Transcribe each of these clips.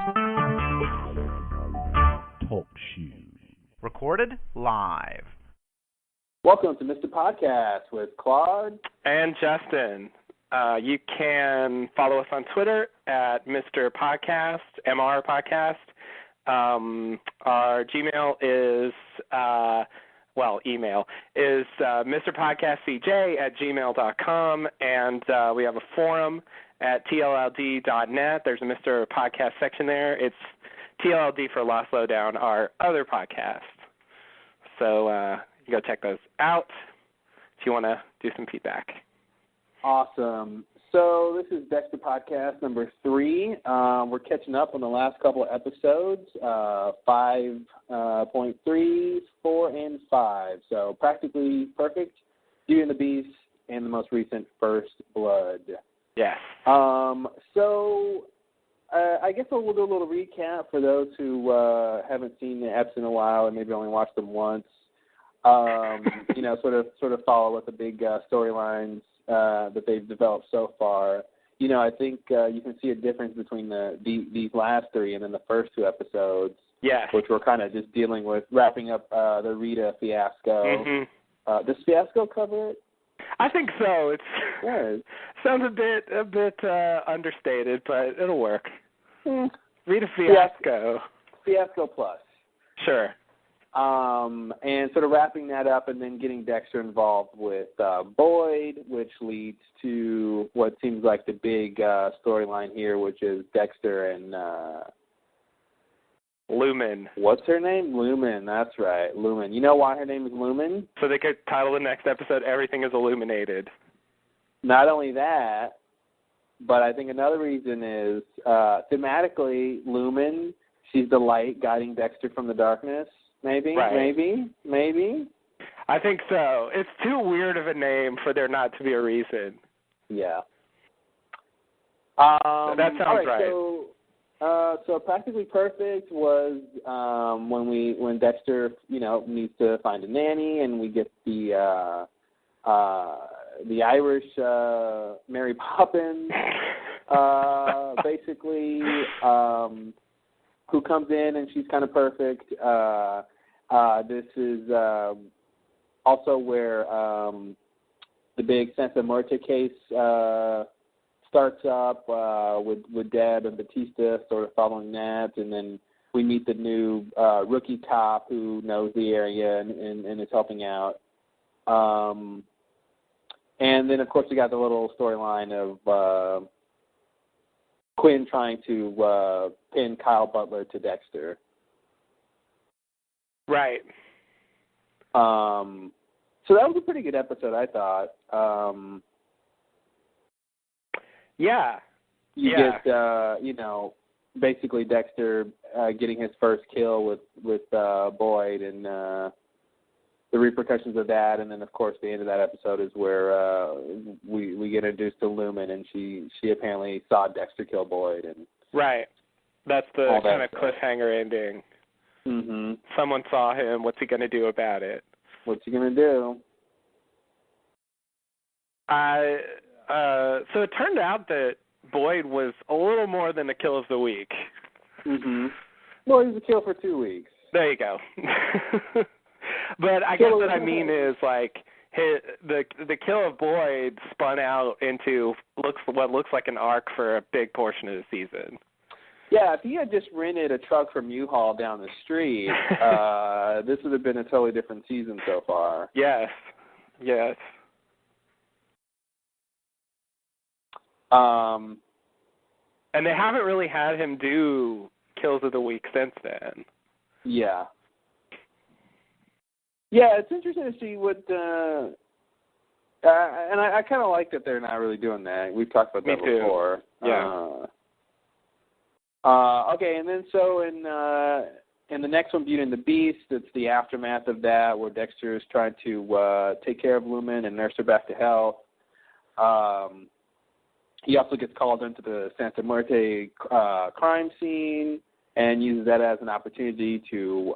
Talk shoes. Recorded live. Welcome to Mr. Podcast with Claude and Justin. You can follow us on Twitter at Mr. Podcast, MR Podcast. Our Gmail is, email is mrpodcastcj@gmail.com, and we have a forum at tllld.net. There's a Mr. Podcast section there. It's TLLD for Lost Lowdown, our other podcast. So you go check those out if you want to do some feedback. Awesome. So this is Dexter Podcast number 3. We're catching up on the last couple of episodes, 5.3, 4, and 5. So Practically Perfect, Beauty and the Beast, and the most recent First Blood. Yes. I guess we'll do a little recap for those who haven't seen the eps in a while and maybe only watched them once. Sort of follow what the big storylines that they've developed so far. I think you can see a difference between these last 3 and then the first 2 episodes. Yes. Which we're kind of just dealing with, wrapping up the Rita fiasco. Mm-hmm. Does fiasco cover it? I think so. It Yes. sounds a bit understated, but it'll work. Rita fiasco. Fiasco plus. Sure. And sort of wrapping that up and then getting Dexter involved with Boyd, which leads to what seems like the big storyline here, which is Dexter and Lumen. What's her name? Lumen, that's right, Lumen. You know why her name is Lumen? So they could title the next episode, Everything is Illuminated. Not only that, but I think another reason is thematically, Lumen, she's the light guiding Dexter from the darkness. Maybe, right. maybe. I think so. It's too weird of a name for there not to be a reason. Yeah. That sounds right. So Practically Perfect was when Dexter, needs to find a nanny, and we get the Irish Mary Poppins, basically, who comes in and she's kind of perfect. This is also where the big Santa Muerte case starts up with Deb and Batista sort of following that, and then we meet the new rookie cop who knows the area and is helping out. And then, of course, we got the little storyline of Quinn trying to pin Kyle Butler to Dexter. Right. So that was a pretty good episode, I thought. Yeah. You get, basically Dexter getting his first kill with Boyd and the repercussions of that, and then, of course, the end of that episode is where we get introduced to Lumen, and she apparently saw Dexter kill Boyd. And right. That's the kind of cliffhanger ending. Mm-hmm. Someone saw him. What's he going to do about it? What's he going to do? So it turned out that Boyd was a little more than a kill of the week. Mm-hmm. Well, he was a kill for 2 weeks. There you go. But I guess what I mean is, like, the kill of Boyd spun out into what looks like an arc for a big portion of the season. Yeah, if he had just rented a truck from U-Haul down the street, this would have been a totally different season so far. Yes. And they haven't really had him do kills of the week since then. Yeah. Yeah, it's interesting to see what, and I kind of like that they're not really doing that. We've talked about that before. Yeah. Okay, and then so in the next one, Beauty and the Beast, it's the aftermath of that, where Dexter is trying to take care of Lumen and nurse her back to health. He also gets called into the Santa Muerte crime scene and uses that as an opportunity to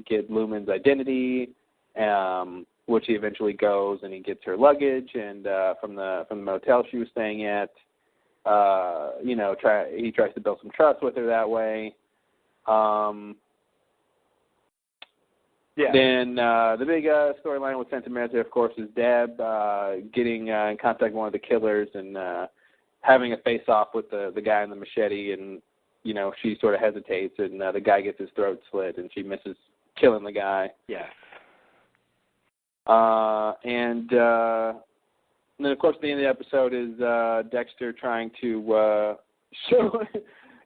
get Lumen's identity, which he eventually goes and he gets her luggage and from the motel she was staying at. he tries to build some trust with her that way. Then the big storyline with Santa Marta, of course, is Deb getting in contact with one of the killers and having a face-off with the guy in the machete, and, she sort of hesitates, and the guy gets his throat slit, and she misses killing the guy. Yes. And then, of course, the end of the episode is Dexter trying to show...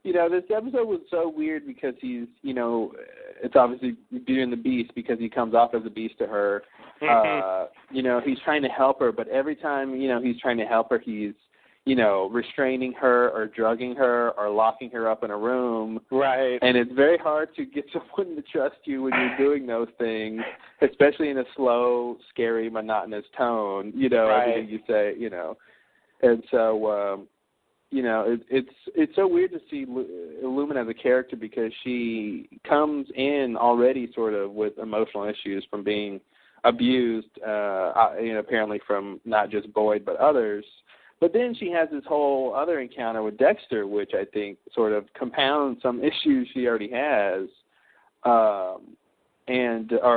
this episode was so weird because he's, it's obviously Beauty and the Beast because he comes off as a beast to her. Mm-hmm. He's trying to help her, but every time, he's trying to help her, he's, restraining her or drugging her or locking her up in a room. Right. And it's very hard to get someone to trust you when you're doing those things, especially in a slow, scary, monotonous tone, right. Everything you say, And so, it's so weird to see Lumen as a character because she comes in already sort of with emotional issues from being abused, apparently from not just Boyd but others. But then she has this whole other encounter with Dexter, which I think sort of compounds some issues she already has, or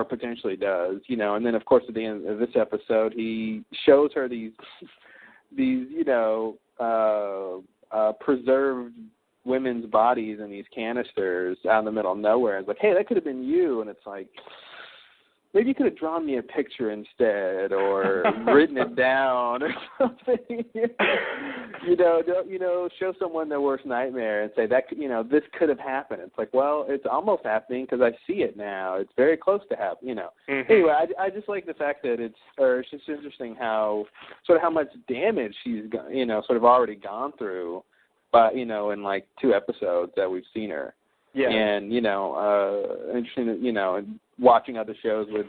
potentially does, And then, of course, at the end of this episode, he shows her these preserved women's bodies in these canisters out in the middle of nowhere. It's like, hey, that could have been you. And it's like, maybe you could have drawn me a picture instead or written it down or something. Show someone their worst nightmare and say, that this could have happened. It's like, well, it's almost happening because I see it now. It's very close to happening, Mm-hmm. Anyway, I just like the fact that it's just interesting how much damage she's, sort of already gone through, but, in like 2 episodes that we've seen her. Yeah. And, interesting, watching other shows with,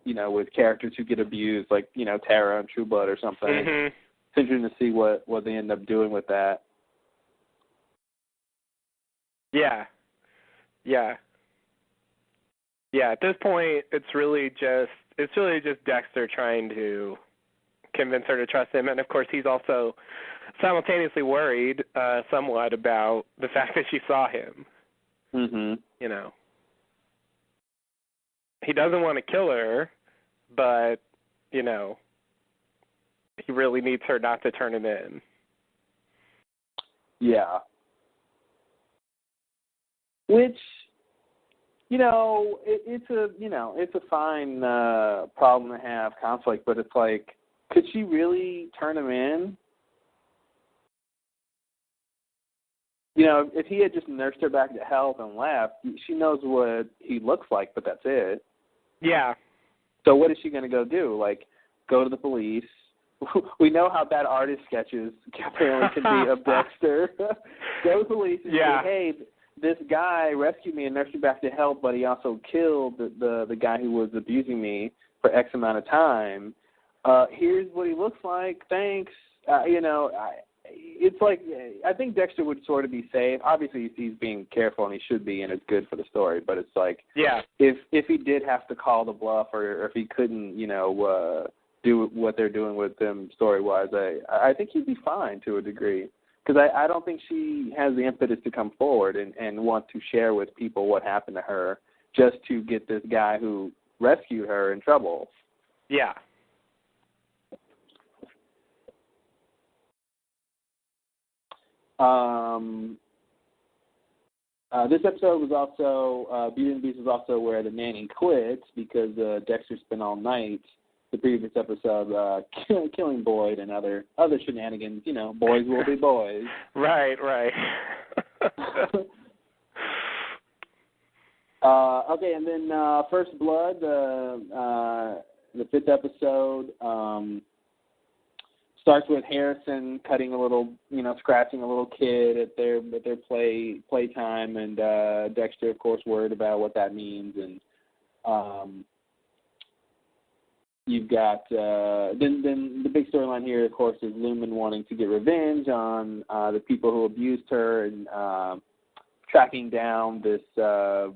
with characters who get abused, like, Tara and True Blood or something. Mm-hmm. It's interesting to see what they end up doing with that. Yeah. Yeah. Yeah, at this point, it's really just Dexter trying to convince her to trust him. And, of course, he's also simultaneously worried somewhat about the fact that she saw him. Mm-hmm. He doesn't want to kill her, but, he really needs her not to turn him in. Yeah. Which, it's a fine problem to have, conflict, but it's like, could she really turn him in? If he had just nursed her back to health and left, she knows what he looks like, but that's it. Yeah. So what is she going to go do? Like, go to the police? We know how bad artist sketches apparently can be of Dexter. Go to the police and say, hey, this guy rescued me and nursed me back to health, but he also killed the guy who was abusing me for X amount of time. Here's what he looks like. Thanks. It's like, I think Dexter would sort of be safe. Obviously, he's being careful, and he should be, and it's good for the story. But it's like, if he did have to call the bluff, or if he couldn't, do what they're doing with him story-wise, I think he'd be fine to a degree. Because I don't think she has the impetus to come forward and want to share with people what happened to her just to get this guy who rescued her in trouble. Yeah. This episode was also, Beauty and the Beast was also where the nanny quits because Dexter spent all night, the previous episode, killing Boyd and other shenanigans. Boys will be boys. Right. Okay, and then First Blood, the 5th episode, starts with Harrison cutting a little, scratching a little kid at their playtime, and Dexter, of course, worried about what that means, and you've got then the big storyline here, of course, is Lumen wanting to get revenge on the people who abused her and tracking down this. I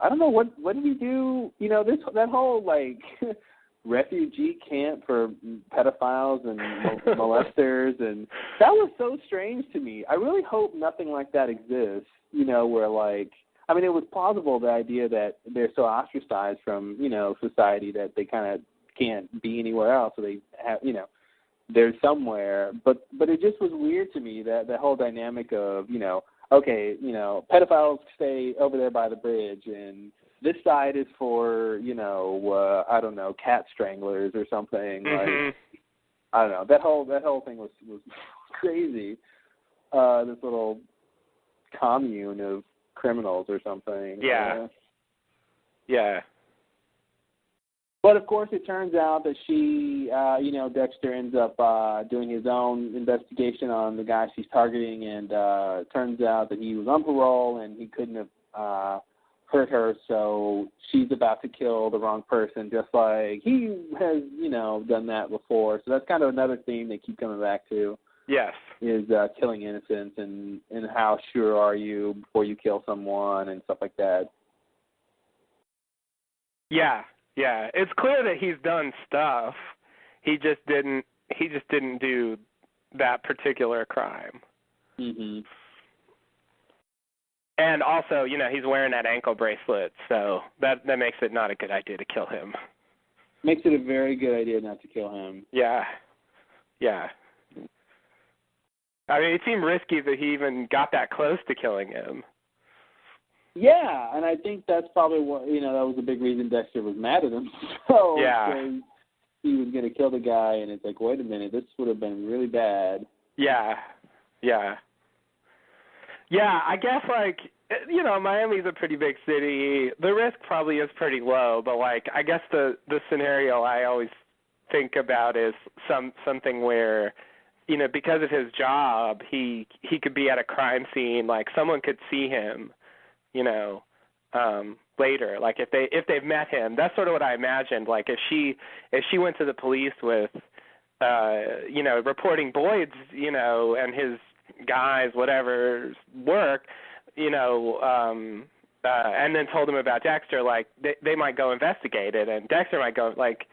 don't know what did he do? That whole refugee camp for pedophiles and molesters, and that was so strange to me. I really hope nothing like that exists, where like, I mean, it was plausible, the idea that they're so ostracized from, society that they kind of can't be anywhere else, so they have, they're somewhere, but it just was weird to me, that the whole dynamic of, okay, pedophiles stay over there by the bridge, and this side is for, I don't know, cat stranglers or something. Mm-hmm. Like, I don't know. That whole thing was crazy. This little commune of criminals or something. Yeah. Yeah. But of course, it turns out that she, Dexter ends up doing his own investigation on the guy she's targeting, and it turns out that he was on parole and he couldn't have hurt her, so she's about to kill the wrong person, just like he has, done that before. So that's kind of another theme they keep coming back to. Yes. Is killing innocents, and how sure are you before you kill someone and stuff like that. Yeah. Yeah, it's clear that he's done stuff. He just didn't do that particular crime. Mhm. And also, he's wearing that ankle bracelet, so that makes it not a good idea to kill him. Makes it a very good idea not to kill him. Yeah. Yeah. I mean, it seemed risky that he even got that close to killing him. Yeah, and I think that's probably what, that was a big reason Dexter was mad at him. So yeah. He was going to kill the guy, and it's like, wait a minute, this would have been really bad. Yeah. Yeah. Yeah, I guess, like, Miami's a pretty big city. The risk probably is pretty low, but, like, I guess the scenario I always think about is something where, because of his job, he could be at a crime scene, like, someone could see him, later, like if they've met him. That's sort of what I imagined. Like if she went to the police with, reporting Boyd's, and his guys, whatever's work, and then told him about Dexter, like they might go investigate it, and Dexter might go, like,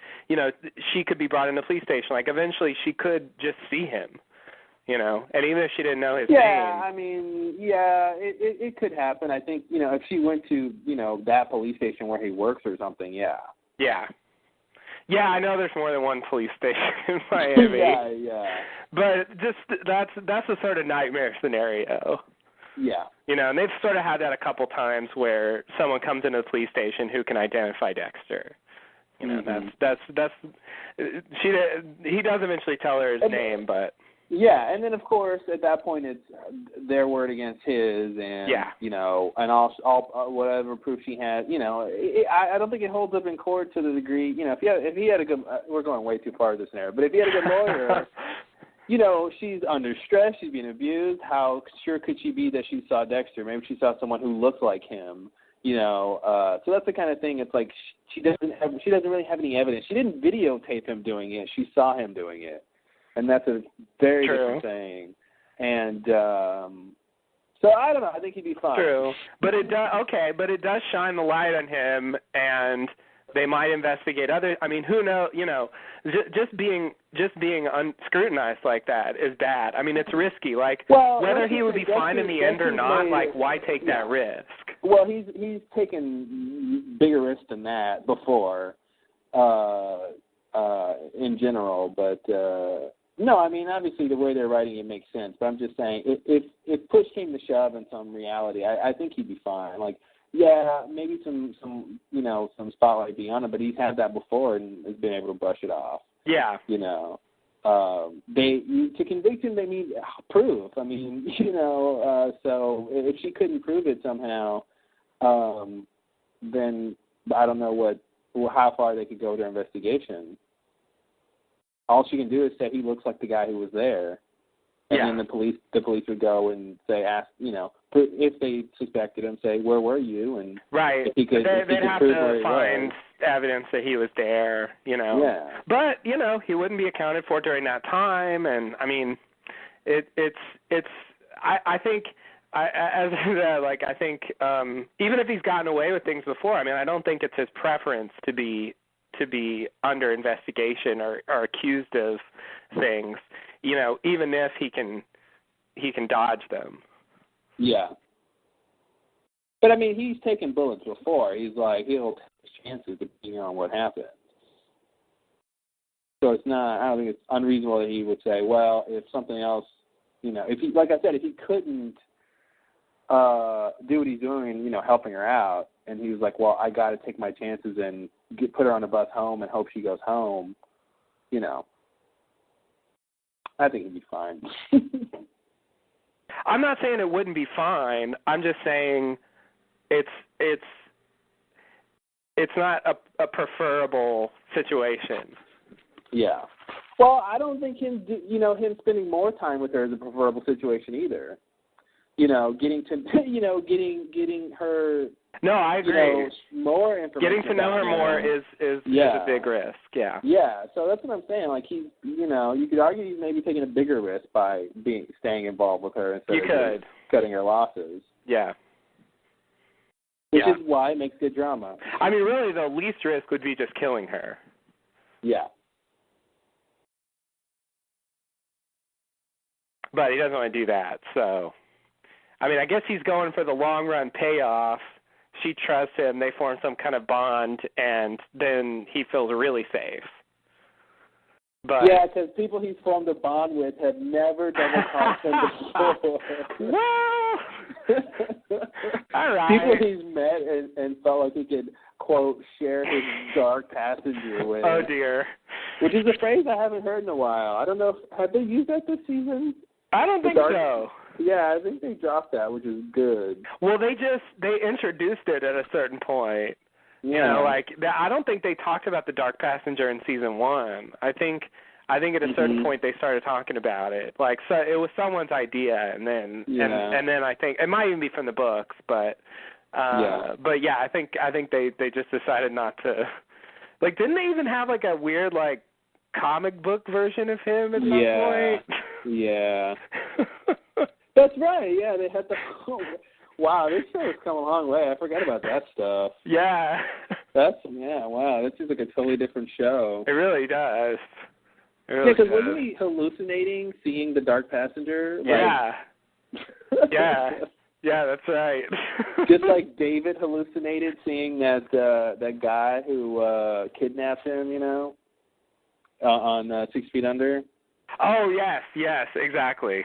she could be brought in the police station. Like eventually she could just see him. And even if she didn't know his name. Yeah, I mean, it could happen. I think, if she went to, that police station where he works or something, yeah. Yeah. Yeah, I know there's more than one police station in Miami. Yeah. But just that's a sort of nightmare scenario. Yeah. And they've sort of had that a couple times where someone comes into the police station who can identify Dexter. Mm-hmm. He does eventually tell her his name, but. Yeah, and then of course at that point it's their word against his, and and all whatever proof she has. I don't think it holds up in court to the degree. If he had a good, we're going way too far with this scenario, but if he had a good lawyer, she's under stress, she's being abused. How sure could she be that she saw Dexter? Maybe she saw someone who looked like him. So that's the kind of thing. It's like she doesn't really have any evidence. She didn't videotape him doing it. She saw him doing it. And that's a very different thing. And so I don't know. I think he'd be fine. True, but it does shine the light on him, and they might investigate other. I mean, who knows? Just being scrutinized like that is bad. I mean, it's risky. Like whether he would be fine in the end or not. Like, why take that risk? Well, he's taken bigger risks than that before, in general, but. No, I mean, obviously the way they're writing it makes sense, but I'm just saying if push came to shove in some reality, I think he'd be fine. Like, yeah, maybe some spotlight be on him, but he's had that before and has been able to brush it off. Yeah. To convict him, they need proof. I mean, so if she couldn't prove it somehow, then I don't know how far they could go with their investigation. All she can do is say he looks like the guy who was there, and then the police would go and ask, if they suspected him, say, where were you? And right, if he could, they'd have to find evidence that he was there, Yeah. But he wouldn't be accounted for during that time, and I mean, I think. Even if he's gotten away with things before, I mean, I don't think it's his preference to be to be under investigation or accused of things, even if he can dodge them. Yeah. But, I mean, he's taken bullets before. He's like, he'll take his chances depending on what happens. So it's not, I don't think it's unreasonable that he would say, well, if something else, if he, like I said, if he couldn't do what he's doing, helping her out, and he was like, well, I got to take my chances and put her on a bus home and hope she goes home, I think he'd be fine. I'm not saying it wouldn't be fine. I'm just saying it's not a preferable situation. Yeah. Well, I don't think him spending more time with her is a preferable situation either. Getting to, getting her. No, I agree. More information. Getting to know her more is a big risk. Yeah. Yeah. So that's what I'm saying. Like you could argue he's maybe taking a bigger risk by staying involved with her instead of cutting her losses. Yeah. Which is why it makes good drama. I mean, really, the least risk would be just killing her. Yeah. But he doesn't want to do that, so. I mean, I guess he's going for the long-run payoff. She trusts him. They form some kind of bond, and then he feels really safe. But yeah, because people he's formed a bond with have never double-crossed him before. Well, all right. People he's met and felt like he could, quote, share his dark passenger with. Oh, dear. Which is a phrase I haven't heard in a while. I don't know. Have they used that this season? I don't think so. Yeah, I think they dropped that, which is good. Well, they introduced it at a certain point. Yeah. I don't think they talked about the Dark Passenger in season 1. I think at a certain point they started talking about it. So it was someone's idea, and then and then I think it might even be from the books, but but yeah, I think they just decided not to. Didn't they even have a weird comic book version of him at some point? Yeah. That's right. Yeah, they had the. Wow, this show has come a long way. I forgot about that stuff. Yeah. Wow, that seems like a totally different show. It really does. Because wasn't he hallucinating seeing the Dark Passenger? Yeah. Yeah, that's right. Just like David hallucinated seeing that guy who kidnapped him, on 6 Feet Under. Oh, yes, exactly.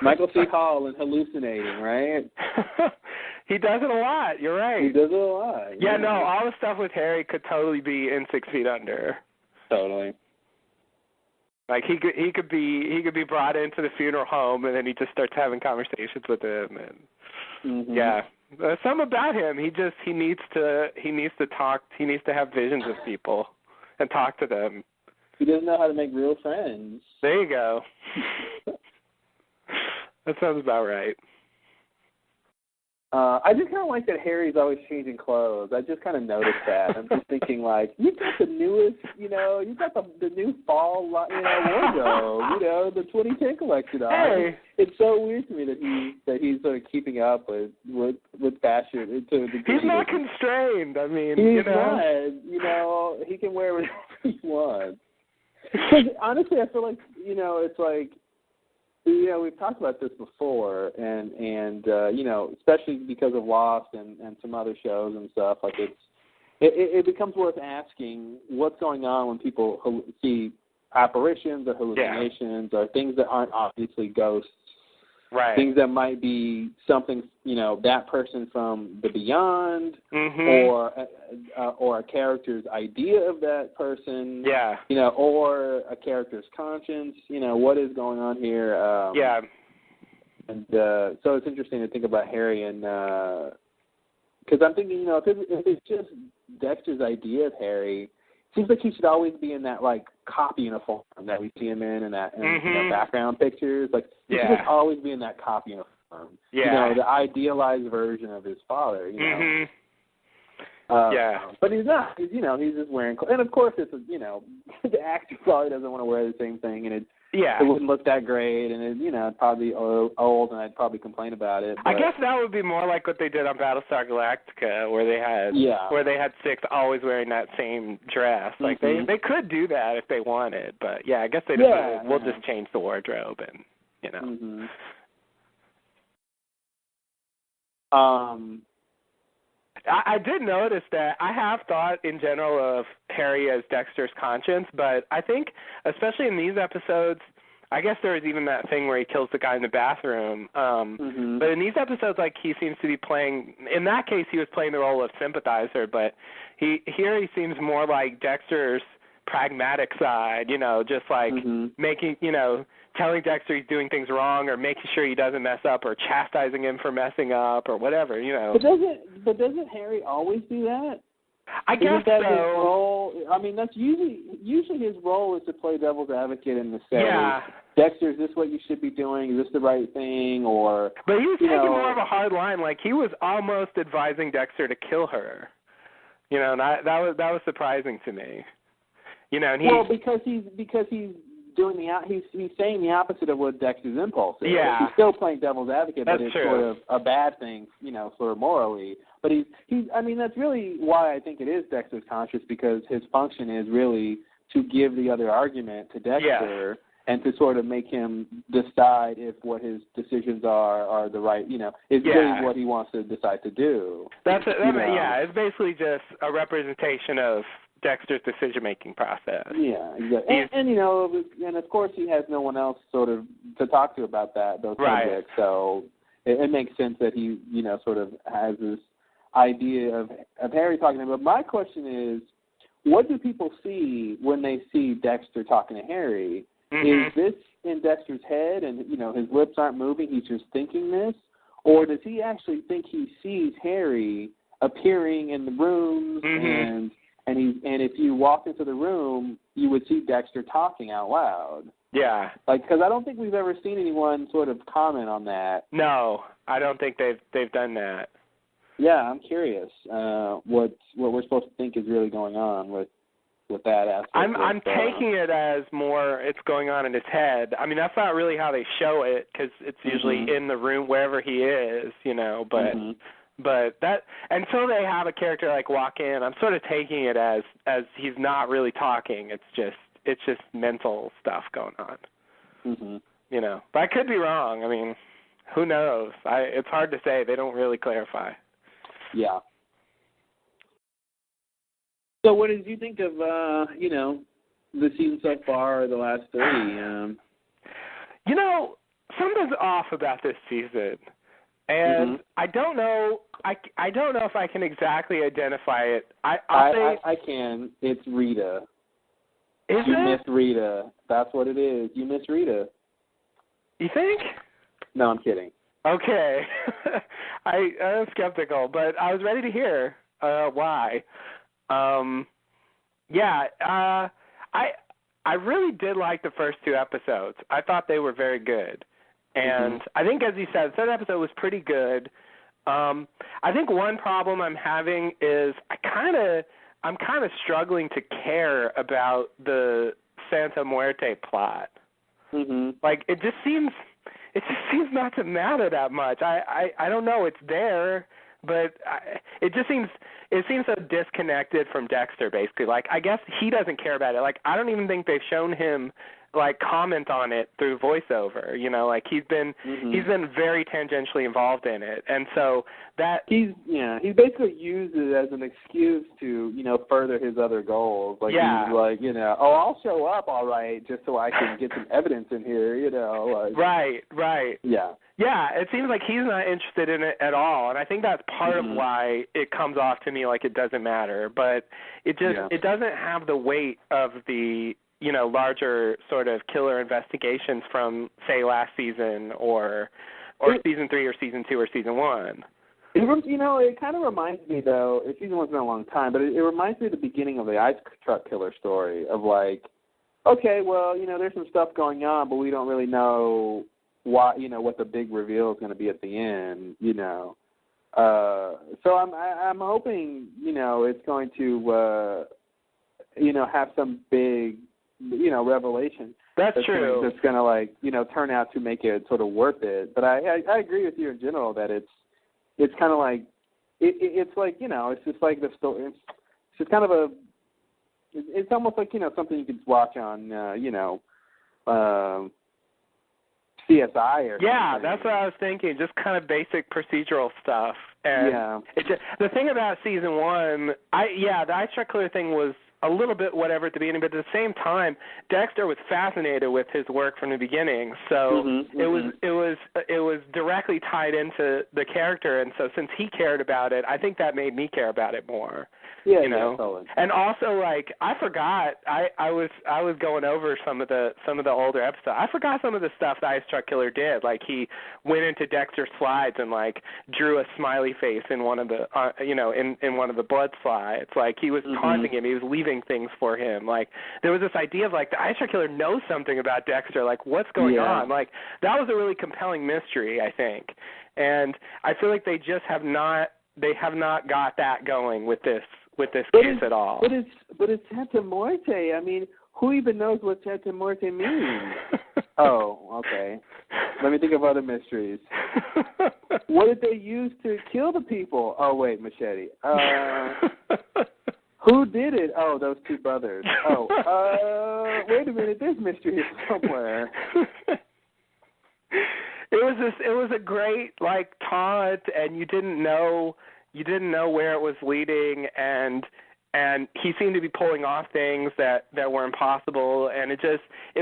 Michael C. Hall and hallucinating, right? He does it a lot. You're right. He does it a lot. Yeah, no, all the stuff with Harry could totally be in 6 Feet Under. Totally. He could be brought into the funeral home, and then he just starts having conversations with him, and yeah, there's something about him. He needs to talk. He needs to have visions of people and talk to them. He doesn't know how to make real friends. There you go. That sounds about right. I just kind of like that Harry's always changing clothes. I just kind of noticed that. I'm just thinking, you've got the newest, you've got the new fall, wardrobe, the 2010 collection on. Hey. It's so weird to me that he's sort of keeping up with fashion to a degree. He's not constrained. I mean, he's not. He can wear whatever he wants. Because honestly, I feel like, it's like, we've talked about this before, and especially because of Lost and some other shows and stuff, it becomes worth asking what's going on when people see apparitions or hallucinations or things that aren't obviously ghosts. Right. Things that might be something, that person from the beyond, or a character's idea of that person. Yeah. Or a character's conscience. What is going on here? Yeah. And so it's interesting to think about Harry, and because I'm thinking, if it's just Dexter's idea of Harry, it seems like he should always be in that cop uniform that we see him in that background pictures. He should just always be in that cop uniform. Yeah. The idealized version of his father. Yeah. But he's not. He's just wearing clothes. And of course, it's the actor probably doesn't want to wear the same thing, and Yeah. It wouldn't look that great, and it'd probably be old, and I'd probably complain about it. But I guess that would be more like what they did on Battlestar Galactica, where they had Six always wearing that same dress. Like they could do that if they wanted, but yeah, I guess they decided we'll just change the wardrobe and Mm-hmm. I did notice that I have thought in general of Harry as Dexter's conscience, but I think, especially in these episodes, I guess there was even that thing where he kills the guy in the bathroom. But in these episodes, like, he seems to be playing, in that case, he was playing the role of sympathizer, but here he seems more like Dexter's pragmatic side, just like making, telling Dexter he's doing things wrong or making sure he doesn't mess up or chastising him for messing up or whatever, But doesn't Harry always do that? I guess that so. His role? I mean, that's usually his role is to play devil's advocate and to say, Dexter, is this what you should be doing? Is this the right thing? Or but he was taking more of a hard line. Like, he was almost advising Dexter to kill her. And that was surprising to me. And because he's doing he's saying the opposite of what Dexter's impulse is. Yeah. He's still playing devil's advocate, that's but it's true. sort of a bad thing, sort of morally. But that's really why I think it is Dexter's conscience, because his function is really to give the other argument to Dexter and to sort of make him decide if what his decisions are the right, is really what he wants to decide to do. It's basically just a representation of Dexter's decision-making process. Yeah, exactly. And of course he has no one else sort of to talk to about those subjects. So it makes sense that he, sort of has this idea of Harry talking to him. But my question is, what do people see when they see Dexter talking to Harry? Is this in Dexter's head and, his lips aren't moving, he's just thinking this? Or does he actually think he sees Harry appearing in the rooms and if you walk into the room, you would see Dexter talking out loud? Yeah. Because I don't think we've ever seen anyone sort of comment on that. No, I don't think they've done that. Yeah, I'm curious what we're supposed to think is really going on with that aspect. I'm taking it as more it's going on in his head. I mean, that's not really how they show it, because it's usually in the room wherever he is, But that until they have a character like walk in, I'm sort of taking it as he's not really talking. It's just mental stuff going on. But I could be wrong. I mean, who knows? It's hard to say. They don't really clarify. Yeah. So what did you think of, the season so far, or the last three? Something's off about this season. And I don't know. I don't know if I can exactly identify it. I can. It's Rita. You miss Rita. That's what it is. You miss Rita. You think? No, I'm kidding. Okay. I'm skeptical, but I was ready to hear why. I really did like the first two episodes. I thought they were very good. And I think, as you said, the third episode was pretty good. I think one problem I'm having is I'm kind of struggling to care about the Santa Muerte plot. Like, it just seems not to matter that much. I don't know. It's there, but it seems so disconnected from Dexter, basically. Like, I guess he doesn't care about it. Like, I don't even think they've shown him comment on it through voiceover. Like, he's been very tangentially involved in it, and so that he basically used it as an excuse to further his other goals. Like, he's like, I'll show up all right just so I can get some evidence in here. Like, right. Yeah, it seems like he's not interested in it at all, and I think that's part of why it comes off to me like it doesn't matter. But it doesn't have the weight of the larger sort of killer investigations from, say, last season or season 3 or season 2 or season 1. It kind of reminds me, though, season 1's been a long time, but it reminds me of the beginning of the ice truck killer story of, like, okay, well, there's some stuff going on, but we don't really know what the big reveal is going to be at the end, So I'm hoping, it's going to, have some big, revelation. That's true. That's gonna like turn out to make it sort of worth it. But I agree with you in general that it's kind of like it's like it's just like the story. It's just kind of it's almost like something you could watch on CSI or yeah, something. that's what I was thinking. Just kind of basic procedural stuff. And the thing about season 1, the Ice Truck Killer thing was a little bit whatever at the beginning, but at the same time, Dexter was fascinated with his work from the beginning. So it was directly tied into the character, and so since he cared about it, I think that made me care about it more. Yeah, Totally. And also, like, I forgot. I was going over some of the older episodes. I forgot some of the stuff the Ice Truck Killer did. Like, he went into Dexter's slides and like drew a smiley face in one of the in one of the blood slides. Like, he was taunting him. He was leaving things for him. Like, there was this idea of like the Ice Truck Killer knows something about Dexter. Like, what's going on? Like, that was a really compelling mystery, I think. And I feel like they just have not got that going with this case at all. But it's Santa Muerte. I mean, who even knows what Santa Muerte means? Oh, okay. Let me think of other mysteries. What did they use to kill the people? Oh, wait, machete. Who did it? Oh, those two brothers. Oh, wait a minute. There's mystery somewhere. It was a great like taunt, and you didn't know where it was leading, and he seemed to be pulling off things that were impossible, and it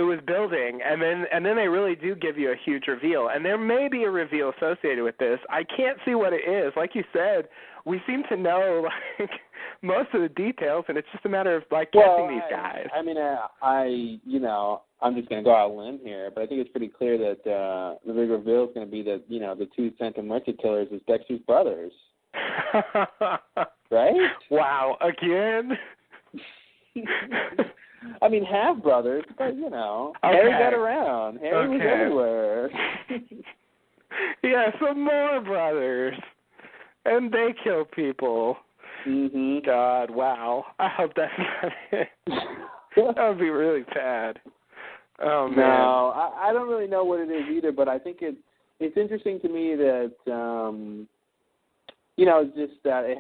was building, and then they really do give you a huge reveal, and there may be a reveal associated with this. I can't see what it is. Like you said, we seem to know like most of the details, and it's just a matter of like guessing these guys. I mean, I'm just going to go out on a limb here, but I think it's pretty clear that the big reveal is going to be that the two Santa Muerte killers is Dexter's brothers. Right? Wow, again? I mean, half brothers, but Okay. Harry got around. Harry was everywhere. Yeah, some more brothers, and they kill people. Mm-hmm. God, wow. I hope that's not it. That would be really bad. Oh man. No, I don't really know what it is either, but I think it's interesting to me that just that it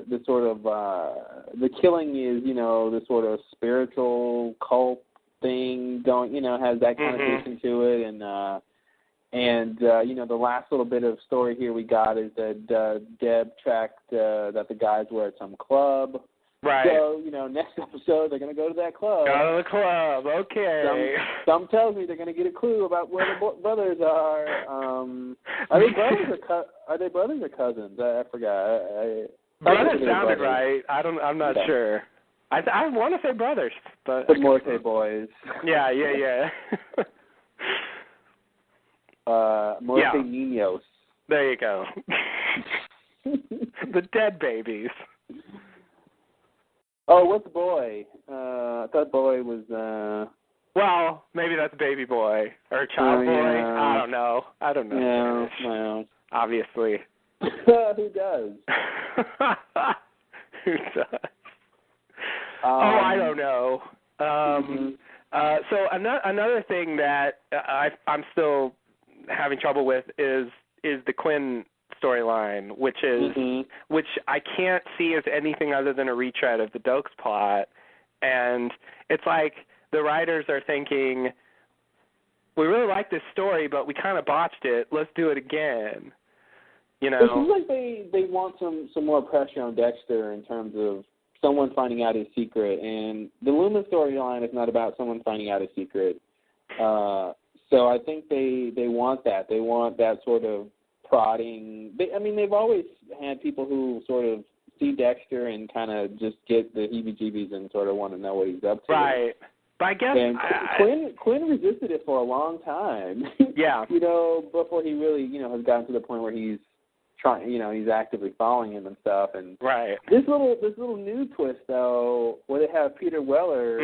the sort of the killing is the sort of spiritual cult thing going, has that connotation to it, and the last little bit of story here we got is that Deb tracked that the guys were at some club. Right. So, next episode they're going to go to that club. Go to the club, okay. Some tells me they're going to get a clue about where the brothers are. Are they brothers or cousins? I forgot. Brothers sounded right. I'm not sure. I want to say brothers, but the Morte boys. Yeah. Morte Niños. There you go. The dead babies. Oh, what's boy? I thought boy was. Well, maybe that's baby boy or child boy. I don't know. Yeah, well, obviously. Who does? Who does? I don't know. So another thing that I'm still having trouble with is the Quinn storyline, which I can't see as anything other than a retread of the Dokes plot, and it's like the writers are thinking, we really like this story, but we kind of botched it. Let's do it again. It seems like they want some more pressure on Dexter in terms of someone finding out his secret, and the Loomis storyline is not about someone finding out his secret. So I think they want that. They want that sort of prodding. They've always had people who sort of see Dexter and kind of just get the heebie-jeebies and sort of want to know what he's up to. Right. But I guess Quinn resisted it for a long time. Yeah. Before he really, has gotten to the point where he's trying, he's actively following him and stuff. And right. This little new twist though, where they have Peter Weller,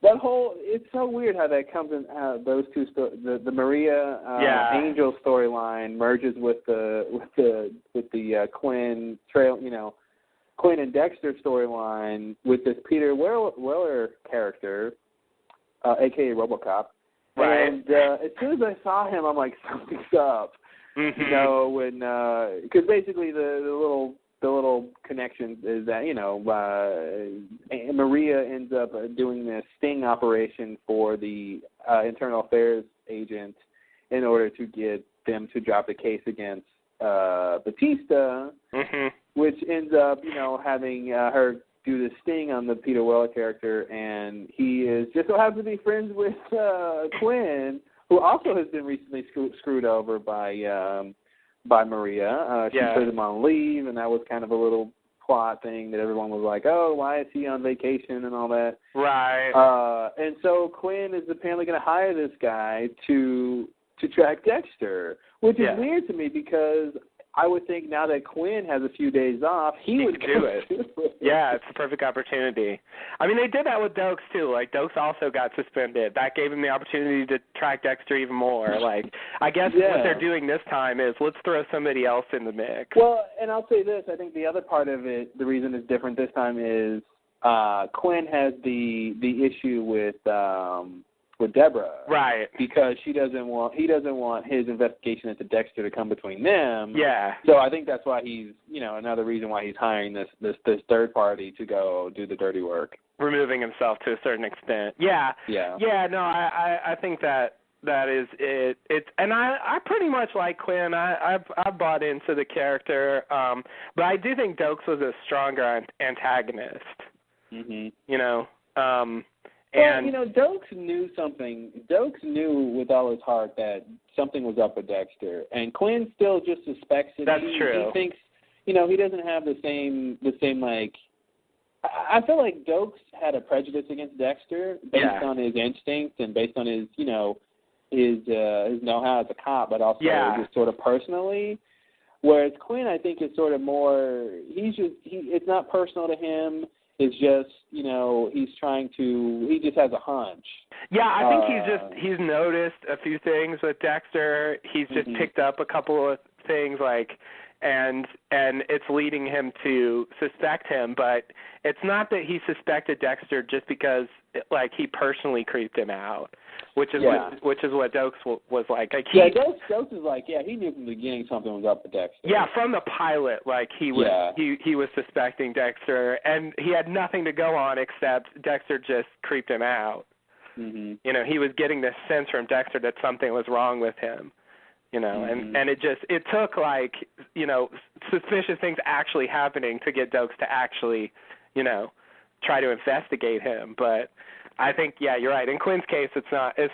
that whole, it's so weird how that comes in, those two, the Maria Angel storyline merges with the Quinn trail, Quinn and Dexter storyline with this Peter Weller character. a.k.a. RoboCop. Right. And as soon as I saw him, I'm like, something's up. Mm-hmm. You know, when because basically the little connection is that, you know, Maria ends up doing this sting operation for the internal affairs agent in order to get them to drop the case against Batista, mm-hmm. which ends up, you know, having her do the sting on the Peter Weller character, and he is just so happens to be friends with Quinn, who also has been recently screwed over by Maria. She put him on leave, and that was kind of a little plot thing that everyone was like, oh, why is he on vacation and all that? Right. And so Quinn is apparently going to hire this guy to track Dexter, which is weird to me because I would think now that Quinn has a few days off, he would do it. Yeah, it's a perfect opportunity. I mean, they did that with Dokes, too. Like, Dokes also got suspended. That gave him the opportunity to track Dexter even more. Like, I guess what they're doing this time is let's throw somebody else in the mix. Well, and I'll say this. I think the other part of it, the reason it's different this time is Quinn has the issue with Deborah, right? Because he doesn't want his investigation into Dexter to come between them. Yeah. So I think that's why he's, you know, another reason why he's hiring this third party to go do the dirty work, removing himself to a certain extent. Yeah. Yeah. Yeah. No, I think that is it. It's and I pretty much like Quinn. I've bought into the character, but I do think Dokes was a stronger antagonist. Mm-hmm. You know. Well, you know, Dokes knew something. Dokes knew with all his heart that something was up with Dexter, and Quinn still just suspects it. That's true. He thinks, you know, he doesn't have the same like. I feel like Dokes had a prejudice against Dexter based on his instincts and based on his, you know, his know-how as a cop, but also just sort of personally. Whereas Quinn, I think, is sort of more. It's not personal to him. It's just, you know, he just has a hunch. Yeah, I think he's noticed a few things with Dexter. He's just picked up a couple of things, like, and it's leading him to suspect him, but it's not that he suspected Dexter just because, like, he personally creeped him out, which is what Dokes was like. Dokes is like, he knew from the beginning something was up with Dexter. Yeah, from the pilot, like, he was suspecting Dexter, and he had nothing to go on except Dexter just creeped him out. Mm-hmm. You know, he was getting this sense from Dexter that something was wrong with him. You know, and it took, like, you know, suspicious things actually happening to get Dokes to actually, you know, try to investigate him. But I think, you're right. In Quinn's case, it's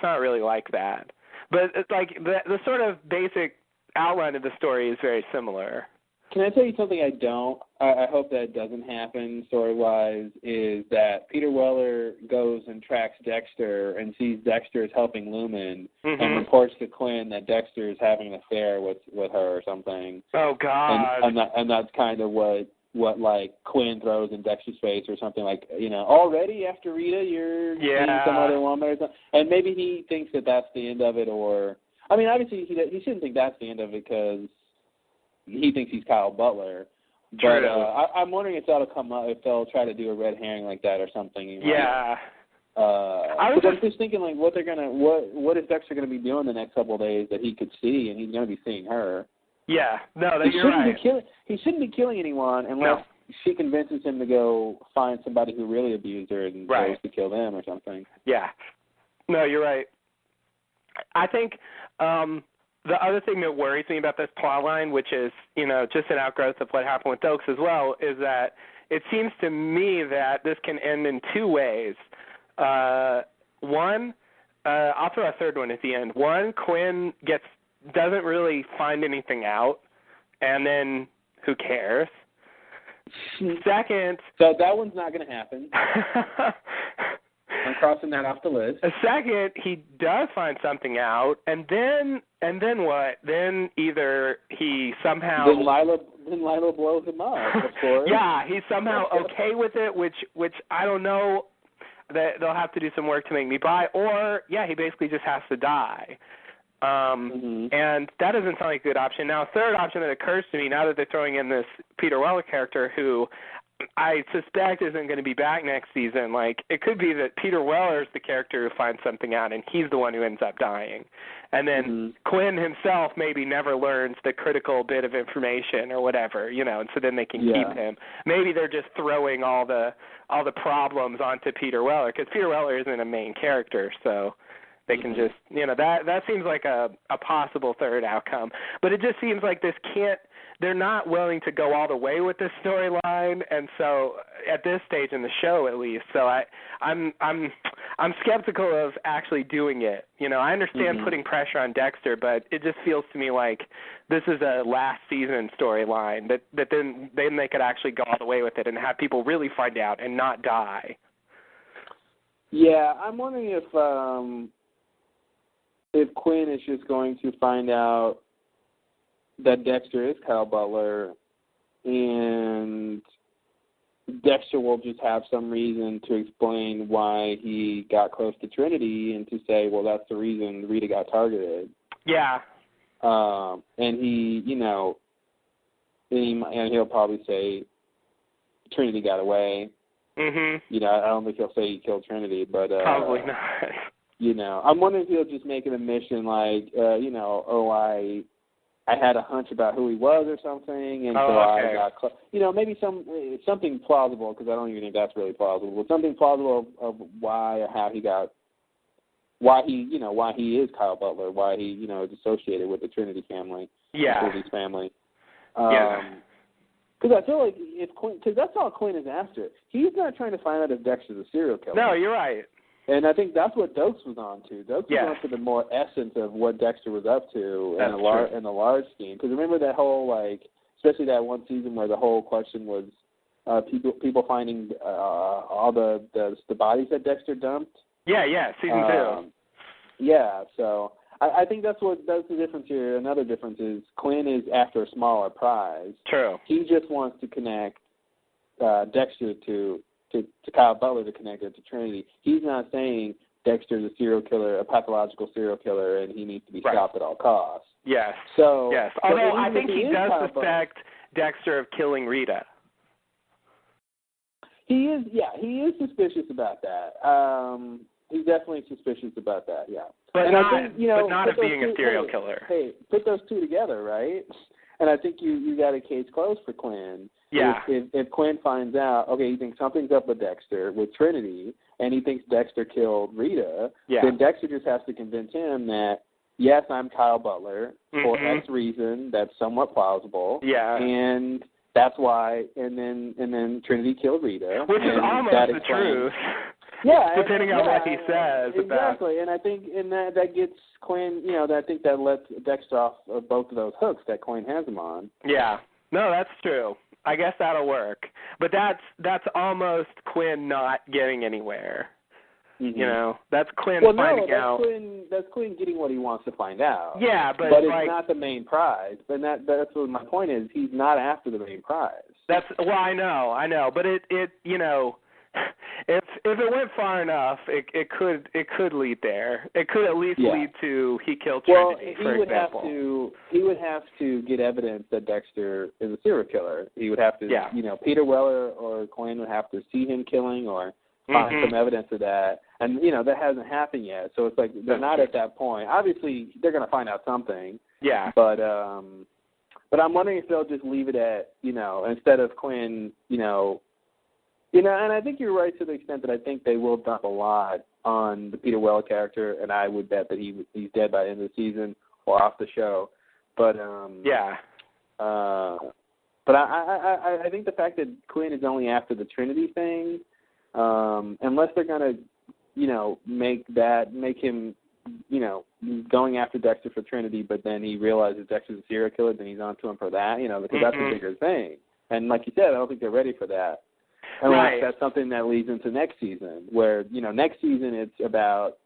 not really like that. But it's like the sort of basic outline of the story is very similar. Can I tell you something I hope that doesn't happen story-wise, is that Peter Weller goes and tracks Dexter and sees Dexter is helping Lumen and reports to Quinn that Dexter is having an affair with her or something. Oh, God. And that's kind of what like Quinn throws in Dexter's face or something, like, you know, already after Rita you're seeing some other woman or something. And maybe he thinks that that's the end of it, or, I mean, obviously he shouldn't think that's the end of it because he thinks he's Kyle Butler. But I'm wondering if that'll come up, if they'll try to do a red herring like that or something. You know? Yeah. I'm just thinking, like, what is Dexter gonna be doing the next couple of days that he could see, and he's gonna be seeing her. Yeah. No, you're right. He shouldn't be killing anyone unless she convinces him to go find somebody who really abused her and goes to kill them or something. Yeah. No, you're right. I think the other thing that worries me about this plot line, which is, you know, just an outgrowth of what happened with Dokes as well, is that it seems to me that this can end in two ways. One, I'll throw a third one at the end. One, Quinn doesn't really find anything out, and then who cares? Second, so that one's not going to happen. I'm crossing that off the list. Second, he does find something out, and then what? Then either he somehow Then Lila blows him up, of course. Yeah, he's somehow okay with it, which I don't know. That they'll have to do some work to make me buy, or he basically just has to die. And that doesn't sound like a good option. Now, a third option that occurs to me now that they're throwing in this Peter Weller character, who I suspect isn't going to be back next season. Like, it could be that Peter Weller is the character who finds something out, and he's the one who ends up dying. And then Quinn himself maybe never learns the critical bit of information or whatever, and so then they can keep him. Maybe they're just throwing all the problems onto Peter Weller, because Peter Weller isn't a main character, so they can just, that seems like a possible third outcome. But it just seems like they're not willing to go all the way with this storyline, and so at this stage in the show, at least, so I'm skeptical of actually doing it. I understand putting pressure on Dexter, but it just feels to me like this is a last season storyline that then they could actually go all the way with it and have people really find out and not die. Yeah, I'm wondering if Quinn is just going to find out that Dexter is Kyle Butler, and Dexter will just have some reason to explain why he got close to Trinity and to say, well, that's the reason Rita got targeted. Yeah. And he'll probably say Trinity got away. Mm-hmm. I don't think he'll say he killed Trinity, but probably not. I'm wondering if he'll just make it a mission, like, I had a hunch about who he was or something, and I got, maybe something plausible, because I don't even think that's really plausible, but something plausible of why or how he got, why he is Kyle Butler, why he, is associated with the Trinity family, Trinity's family. Because I feel like because that's all Quinn is after. He's not trying to find out if Dexter's a serial killer. No, you're right. And I think that's what Dokes was on to. Dokes was on to the more essence of what Dexter was up to in the large scheme. Because remember that whole, especially that one season where the whole question was people finding all the bodies that Dexter dumped? Yeah, season 2. Yeah, so I think that's the difference here. Another difference is Quinn is after a smaller prize. True. He just wants to connect Dexter to Kyle Butler to connect it to Trinity. He's not saying Dexter's a serial killer, a pathological serial killer, and he needs to be stopped at all costs. Yes. So yes. Although I think he does suspect Dexter of killing Rita. He is suspicious about that. He's definitely suspicious about that, yeah. But I think, but not of being a serial killer. Hey, put those two together, right? And I think you got a case closed for Quinn. Yeah. If Quinn finds out, okay, he thinks something's up with Dexter, with Trinity, and he thinks Dexter killed Rita, then Dexter just has to convince him that, yes, I'm Kyle Butler for X reason that's somewhat plausible. Yeah. And that's why, and then Trinity killed Rita. Which is almost the truth. Yeah, depending on what he says. Exactly, and I think that gets Quinn. I think that lets Dexter off of both of those hooks that Quinn has him on. Yeah, no, that's true. I guess that'll work, but that's almost Quinn not getting anywhere. Mm-hmm. That's Quinn finding out. That's Quinn getting what he wants to find out. Yeah, but it's not the main prize. But that's what my point is. He's not after the main prize. I know, but it if it went far enough, it could lead there. It could at least lead to he killed Trinity, for example. He would have to get evidence that Dexter is a serial killer. He would have to, Peter Weller or Quinn would have to see him killing or find some evidence of that. And, that hasn't happened yet. So it's like they're not at that point. Obviously, they're going to find out something. Yeah. But I'm wondering if they'll just leave it at, instead of Quinn, and I think you're right to the extent that I think they will dump a lot on the Peter Weller character, and I would bet that he's dead by the end of the season or off the show. But but I think the fact that Quinn is only after the Trinity thing, unless they're gonna, make him, going after Dexter for Trinity, but then he realizes Dexter's a serial killer, then he's onto him for that, because that's a bigger thing. And like you said, I don't think they're ready for that. Unless that's something that leads into next season, where, next season it's about,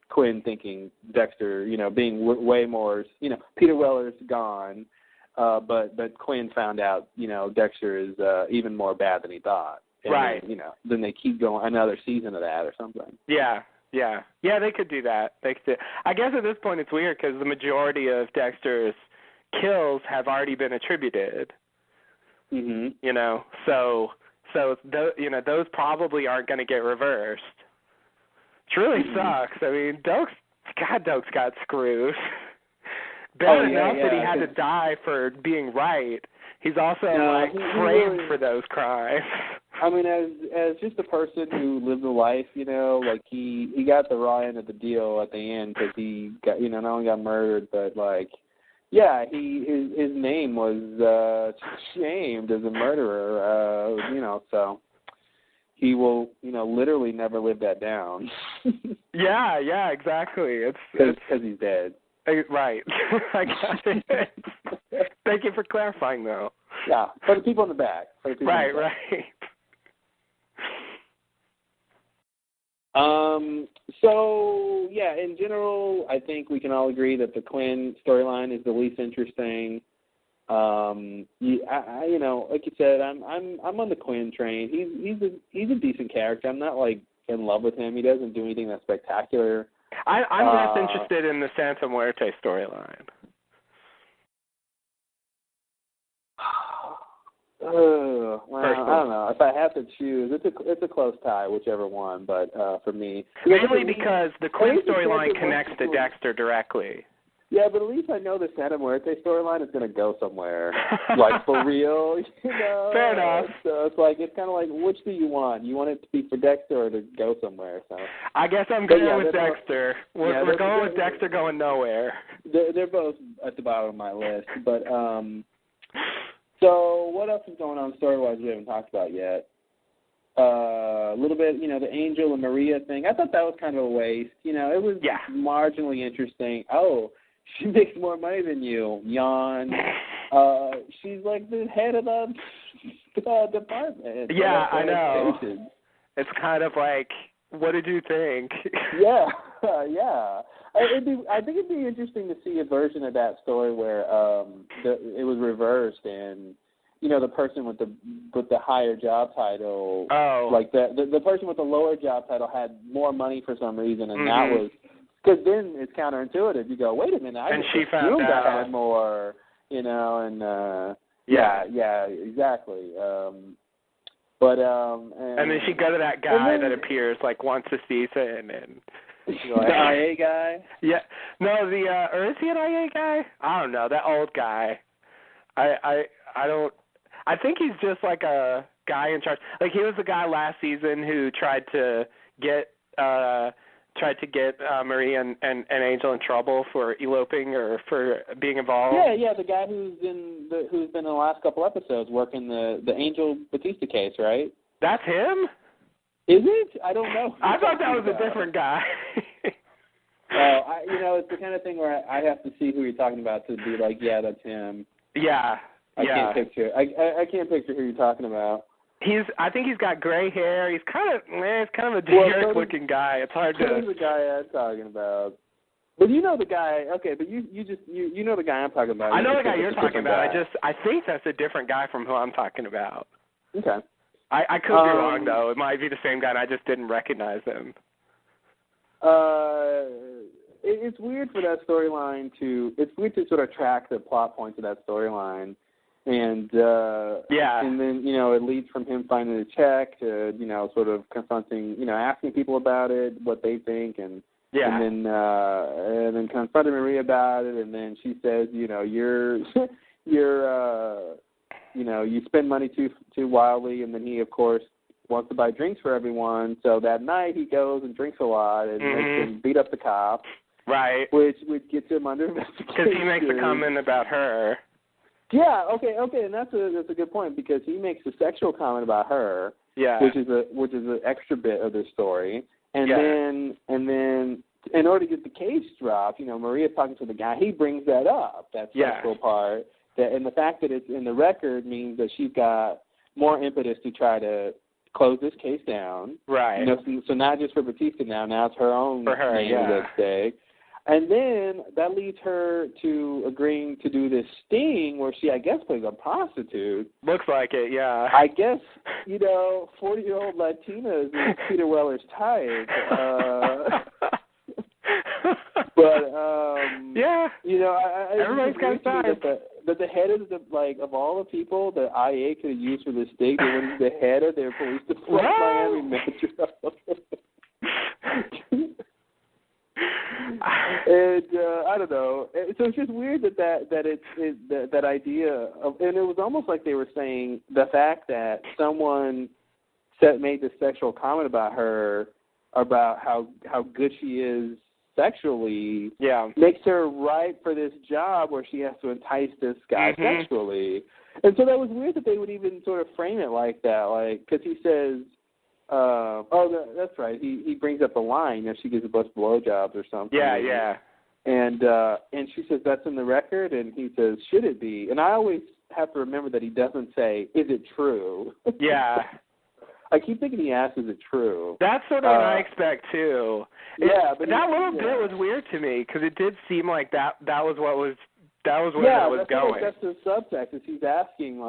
Quinn thinking Dexter, being way more, Peter Weller's gone, but Quinn found out, Dexter is even more bad than he thought. And then, then they keep going another season of that or something. Yeah, they could do that. I guess at this point it's weird because the majority of Dexter's kills have already been attributed. Mhm. You know, so those probably aren't going to get reversed. It really sucks. I mean, Doakes got screwed. Bad enough that he had to die for being right. He's also framed for those crimes. I mean, as just a person who lived a life, you know, like he got the raw end of the deal at the end because he got, you know, not only got murdered, but like, yeah, his name was shamed as a murderer, you know, so he will, you know, literally never live that down. Yeah, exactly. It's because he's dead. Right. I got it. Thank you for clarifying, though. Yeah, for the people in the back. Right. So, yeah, in general, I think we can all agree that the Quinn storyline is the least interesting. You know, like you said, I'm on the Quinn train. He's a decent character. I'm not like in love with him. He doesn't do anything that's spectacular. I'm less interested in the Santa Muerte storyline. Well, I don't know. If I have to choose, it's a close tie, whichever one. But for me, mainly because the Quinn storyline connects to Dexter directly. Yeah, but at least I know the Santa Muerte storyline is going to go somewhere, like for real. You know. Fair enough. So it's kind of like, which do you want? You want it to be for Dexter or to go somewhere? So I guess I'm going with Dexter. We're going with Dexter going nowhere. They're both at the bottom of my list, but So what else is going on story-wise we haven't talked about yet? A little bit, you know, the Angel and Maria thing. I thought that was kind of a waste. You know, it was marginally interesting. Oh, she makes more money than you. Yawn. She's like the head of the department. Yeah, I know. It's kind of like, what did you think? Yeah. I think it'd be interesting to see a version of that story where it was reversed and, you know, the person with the higher job title, like the person with the lower job title had more money for some reason, and that was because then it's counterintuitive. You go, wait a minute, I assumed I had more, you know, and yeah, exactly. And then she go to that guy that appears like once a season and. The IA guy? Yeah. No, or is he an IA guy? I don't know. That old guy. I think he's just like a guy in charge. Like he was the guy last season who tried to get Maria and Angel in trouble for eloping or for being involved. Yeah, the guy who's been in the last couple episodes working the Angel Batista case, right? That's him? Is it? I don't know. I thought that was a different guy. You know, it's the kind of thing where I have to see who you're talking about to be like, yeah, that's him. Yeah. I can't picture. I can't picture who you're talking about. I think he's got gray hair. He's kind of a generic looking guy. It's hard to. Who's the guy I'm talking about? But you know the guy. Okay, but you know the guy I'm talking about. I know the guy you're talking about. I think that's a different guy from who I'm talking about. Okay. I could be wrong, though. It might be the same guy, and I just didn't recognize him. It's weird for that storyline it's weird to sort of track the plot points of that storyline. And, and then, you know, it leads from him finding a check to, you know, sort of confronting, you know, asking people about it, what they think, and then confronting Maria about it, and then she says, you know, you know, you spend money too wildly, and then he, of course, wants to buy drinks for everyone. So that night he goes and drinks a lot and makes him beat up the cops. Right. Which gets him under investigation. Because he makes a comment about her. Yeah. Okay. And that's a good point because he makes a sexual comment about her. Yeah. Which is an extra bit of the story. And then in order to get the case dropped, you know, Maria's talking to the guy. He brings that up. That sexual part. And the fact that it's in the record means that she's got more impetus to try to close this case down. Right. You know, so not just for Batista now it's her own name at stake. And then that leads her to agreeing to do this sting where she, I guess, plays a prostitute. Looks like it, yeah. I guess, you know, 40-year-old Latinas is Peter Weller's type. But, yeah. you know, everybody's got time. that the head of of all the people that IA could have used for this state, they went the head of their police department, Miami Metro. And I don't know. So it's just weird that idea of, and it was almost like they were saying the fact that someone made this sexual comment about her, about how good she is sexually, makes her right for this job where she has to entice this guy sexually. And so that was weird that they would even sort of frame it like that, because he says, that's right, he brings up a line, she gives a bunch of blowjobs or something. Yeah. And she says, that's in the record, and he says, should it be? And I always have to remember that he doesn't say, is it true? Yeah. I keep thinking he asks, is it true? That's sort of what I expect, too. But that little bit was weird to me, because it did seem like that was where that was going. That's the subtext, is he's asking,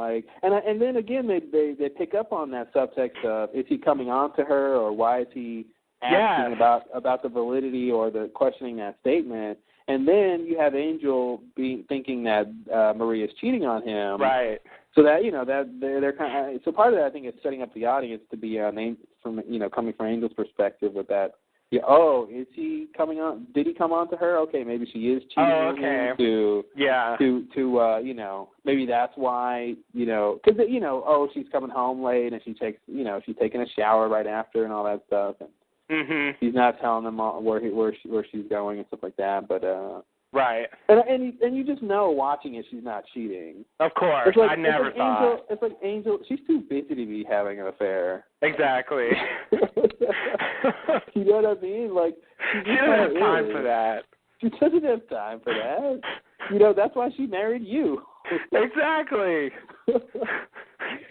and then again, they pick up on that subtext of, is he coming on to her, or why is he asking about the validity or the questioning that statement? And then you have Angel thinking that Maria's cheating on him. Right. So that, that they're kind of, so part of that, I think, is setting up the audience to be coming from Angel's perspective with that. Yeah, is he coming on? Did he come on to her? Okay, maybe she is cheating on him to maybe that's why, because, she's coming home late and she's taking a shower right after and all that stuff. And he's not telling them where she's going and stuff like that, but right. And you just know watching it, she's not cheating. Of course, I never thought. Angel, it's like Angel, she's too busy to be having an affair. Exactly. You know what I mean? She doesn't have time for that. She doesn't have time for that. That's why she married you. Exactly.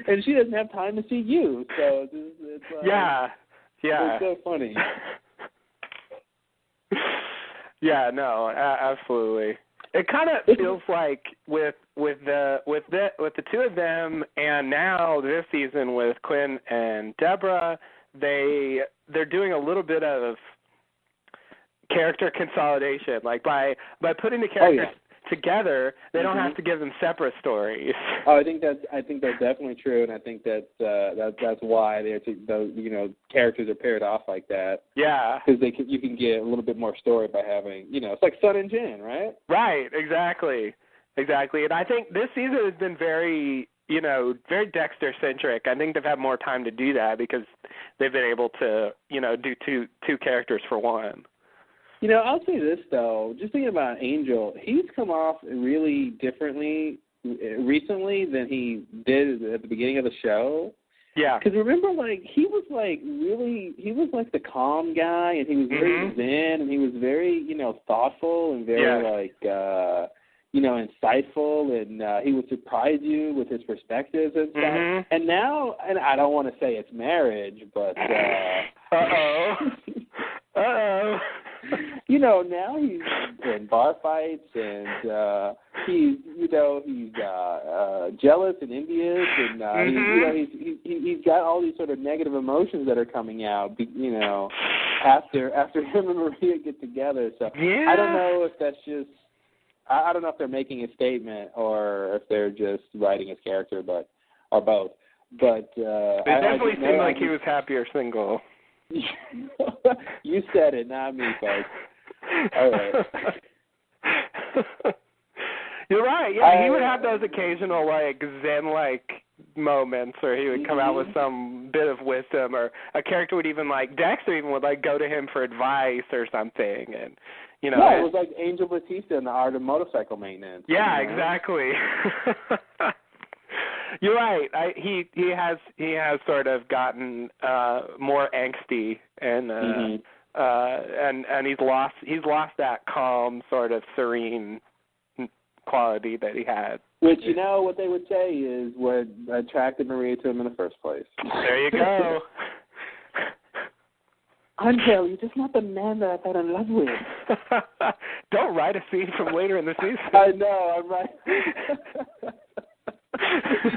And she doesn't have time to see you. So it's yeah. It's so funny. Yeah, no, absolutely. It kind of feels like with the two of them, and now this season with Quinn and Deborah, they're doing a little bit of character consolidation, by putting the characters together. They don't have to give them separate stories. I think that's definitely true, and I think that's why characters are paired off like that. Yeah, because you can get a little bit more story by having it's like Sun and Jin, right? Right, exactly. And I think this season has been very very Dexter centric. I think they've had more time to do that because they've been able to do two characters for one. I'll say this, though. Just thinking about Angel, he's come off really differently recently than he did at the beginning of the show. Yeah. Because remember, he was the calm guy, and he was very zen, and he was very, thoughtful and very, insightful, and he would surprise you with his perspectives and stuff. And now, and I don't want to say it's marriage, but... Uh-oh. Now he's in bar fights, and he's jealous and envious, and he's got all these sort of negative emotions that are coming out, after him and Maria get together. So I don't know if that's just, I don't know if they're making a statement or if they're just writing his character, or both. But it definitely seemed like he was happier single. You said it, not me, folks. All right. You're right. Yeah, he would have those occasional zen moments, or he would come out with some bit of wisdom, or a character would even Dexter even would go to him for advice or something, and it was like Angel Batista in The Art of Motorcycle Maintenance. Yeah, exactly. You're right. He has sort of gotten more angsty, and he's lost that calm, sort of serene quality that he had. Which what they would say is what attracted Maria to him in the first place. There you go. Angel, you're just not the man that I fell in love with. Don't write a scene from later in the season. I know. I'm right.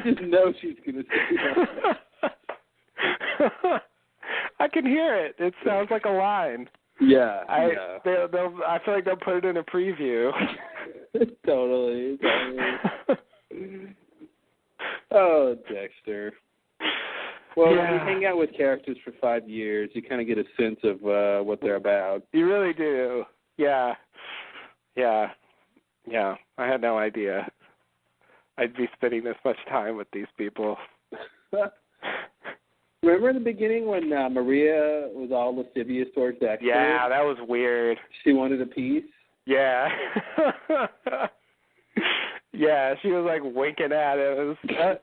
You just know she's going to say that. I can hear it. It sounds like a line. Yeah. I feel like they'll put it in a preview. Totally. Oh, Dexter. Well, Yeah. when you hang out with characters for 5 years, you kind of get a sense of what they're about. You really do. Yeah. Yeah. Yeah. I had no idea I'd be spending this much time with these people. Remember in the beginning when Maria was all lascivious towards Dexter? Yeah, that was weird. She wanted a piece? Yeah. Yeah, she was like winking at it. I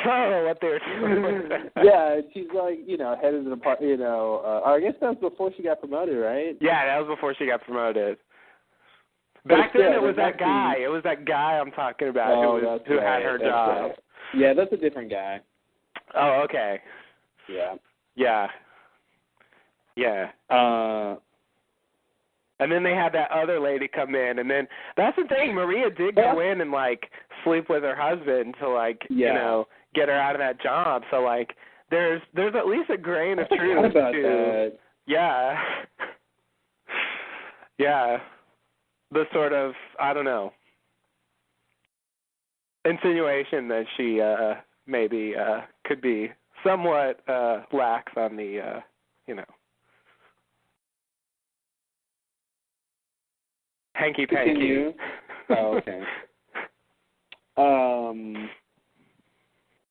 don't know what they were doing. Yeah, she's like, headed to the part, I guess that was before she got promoted, right? Yeah, that was before she got promoted. Back then, it was that guy. It was that guy I'm talking about who had her job. Right. Yeah, that's a different guy. Oh, okay. Yeah. Yeah. Yeah. And then they had that other lady come in, and then that's the thing. Maria did go in and like sleep with her husband to get her out of that job. So like, there's at least a grain of truth about to that. Yeah. Yeah. The sort of, I don't know, insinuation that she maybe could be somewhat lax on the, hanky-panky. Oh, okay.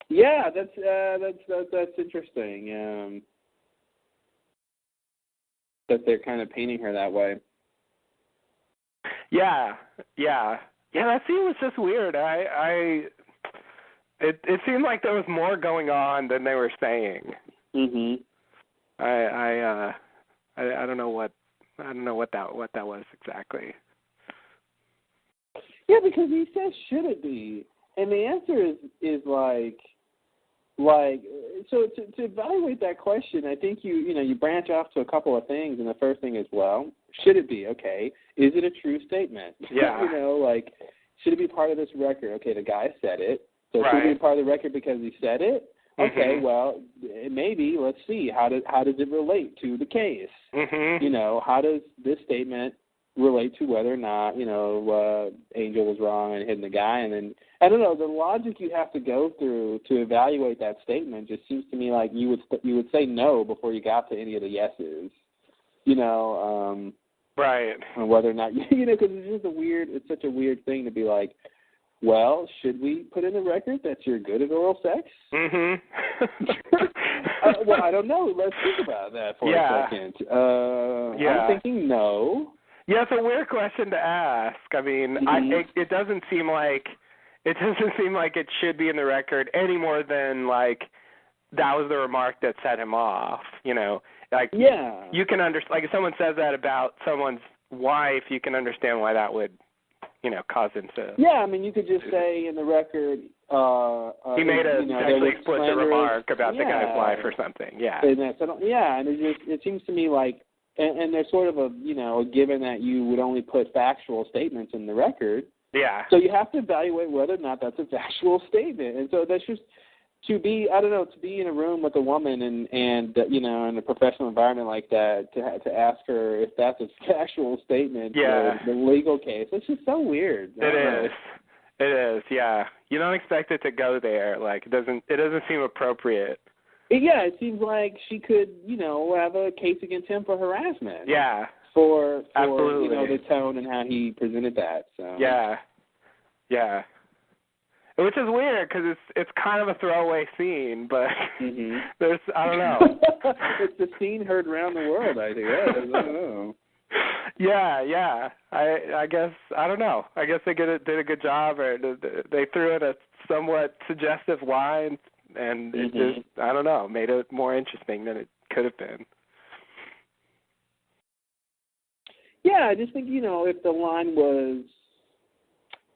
Yeah, that's interesting. That they're kind of painting her that way. Yeah. That scene was just weird. It seemed like there was more going on than they were saying. Mhm. I don't know what that was exactly. Yeah, because he says, should it be? And the answer is like so to evaluate that question, I think you branch off to a couple of things, and the first thing is, well, should it be? Okay, is it a true statement? Yeah. Should it be part of this record? Okay, the guy said it, so right. should it be part of the record because he said it? Okay, mm-hmm. well, maybe. Let's see. How does it relate to the case? Mm-hmm. How does this statement relate to whether or not Angel was wrong and hitting the guy? And then I don't know, the logic you have to go through to evaluate that statement just seems to me like you would say no before you got to any of the yeses. Right. And whether or not because it's such a weird thing to be like, well, should we put in the record that you're good at oral sex? Mm-hmm. Well, I don't know. Let's think about that for a second. I'm thinking no. Yeah, it's a weird question to ask. I mean, it doesn't seem like it should be in the record any more than like that was the remark that set him off. You can understand. Like if someone says that about someone's wife, you can understand why that would cause him to. Yeah, I mean, you could just say in the record. He made a sexually explicit remark about the guy's wife or something. Yeah. And it seems to me like. And there's sort of a given that you would only put factual statements in the record. Yeah. So you have to evaluate whether or not that's a factual statement. And so that's just to be in a room with a woman and in a professional environment like that to ask her if that's a factual statement. Yeah. The legal case. It's just so weird. It is. Yeah. You don't expect it to go there. Like it doesn't seem appropriate. Yeah, it seems like she could, have a case against him for harassment. Yeah. For absolutely. The tone and how he presented that. So. Yeah. Yeah. Which is weird because it's kind of a throwaway scene, but there's I don't know. It's a scene heard around the world. I think. I don't know. Yeah. I guess I don't know. I guess they did a good job, or they threw in a somewhat suggestive line. And it just, I don't know, made it more interesting than it could have been. Yeah, I just think, if the line was,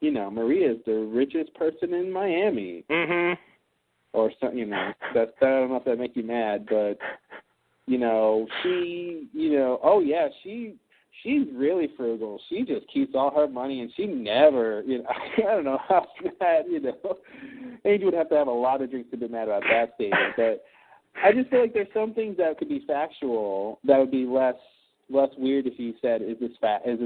Maria's the richest person in Miami. Mm-hmm. Or something, I don't know if that make you mad, but, she's really frugal. She just keeps all her money, and she never, I don't know how mad, Angel would have to have a lot of drinks to be mad about that statement. But I just feel like there's some things that could be factual that would be less less weird if you said, "Is this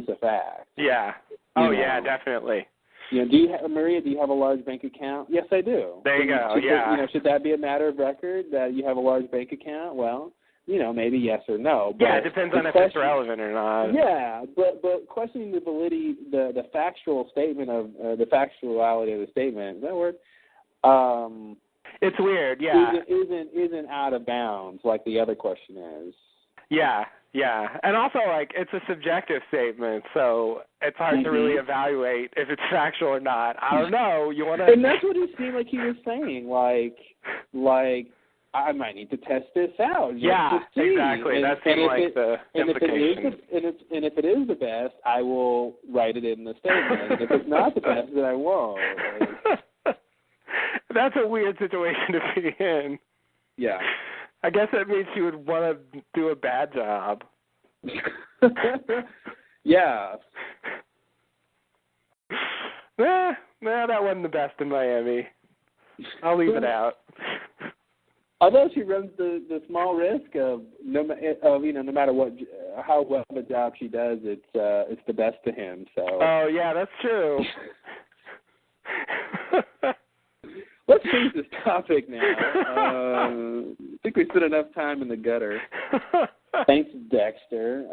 a fact?" Yeah. Oh, yeah, definitely. You know, Maria, do you have a large bank account? Yes, I do. There you go. Yeah. Should that be a matter of record that you have a large bank account? Well, maybe yes or no. But it depends on if it's relevant or not. Yeah, but questioning the validity, the factual statement of the factuality of the statement. Is that a word? It's weird. Yeah. Isn't out of bounds like the other question is. Yeah. Yeah, and also, like, it's a subjective statement, so it's hard to really evaluate if it's factual or not. I don't know. You want to? And that's what it seemed like he was saying. Like I might need to test this out. Yeah, exactly. That seemed like the implication. And if it is the best, I will write it in the statement. And if it's not the best, then I won't. That's a weird situation to be in. Yeah. I guess that means she would want to do a bad job. Yeah. Nah, that wasn't the best in Miami. I'll leave it out. Although she runs the small risk of no matter what, how well the job she does, it's the best to him. So. Oh yeah, that's true. Let's change this topic now. I think we spent enough time in the gutter. Thanks, Dexter.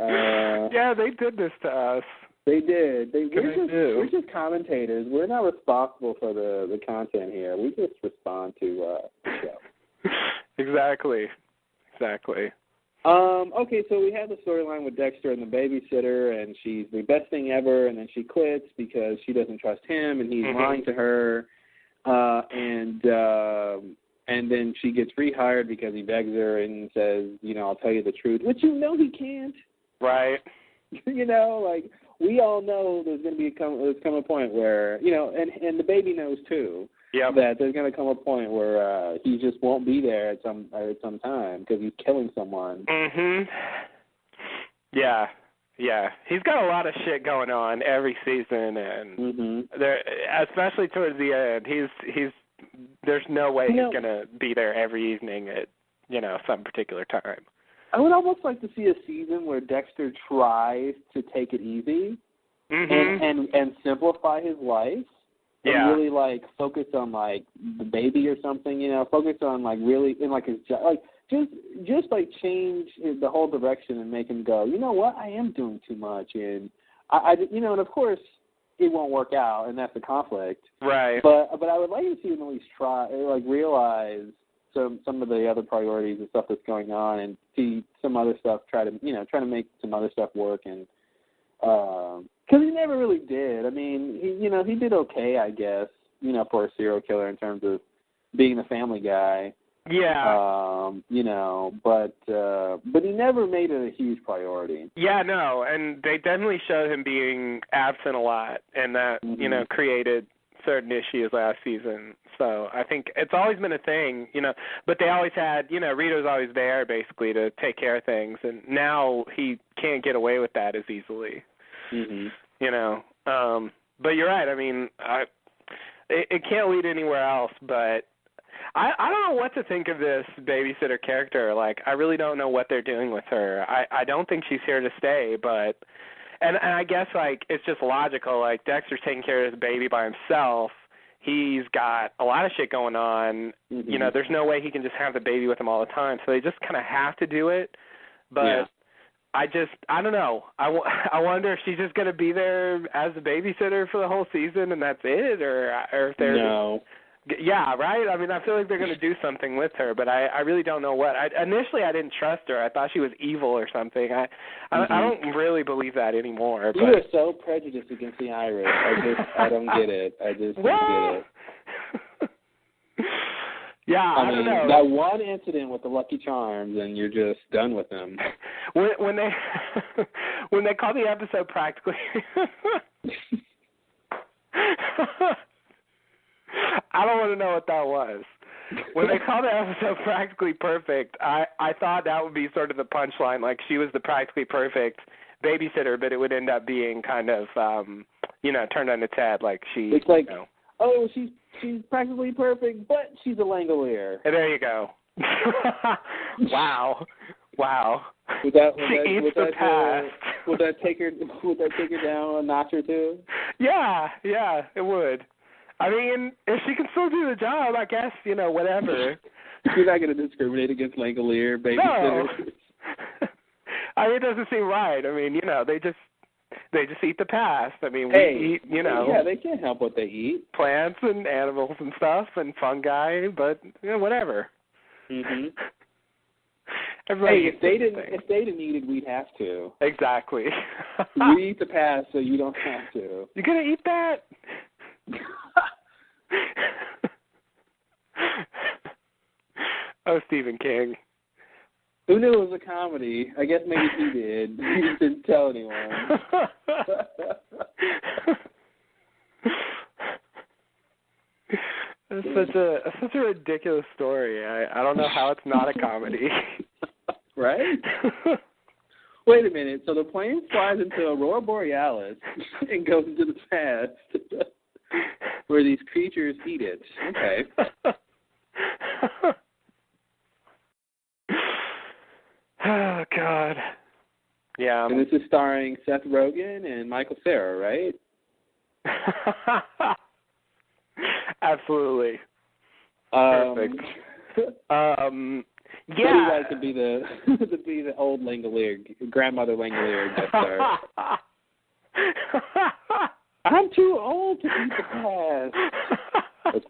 Yeah, they did this to us. They did. We're just commentators. We're not responsible for the content here. We just respond to the show. Exactly. Okay, so we have the storyline with Dexter and the babysitter, and she's the best thing ever, and then she quits because she doesn't trust him, and he's lying to her. And then she gets rehired because he begs her and says, I'll tell you the truth, which he can't. Right. Like we all know there's going to come a point where, and the baby knows too. Yep. That there's going to come a point where he just won't be there at some time because he's killing someone. Mhm. Yeah. Yeah, he's got a lot of shit going on every season, and there, especially towards the end, he's there's no way he's gonna be there every evening at some particular time. I would almost like to see a season where Dexter tries to take it easy and simplify his life. And really like focus on like the baby or something. Focus on like really in like his job, like. Just like change the whole direction and make him go, you know what, I am doing too much, and and of course it won't work out, and that's the conflict. Right. But I would like to see him at least try, like realize some of the other priorities and stuff that's going on, and see some other stuff. Try to make some other stuff work, and because he never really did. I mean, he did okay, I guess, for a serial killer in terms of being the family guy. Yeah. But he never made it a huge priority. Yeah, no, and they definitely showed him being absent a lot, and that, created certain issues last season. So I think it's always been a thing, but they always had, Rito's always there basically to take care of things, and now he can't get away with that as easily. But you're right. I mean, it can't lead anywhere else, but I don't know what to think of this babysitter character. Like, I really don't know what they're doing with her. I don't think she's here to stay, but and I guess, like, it's just logical. Like, Dexter's taking care of his baby by himself. He's got a lot of shit going on. There's no way he can just have the baby with him all the time, so they just kind of have to do it. But I don't know. I wonder if she's just going to be there as a babysitter for the whole season and that's it, or if they're... No. Yeah, right? I mean, I feel like they're going to do something with her, but I really don't know what. Initially, I didn't trust her. I thought she was evil or something. I don't really believe that anymore. You are so prejudiced against the Irish. I don't get it. I just don't get it. Yeah, I don't know. That one incident with the Lucky Charms, and you're just done with them. When they when they call the episode practically... I don't want to know what that was. When they called the episode Practically Perfect, I thought that would be sort of the punchline, like she was the practically perfect babysitter, but it would end up being kind of, turned on its head, like she... It's like, oh, she's practically perfect, but she's a Langolier. And there you go. Wow. She eats the past. Would that take her down a notch or two? Yeah, it would. I mean, if she can still do the job, I guess, whatever. You're not going to discriminate against Langolier babysitters? No. I mean, it doesn't seem right. I mean, they just eat the past. I mean, we eat, Yeah, they can't help what they eat. Plants and animals and stuff and fungi, but, whatever. Mm-hmm. Everybody if they didn't eat it, we'd have to. Exactly. We eat the past, so you don't have to. You gonna eat that? Oh, Stephen King. Who knew it was a comedy? I guess maybe he did. He just didn't tell anyone. It's such a ridiculous story. I don't know how it's not a comedy. Right? Wait a minute. So the plane flies into Aurora Borealis and goes into the past where these creatures eat it. Okay. Oh, God. Yeah. And this is starring Seth Rogen and Michael Cera, right? Absolutely. Perfect. Yeah. Betty White could be the old Langolier, grandmother Langolier guest star. I'm too old to eat the past.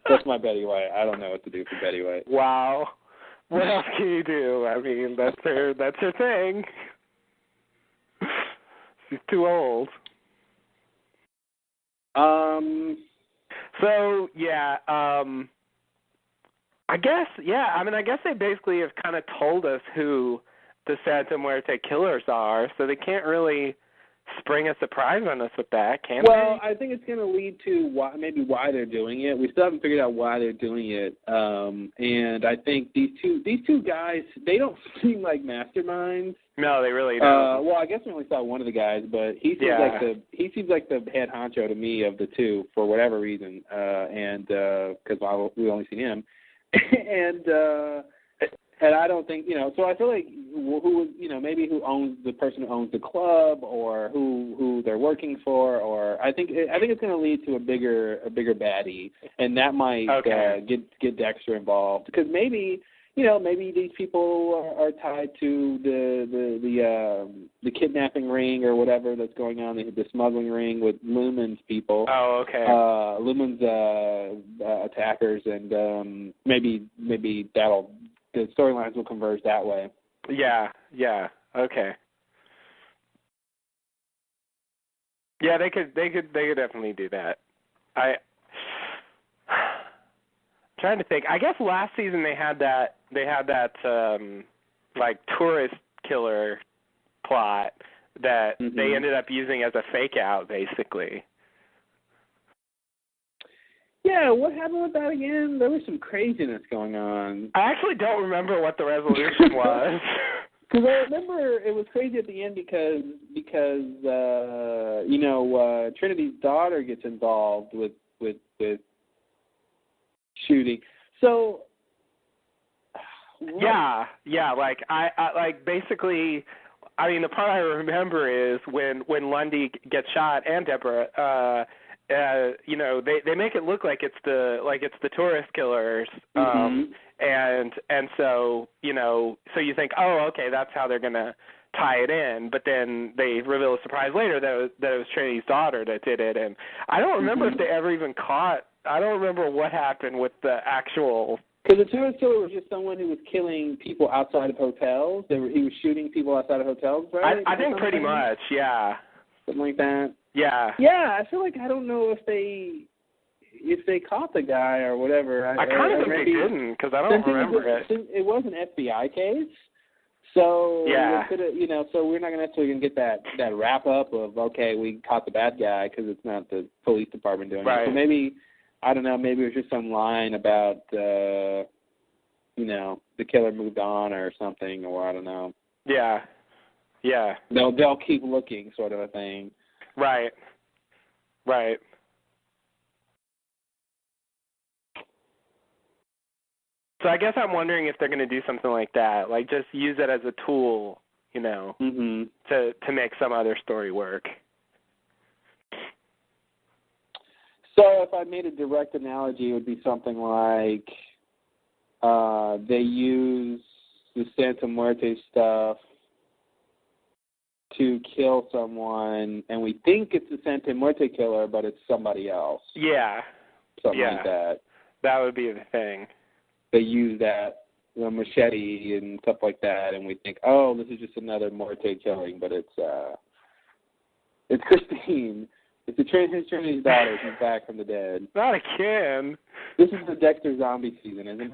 That's my Betty White. I don't know what to do for Betty White. Wow. What else can you do? I mean, that's her thing. She's too old. So yeah. I guess they basically have kind of told us who the Santa Muerte killers are, so they can't really spring a surprise on us with that, can they? Well, I think it's going to lead to why they're doing it. We still haven't figured out why they're doing it, and I think these two guys, they don't seem like masterminds. No, they really don't. Well, I guess we only saw one of the guys, but he seems like the head honcho to me of the two for whatever reason, and because we only seen him, and I don't think, so I feel like maybe who person who owns the club, or who they're working for, or I think it's going to lead to a bigger baddie, and that might get Dexter involved, because maybe these people are tied to the kidnapping ring or whatever that's going on, the smuggling ring with Lumen's people. Oh, okay. Lumen's attackers, and maybe the storylines will converge that way. Yeah, okay. Yeah, they could definitely do that. I'm trying to think. I guess last season they had that like tourist killer plot that they ended up using as a fake out, basically. Yeah, what happened with that again? There was some craziness going on. I actually don't remember what the resolution was. Because I remember it was crazy at the end because Trinity's daughter gets involved with shooting. So yeah, like I basically, I mean, the part I remember is when Lundy gets shot and Deborah. They make it look like it's the tourist killers, and so so you think, oh, okay, that's how they're gonna tie it in, but then they reveal a surprise later that it was Trinity's daughter that did it, and I don't remember if they ever even caught. I don't remember what happened with the actual. Because the tourist killer was just someone who was killing people outside of hotels. He was shooting people outside of hotels, right? I think pretty much, yeah. Something like that. Yeah. Yeah, I feel like I don't know if they caught the guy or whatever. I kind of think they didn't, because I don't remember it. It was an FBI case, so yeah. So we're not necessarily going to get that wrap up of, okay, we caught the bad guy, because it's not the police department doing it. So maybe, I don't know, maybe it was just some line about the killer moved on or something, or I don't know. Yeah. Yeah. They'll keep looking, sort of a thing. Right. So I guess I'm wondering if they're going to do something like that, like just use it as a tool, you know, Mm-hmm. to make some other story work. So if I made a direct analogy, it would be something like they use the Santa Muerte stuff to kill someone, and we think it's the Santa Muerte killer, but it's somebody else. Yeah. Something like that. That would be the thing. They use that, the machete and stuff like that, and we think, oh, this is just another Muerte killing, but it's Christine. It's his Trinity's daughter. She's back from the dead. Not again. This is the Dexter zombie season, isn't it?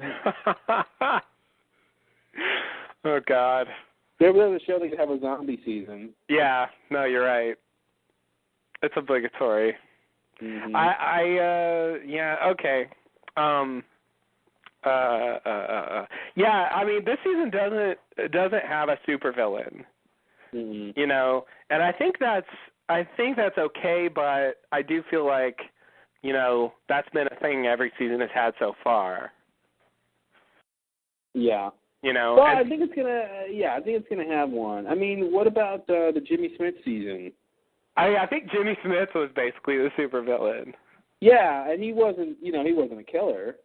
Oh, God. There was a show that could have a zombie season. Yeah. No, you're right. It's obligatory. Mm-hmm. Yeah, okay. Yeah, I mean, this season doesn't have a supervillain. Mm-hmm. You know, and I think that's okay, but I do feel like, you know, that's been a thing every season has had so far. Yeah. You know. Well, I think it's gonna have one. I mean, what about the Jimmy Smith season? I think Jimmy Smith was basically the supervillain. Yeah, and he wasn't a killer.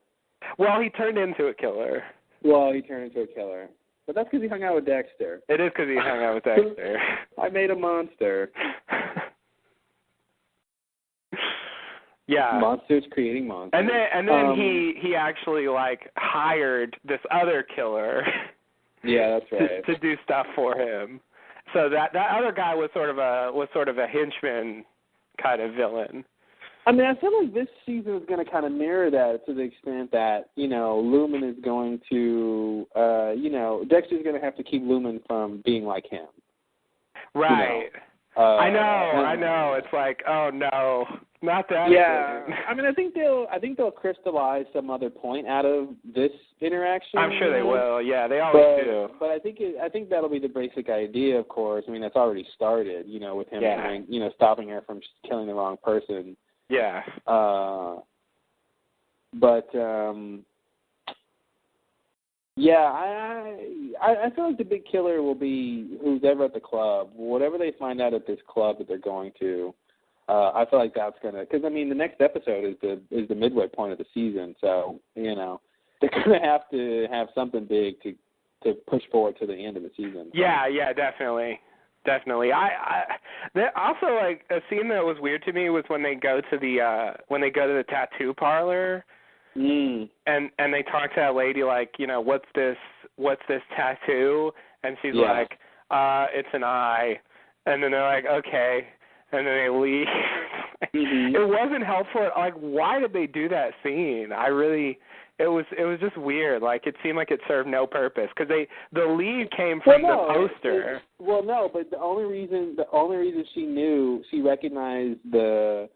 Well, he turned into a killer. Well, he turned into a killer. But that's because he hung out with Dexter. It is because he hung out with Dexter. I made a monster. Yeah. Monsters creating monsters. And then he actually like hired this other killer. Yeah, that's right. to do stuff for him. So that other guy was sort of a henchman kind of villain. I mean, I feel like this season is going to kind of mirror that to the extent that, you know, Lumen is going to, Dexter's going to have to keep Lumen from being like him. Right. You know? I know. It's like, oh no, not that. Yeah. Again. I mean, I think they'll crystallize some other point out of this interaction. I'm sure they will. Yeah, they always do. But I think that'll be the basic idea. Of course, I mean, that's already started. You know, with him, stopping her from killing the wrong person. Yeah. I feel like the big killer will be who's ever at the club. Whatever they find out at this club that they're going to, I feel like that's gonna. Because I mean, the next episode is the midway point of the season, so you know they're gonna have to have something big to push forward to the end of the season. So. Yeah, definitely. Also, like, a scene that was weird to me was when they go to the tattoo parlor, and they talk to that lady like, you know, what's this tattoo, and she's like, it's an eye, and then they're like, okay, and then they leave. It wasn't helpful. Like, why did they do that scene? It was just weird. Like, it seemed like it served no purpose because the lead came from the poster. But the only reason she recognized the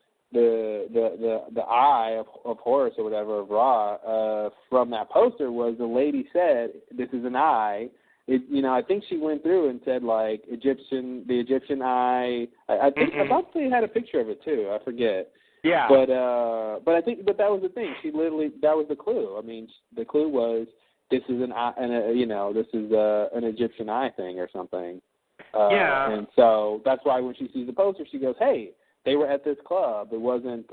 eye of Horus or whatever of Ra from that poster was the lady said this is an eye. I think she went through and said like the Egyptian eye. I thought they had a picture of it too. I forget. Yeah. But I think that was the thing. That was the clue. I mean, the clue was this is an eye, this is an Egyptian eye thing or something. And so that's why when she sees the poster, she goes, "Hey, they were at this club. It wasn't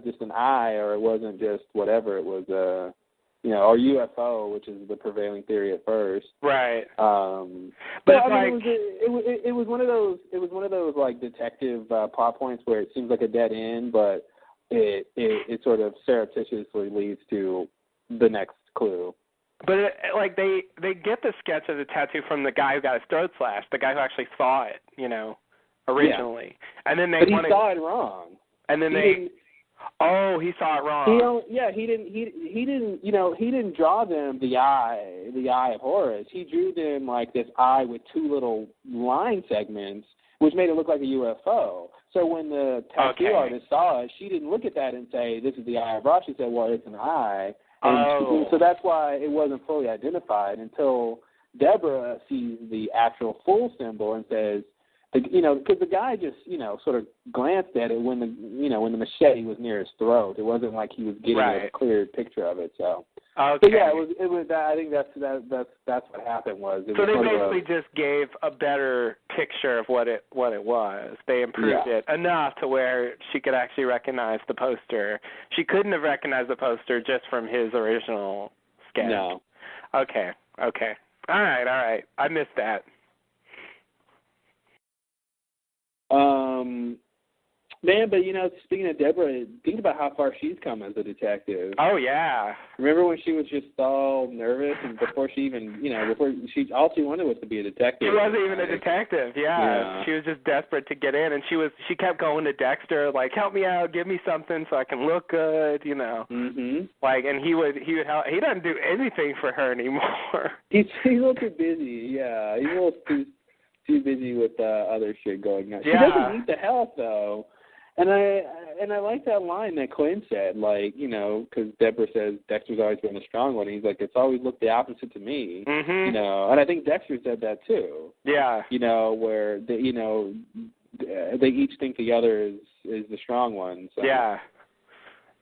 just an eye, or it wasn't just whatever. It was or UFO, which is the prevailing theory at first." Right. But I mean, it was one of those like detective plot points where it seems like a dead end, but it sort of surreptitiously leads to the next clue. But they get the sketch of the tattoo from the guy who got his throat slashed, the guy who actually saw it, originally, and then he saw it wrong. And then he saw it wrong. He didn't draw them the eye of Horus. He drew them like this eye with two little line segments, which made it look like a UFO. So when the tattoo artist saw it, she didn't look at that and say, "This is the eye of Ra." She said, "Well, it's an eye." And so that's why it wasn't fully identified until Deborah sees the actual full symbol and says, because the guy just, sort of glanced at it when the machete was near his throat. It wasn't like he was getting a clear picture of it. So Okay. So yeah, it was. I think that's what happened was. So they basically just gave a better picture of what it was. They improved it enough to where she could actually recognize the poster. She couldn't have recognized the poster just from his original sketch. No. Okay. All right. I missed that. Man, but speaking of Deborah, think about how far she's come as a detective. Oh yeah. Remember when she was just all nervous and before she even, all she wanted was to be a detective. She wasn't even a detective. Yeah. She was just desperate to get in, and she kept going to Dexter like, help me out, give me something so I can look good, Mhm. Like, and he would help. He doesn't do anything for her anymore. He's a little too busy. Yeah, he's a little too busy with other shit going on. She doesn't need the help though. And I like that line that Quinn said, like, because Deborah says Dexter's always been a strong one. He's like, it's always looked the opposite to me, mm-hmm. And I think Dexter said that too. Yeah. Where they each think the other is the strong one. So. Yeah.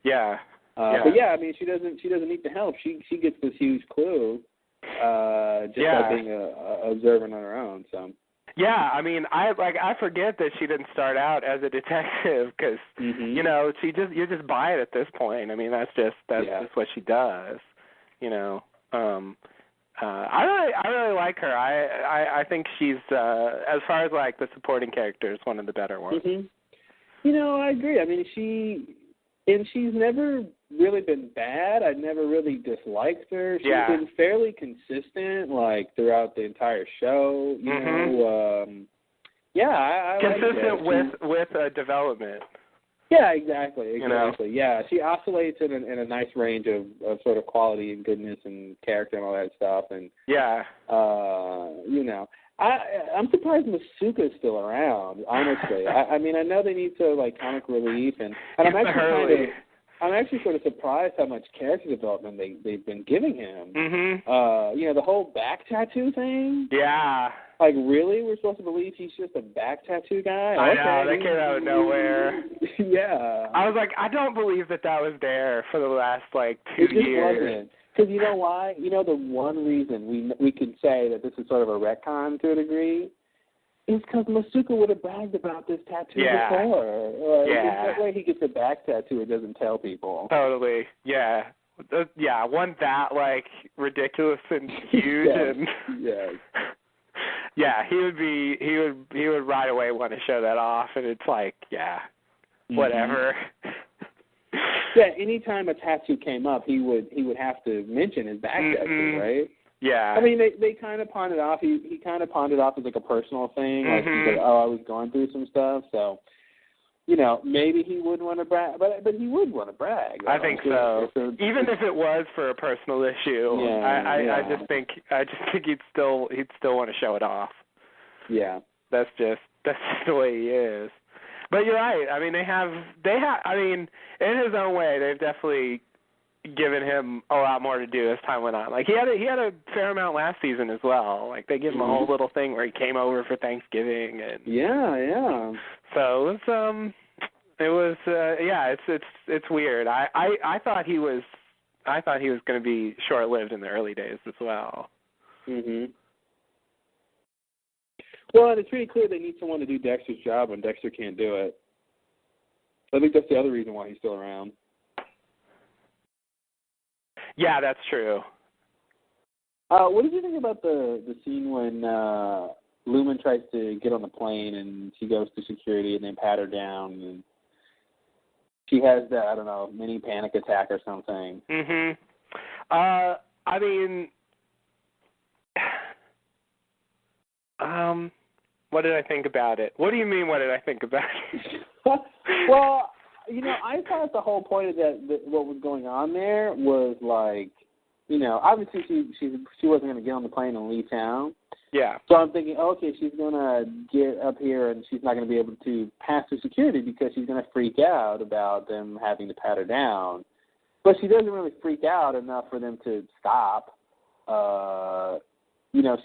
Yeah. But yeah, I mean, she doesn't need the help. She gets this huge clue by being observant on her own. So. Yeah, I mean, I forget that she didn't start out as a detective because mm-hmm. you just buy it at this point. I mean, that's just what she does. I really like her. I think she's as far as like the supporting characters, one of the better ones. Mm-hmm. I agree. I mean, she's never really been bad. I never really disliked her. She's been fairly consistent, like, throughout the entire show. I consistent like with development. Yeah, exactly. Yeah, she oscillates in a nice range of sort of quality and goodness and character and all that stuff. And I'm surprised Masuka's still around. Honestly, I mean, I know they need to like comic relief, and I'm actually sort of surprised how much character development they've been giving him. Mm-hmm. The whole back tattoo thing. Yeah. Like, really? We're supposed to believe he's just a back tattoo guy? I know, that came out of nowhere. Yeah. I was like, I don't believe that was there for the last, 2 years. It just wasn't. Because you know why? The one reason we can say that this is sort of a retcon to a degree is because Masuka would have bragged about this tattoo before. That way he gets a back tattoo and doesn't tell people. Totally. Yeah. Wasn't that, ridiculous and huge and... Yes. Yeah, he would right away want to show that off, and it's whatever. Yeah, anytime a tattoo came up, he would have to mention his back tattoo, right? Yeah. I mean, they kind of pawned it off. He kind of pawned it off as like a personal thing. Like, he's like, I was going through some stuff, so maybe he wouldn't want to brag, but he would want to brag. I think so. Even if it was for a personal issue, I just think he'd still want to show it off. Yeah. That's just the way he is. But you're right. I mean, they have. I mean, in his own way, they've definitely given him a lot more to do as time went on. Like, he had a fair amount last season as well. Like, they gave him a whole little thing where he came over for Thanksgiving and So it's weird. I thought he was going to be short-lived in the early days as well. Mhm. Well, and it's pretty clear they need someone to do Dexter's job when Dexter can't do it. I think that's the other reason why he's still around. Yeah, that's true. What did you think about the scene when Lumen tries to get on the plane and she goes through security and they pat her down and she has the, mini panic attack or something? Mhm. I mean, what did I think about it? What do you mean, what did I think about it? Well, I thought the whole point of that what was going on there was like, obviously she wasn't going to get on the plane and leave town. Yeah. So I'm thinking, okay, she's going to get up here and she's not going to be able to pass through security because she's going to freak out about them having to pat her down. But she doesn't really freak out enough for them to stop.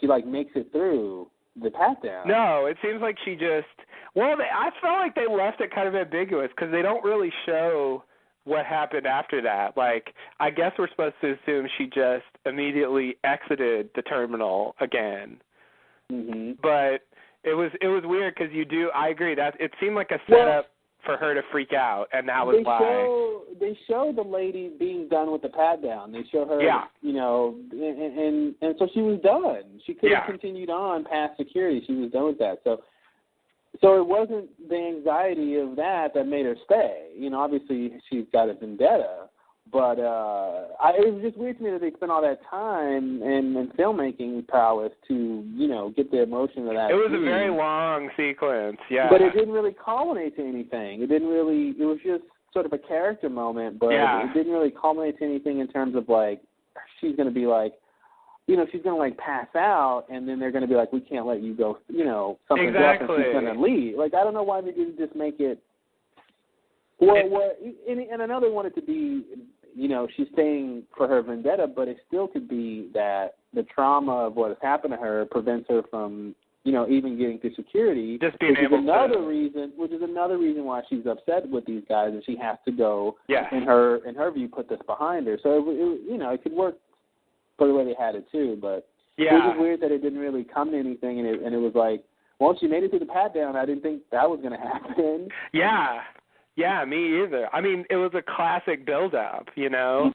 She makes it through the pat down. No, it seems like she just. Well, I felt like they left it kind of ambiguous because they don't really show what happened after that. Like, I guess we're supposed to assume she just immediately exited the terminal again. Mm-hmm. But it was weird because I agree that it seemed like a setup for her to freak out, and that was why. They show the lady being done with the pat down. They show her, you know, and so she was done. She could have continued on past security. She was done with that. So it wasn't the anxiety of that made her stay. You know, obviously she's got a vendetta. But it was just weird to me that they spent all that time and filmmaking prowess to, you know, get the emotion of that. It was scene. a very long sequence, yeah. But it didn't really culminate to anything. It was just sort of a character moment, but it didn't really culminate to anything in terms of, like, she's going to be like, you know, she's going to, like, pass out, and then they're going to be like, we can't let you go, you know, something's up and she's going to leave. Like, I don't know why they didn't just make it, and I know they want it to be, you know, she's staying for her vendetta, but it still could be that the trauma of what has happened to her prevents her from, you know, even getting to security. Just being which is another reason why she's upset with these guys, and she has to go. In her view, put this behind her. So it you know, it could work for the way they had it too, but it was just weird that it didn't really come to anything, and it was like, once she made it to the pat down, I didn't think that was going to happen. Yeah, me either. I mean, it was a classic build-up, you know,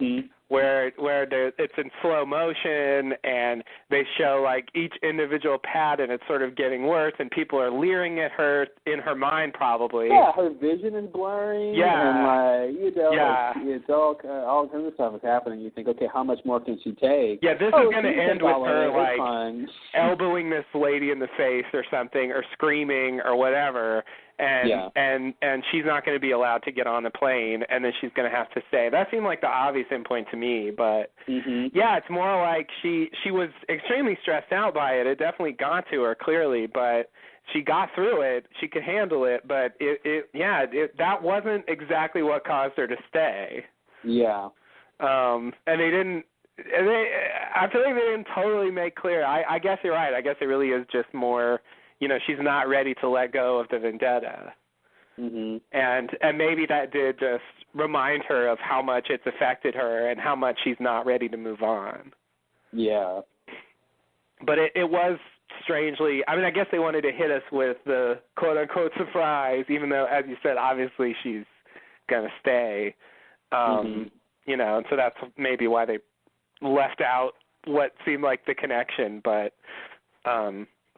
where it's in slow motion and they show, like, each individual pat and it's sort of getting worse and people are leering at her in her mind probably. Yeah, her vision is blurring. Yeah. And, like, you know, it's all kinds of stuff is happening. You think, okay, how much more can she take? Yeah, this is going to end with her, like, elbowing this lady in the face or something or screaming or whatever. And she's not going to be allowed to get on the plane, and then she's going to have to stay. That seemed like the obvious endpoint to me, but it's more like she was extremely stressed out by it. It definitely got to her clearly, but she got through it. She could handle it, but that wasn't exactly what caused her to stay. Yeah. And they didn't. I feel like they didn't totally make clear. I guess you're right. I guess it really is just more. You know, she's not ready to let go of the vendetta. And maybe that did just remind her of how much it's affected her and how much she's not ready to move on. Yeah. But it was strangely, I mean, I guess they wanted to hit us with the quote-unquote surprise, even though, as you said, obviously she's going to stay. You know, and so that's maybe why they left out what seemed like the connection. But,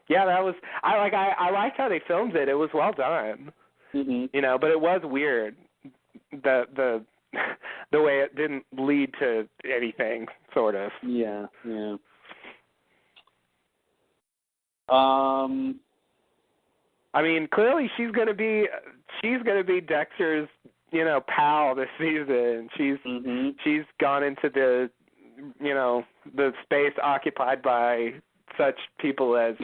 yeah, that was I liked how they filmed it. It was well done. You know, but it was weird the way it didn't lead to anything, sort of. Yeah. I mean, clearly she's gonna be Dexter's, you know, pal this season. She's gone into the, you know, the space occupied by such people as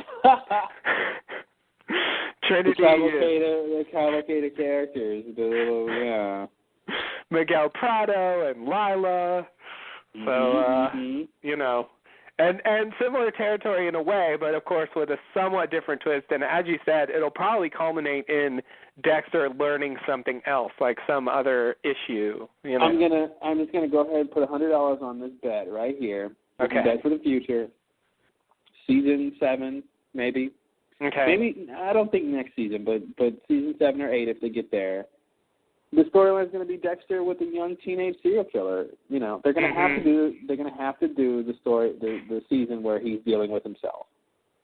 Trinity, the cavalcade characters, the little Miguel Prado and Lila. So you know, and similar territory in a way, but of course with a somewhat different twist. And as you said, it'll probably culminate in Dexter learning something else, like some other issue. You know, I'm just gonna go ahead and put $100 on this bet right here. Okay. Bet for the future. Season 7, maybe. Okay. Maybe, I don't think next season, but season 7 or 8 if they get there. The storyline is going to be Dexter with a young teenage serial killer. You know, they're going to have to do. They're going to have to do the story, the season where he's dealing with himself.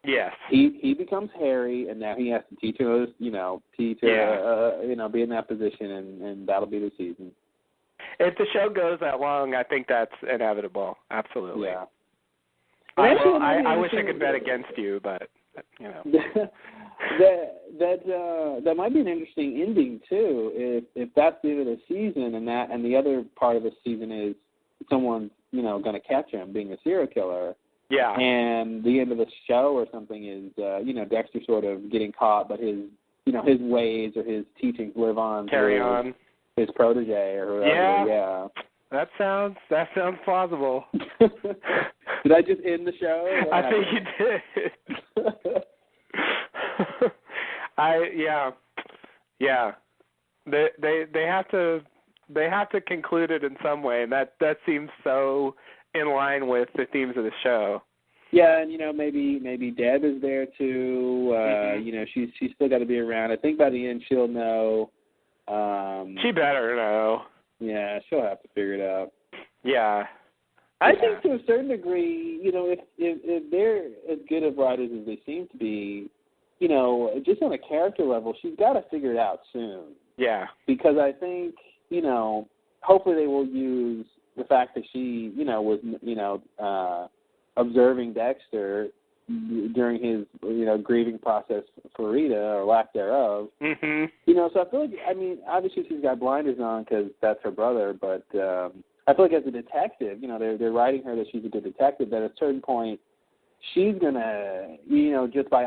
Yes. He becomes Harry, and now he has to teach her. You know, be in that position, and that'll be the season. If the show goes that long, I think that's inevitable. Absolutely. Yeah. I wish I could bet against you, but you know. that might be an interesting ending too. If that's the end of the season, and the other part of the season is someone, you know, going to catch him being a serial killer. Yeah. And the end of the show or something is you know, Dexter sort of getting caught, but his ways or his teachings live on. Carry on. His protege or whoever. Yeah. That sounds plausible. Did I just end the show? I think you did. They have to They have to conclude it in some way, and that seems so in line with the themes of the show. Yeah, and maybe Deb is there too. She's still got to be around. I think by the end she'll know. She better know. Yeah, she'll have to figure it out. Yeah. I think to a certain degree, if they're as good of writers as they seem to be, just on a character level, she's got to figure it out soon. Yeah. Because I think, hopefully they will use the fact that she, was, observing Dexter during his, grieving process for Rita, or lack thereof. Mm-hmm. So I feel like, obviously she's got blinders on because that's her brother, but I feel like as a detective, they're writing her that she's a good detective, that at a certain point she's gonna, just by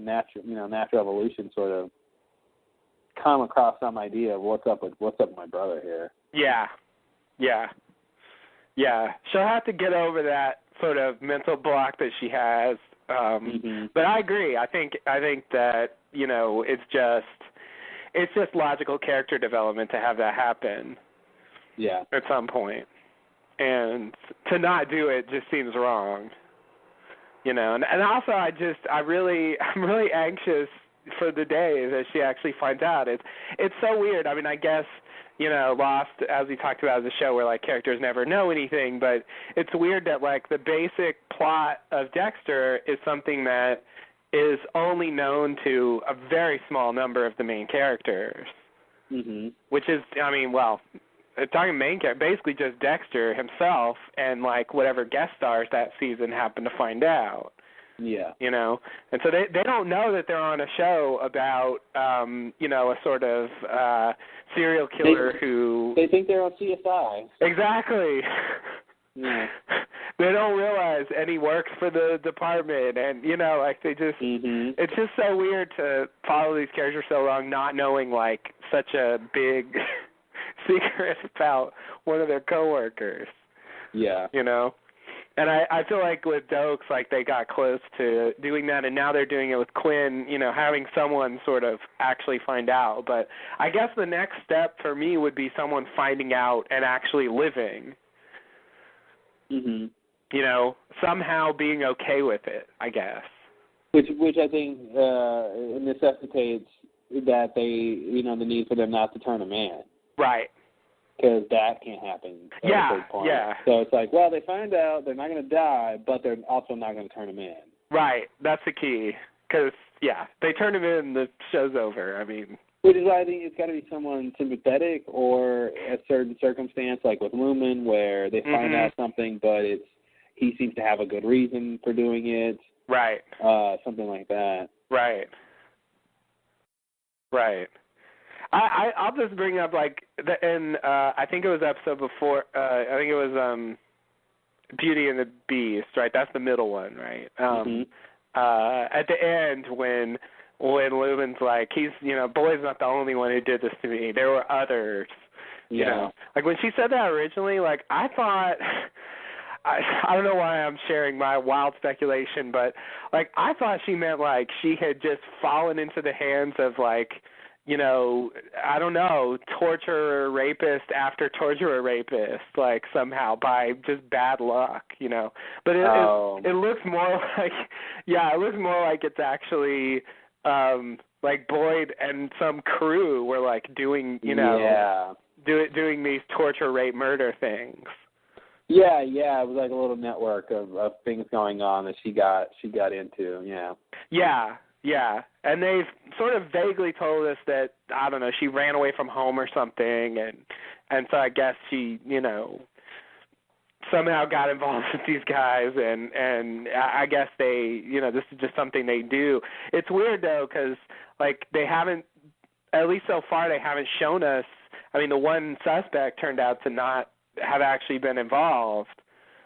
natural evolution, sort of come across some idea of what's up with my brother here. Yeah. She'll have to get over that sort of mental block that she has. But I agree. I think that it's just logical character development to have that happen. Yeah. At some point, and to not do it just seems wrong. And also I'm really anxious for the day that she actually finds out. It's so weird. I guess, Lost, as we talked about, is a show where, like, characters never know anything, but it's weird that, like, the basic plot of Dexter is something that is only known to a very small number of the main characters. Mm-hmm. Which is, talking main character, basically just Dexter himself and, like, whatever guest stars that season happen to find out. Yeah. And so they don't know that they're on a show about, a sort of serial killer who... They think they're on CSI. Exactly. Yeah. They don't realize, and he works for the department, and, they just... Mm-hmm. It's just so weird to follow these characters so long, not knowing, like, such a big secret about one of their coworkers. Yeah. And I feel like with Dokes, like, they got close to doing that, and now they're doing it with Quinn, having someone sort of actually find out. But I guess the next step for me would be someone finding out and actually living. Mm-hmm. Somehow being okay with it, I guess. Which I think necessitates that they, the need for them not to turn him in. Right. Because that can't happen at a certain point. Yeah. So it's like, well, they find out they're not going to die, but they're also not going to turn him in. Right. That's the key. Because, they turn him in, the show's over. Which is why I think it's got to be someone sympathetic, or a certain circumstance, like with Lumen, where they find out something, but he seems to have a good reason for doing it. Right. Something like that. Right. I'll just bring up, like, I think it was episode before, I think it was Beauty and the Beast, right? That's the middle one, right? At the end, when Lumen's like, Boyd's not the only one who did this to me. There were others. Yeah. Like, when she said that originally, like, I thought... I don't know why I'm sharing my wild speculation, but, like, I thought she meant, like, she had just fallen into the hands of, like, I don't know, torturer, rapist after torturer, rapist, like, somehow by just bad luck, But it looks more like, it looks more like it's actually, like, Boyd and some crew were, like, doing, doing these torture, rape, murder things. Yeah, it was like a little network of things going on that she got into, Yeah, and they've sort of vaguely told us that, I don't know, she ran away from home or something, and so I guess she, somehow got involved with these guys, and I guess they, this is just something they do. It's weird, though, because, like, they haven't, at least so far, they haven't shown us, the one suspect turned out to not have actually been involved.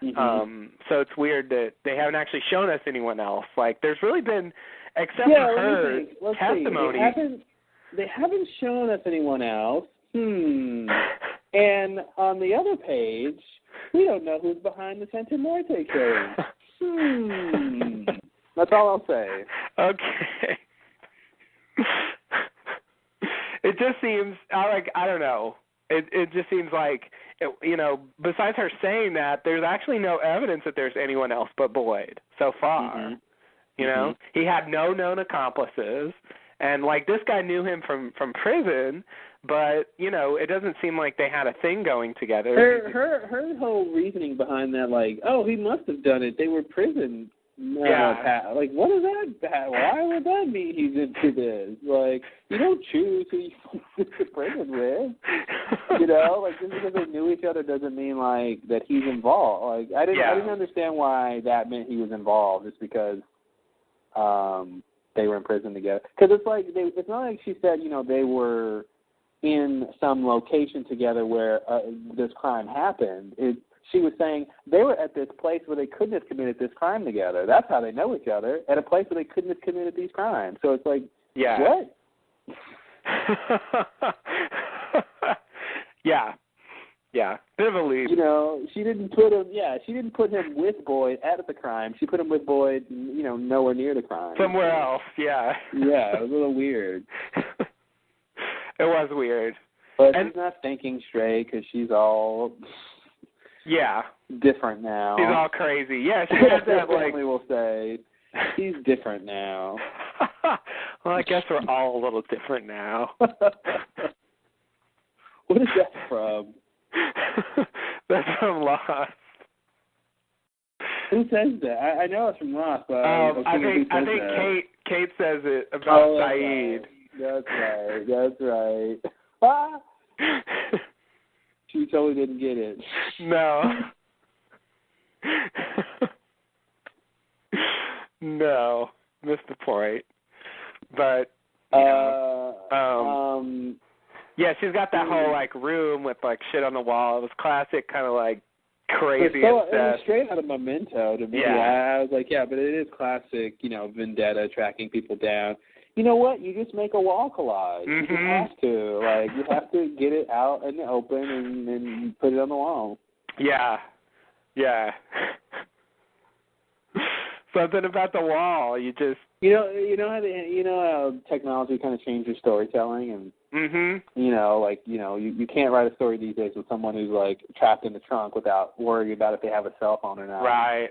Mm-hmm. So it's weird that they haven't actually shown us anyone else. Like, there's really been, except for her testimony. They haven't shown us anyone else. And on the other page, we don't know who's behind the Santa Muerte killing. That's all I'll say. Okay. It just seems, I don't know. it just seems like, besides her saying that, there's actually no evidence that there's anyone else but Boyd so far. Mm-hmm. You know, he had no known accomplices, and like this guy knew him from prison, but it doesn't seem like they had a thing going together. Her whole reasoning behind that, like, oh, he must have done it. They were prison. Like, what is that? Why would that mean he's into this? Like, you don't choose who you go to prison with. Like, just because they knew each other doesn't mean like that he's involved. Like, I didn't understand why that meant he was involved just because they were in prison together. Because it's like it's not like she said they were in some location together where this crime happened. She was saying they were at this place where they couldn't have committed this crime together. That's how they know each other, at a place where they couldn't have committed these crimes. So it's like, what? Yeah. Bit of a leap. She didn't put him with Boyd at the crime. She put him with Boyd, nowhere near the crime. Somewhere else, yeah. Yeah, it was a little weird. It was weird. But she's not thinking straight because she's all... Yeah. Different now. She's all crazy. Yeah, she has that, like... family will say, he's different now. Well, I guess we're all a little different now. What is that from? That's from Lost. Who says that? I know it's from Lost, but I think Kate says it about Saeed. Right. That's right. Ah! She totally didn't get it. No. No. Missed the point. But, yeah, she's got that whole, like, room with, like, shit on the wall. It was classic, kind of, like, crazy. It was straight out of Memento to me. Yeah. I was like, but it is classic, vendetta, tracking people down. You know what? You just make a wall collage. You just have to. Like, you have to get it out in the open and then put it on the wall. Yeah. Something about the wall. You just... You know how technology kind of changed your storytelling and you can't write a story these days with someone who's like trapped in the trunk without worrying about if they have a cell phone or not. Right.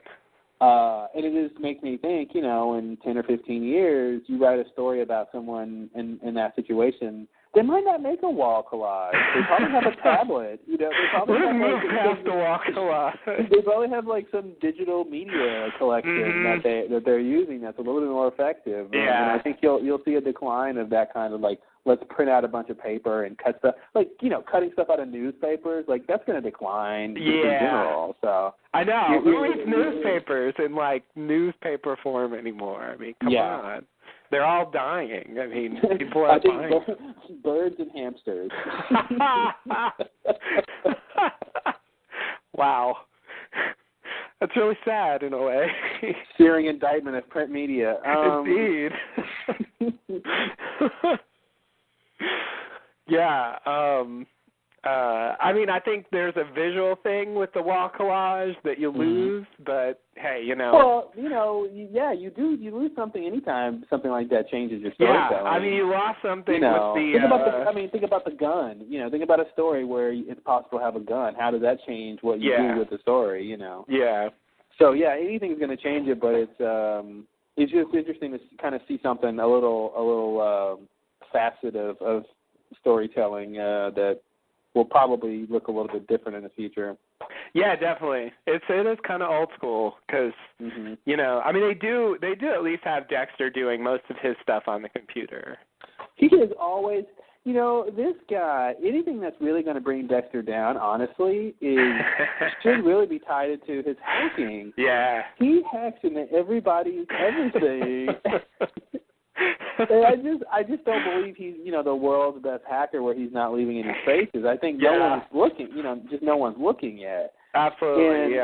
And it just makes me think, in 10 or 15 years, you write a story about someone in that situation, they might not make a wall collage. They probably have a tablet. They probably have past the wall collage. They probably have like some digital media collection that they're using that's a little bit more effective. Yeah. And I think you'll see a decline of that kind of like, let's print out a bunch of paper and cut stuff. Like, cutting stuff out of newspapers, like, that's going to decline in general. So I know. Who reads newspapers in, like, newspaper form anymore? I mean, come on. They're all dying. I mean, people are dying. Birds and hamsters. Wow. That's really sad in a way. Searing indictment of print media. Indeed. Yeah. I mean, I think there's a visual thing with the wall collage that you lose, but hey, Well, you do. You lose something anytime something like that changes your storytelling. Yeah, I mean, you lost something with the... Think about the gun. Think about a story where it's possible to have a gun. How does that change what you do with the story, Yeah. So, anything's going to change it, but it's just interesting to kind of see something, a little facet of storytelling that will probably look a little bit different in the future. Yeah, definitely. It is kind of old school because I mean they do at least have Dexter doing most of his stuff on the computer. He is always, this guy. Anything that's really going to bring Dexter down, honestly, should really be tied into his hacking. Yeah, he hacks into everybody's everything. I just don't believe he's the world's best hacker where he's not leaving any traces. I think no one's looking. Just no one's looking yet. Absolutely.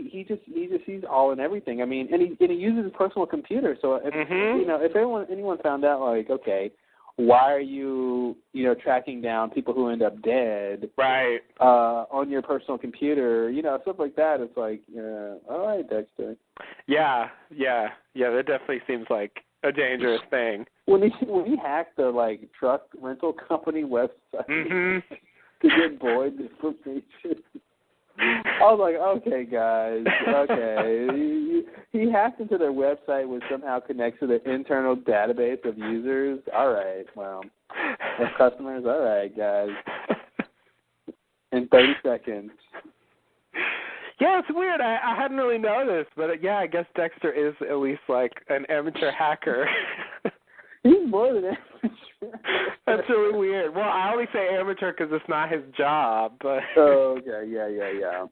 He's all in everything. I mean, and he uses his personal computer. So if anyone found out, like, okay, why are you tracking down people who end up dead right on your personal computer, stuff like that, it's like, all right, Dexter. Yeah, that definitely seems like a dangerous thing. When he hacked the truck rental company website, to get Boyd's information. I was like, okay, guys, okay. He hacked into their website, which somehow connects to the internal database of users. All right, well, of customers. All right, guys. In 30 seconds. Yeah, it's weird. I hadn't really noticed, but yeah, I guess Dexter is at least like an amateur hacker. He's more than amateur. That's really weird. Well, I only say amateur because it's not his job, but. Oh, okay, yeah.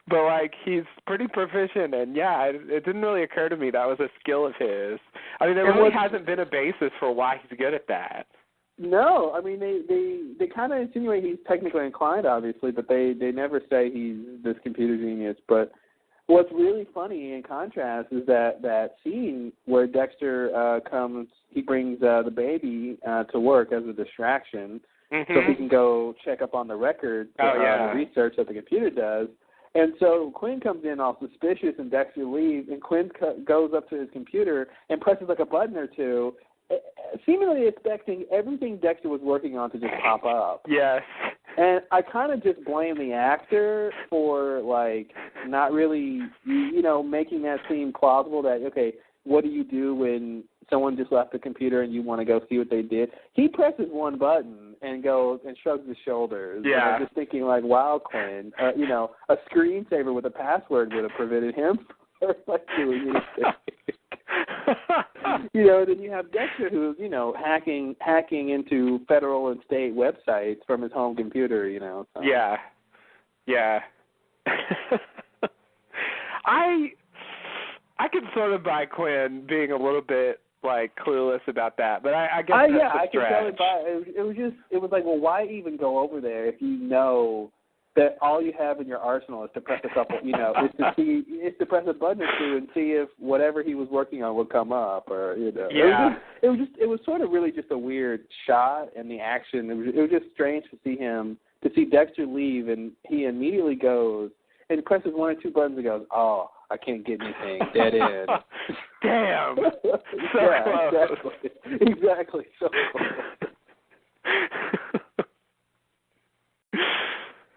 But like he's pretty proficient, and yeah, it didn't really occur to me that was a skill of his. I mean, there really hasn't been a basis for why he's good at that. No, I mean they kind of insinuate he's technically inclined, obviously, but they never say he's this computer genius. But what's really funny in contrast is that scene where Dexter he brings the baby to work as a distraction, so he can go check up on the record the research that the computer does. And so Quinn comes in all suspicious, and Dexter leaves, and Quinn goes up to his computer and presses like a button or two, seemingly expecting everything Dexter was working on to just pop up. Yes. And I kind of just blame the actor for, like, not really, making that seem plausible that, okay, what do you do when someone just left the computer and you want to go see what they did? He presses one button and goes and shrugs his shoulders. Yeah. And I'm just thinking, like, wow, Quinn, a screensaver with a password would have prevented him from, like, doing anything. Then you have Dexter who's, hacking into federal and state websites from his home computer, So. Yeah. I could sort of buy Quinn being a little bit, like, clueless about that, but I guess that's I could totally buy it. It was like, well, why even go over there if you know that all you have in your arsenal is to press a couple, is to press a button or two and see if whatever he was working on would come up, or Yeah. It was sort of really just a weird shot, and the action. It was just strange to see Dexter leave, and he immediately goes and presses one or two buttons and goes, oh, I can't get anything, dead end. Damn. So yeah, close. Exactly. So close.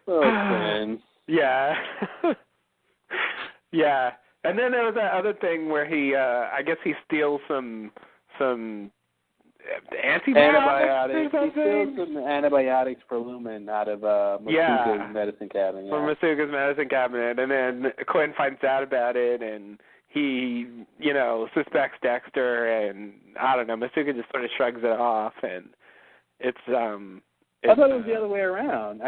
Oh, man. Yeah. Yeah. And then there was that other thing where he, I guess he steals some antibiotics. He steals some antibiotics for Lumen out of Masuka's medicine cabinet. Yeah. From Masuka's medicine cabinet. And then Quinn finds out about it, and he, suspects Dexter, and I don't know, Masuka just sort of shrugs it off, and it's I thought it was the other way around.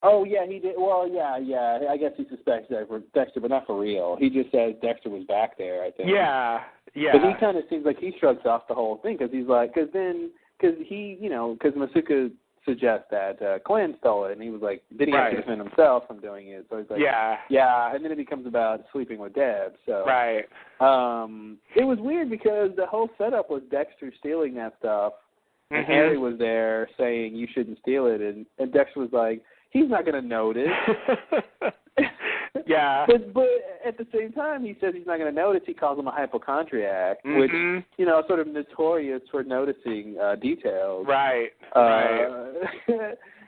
Oh, yeah, he did. Well, yeah. I guess he suspects Dexter, but not for real. He just says Dexter was back there, I think. Yeah. But he kind of seems like he shrugs off the whole thing, because he's like, because Masuka suggests that Quinn stole it, and he was like, did he have to defend himself from doing it? So he's like, yeah, and then it becomes about sleeping with Deb. So right. It was weird because the whole setup was Dexter stealing that stuff, and Harry was there saying you shouldn't steal it, and Dexter was like, he's not going to notice. Yeah. But at the same time, he says he's not going to notice. He calls him a hypochondriac, which, sort of notorious for noticing details. Right.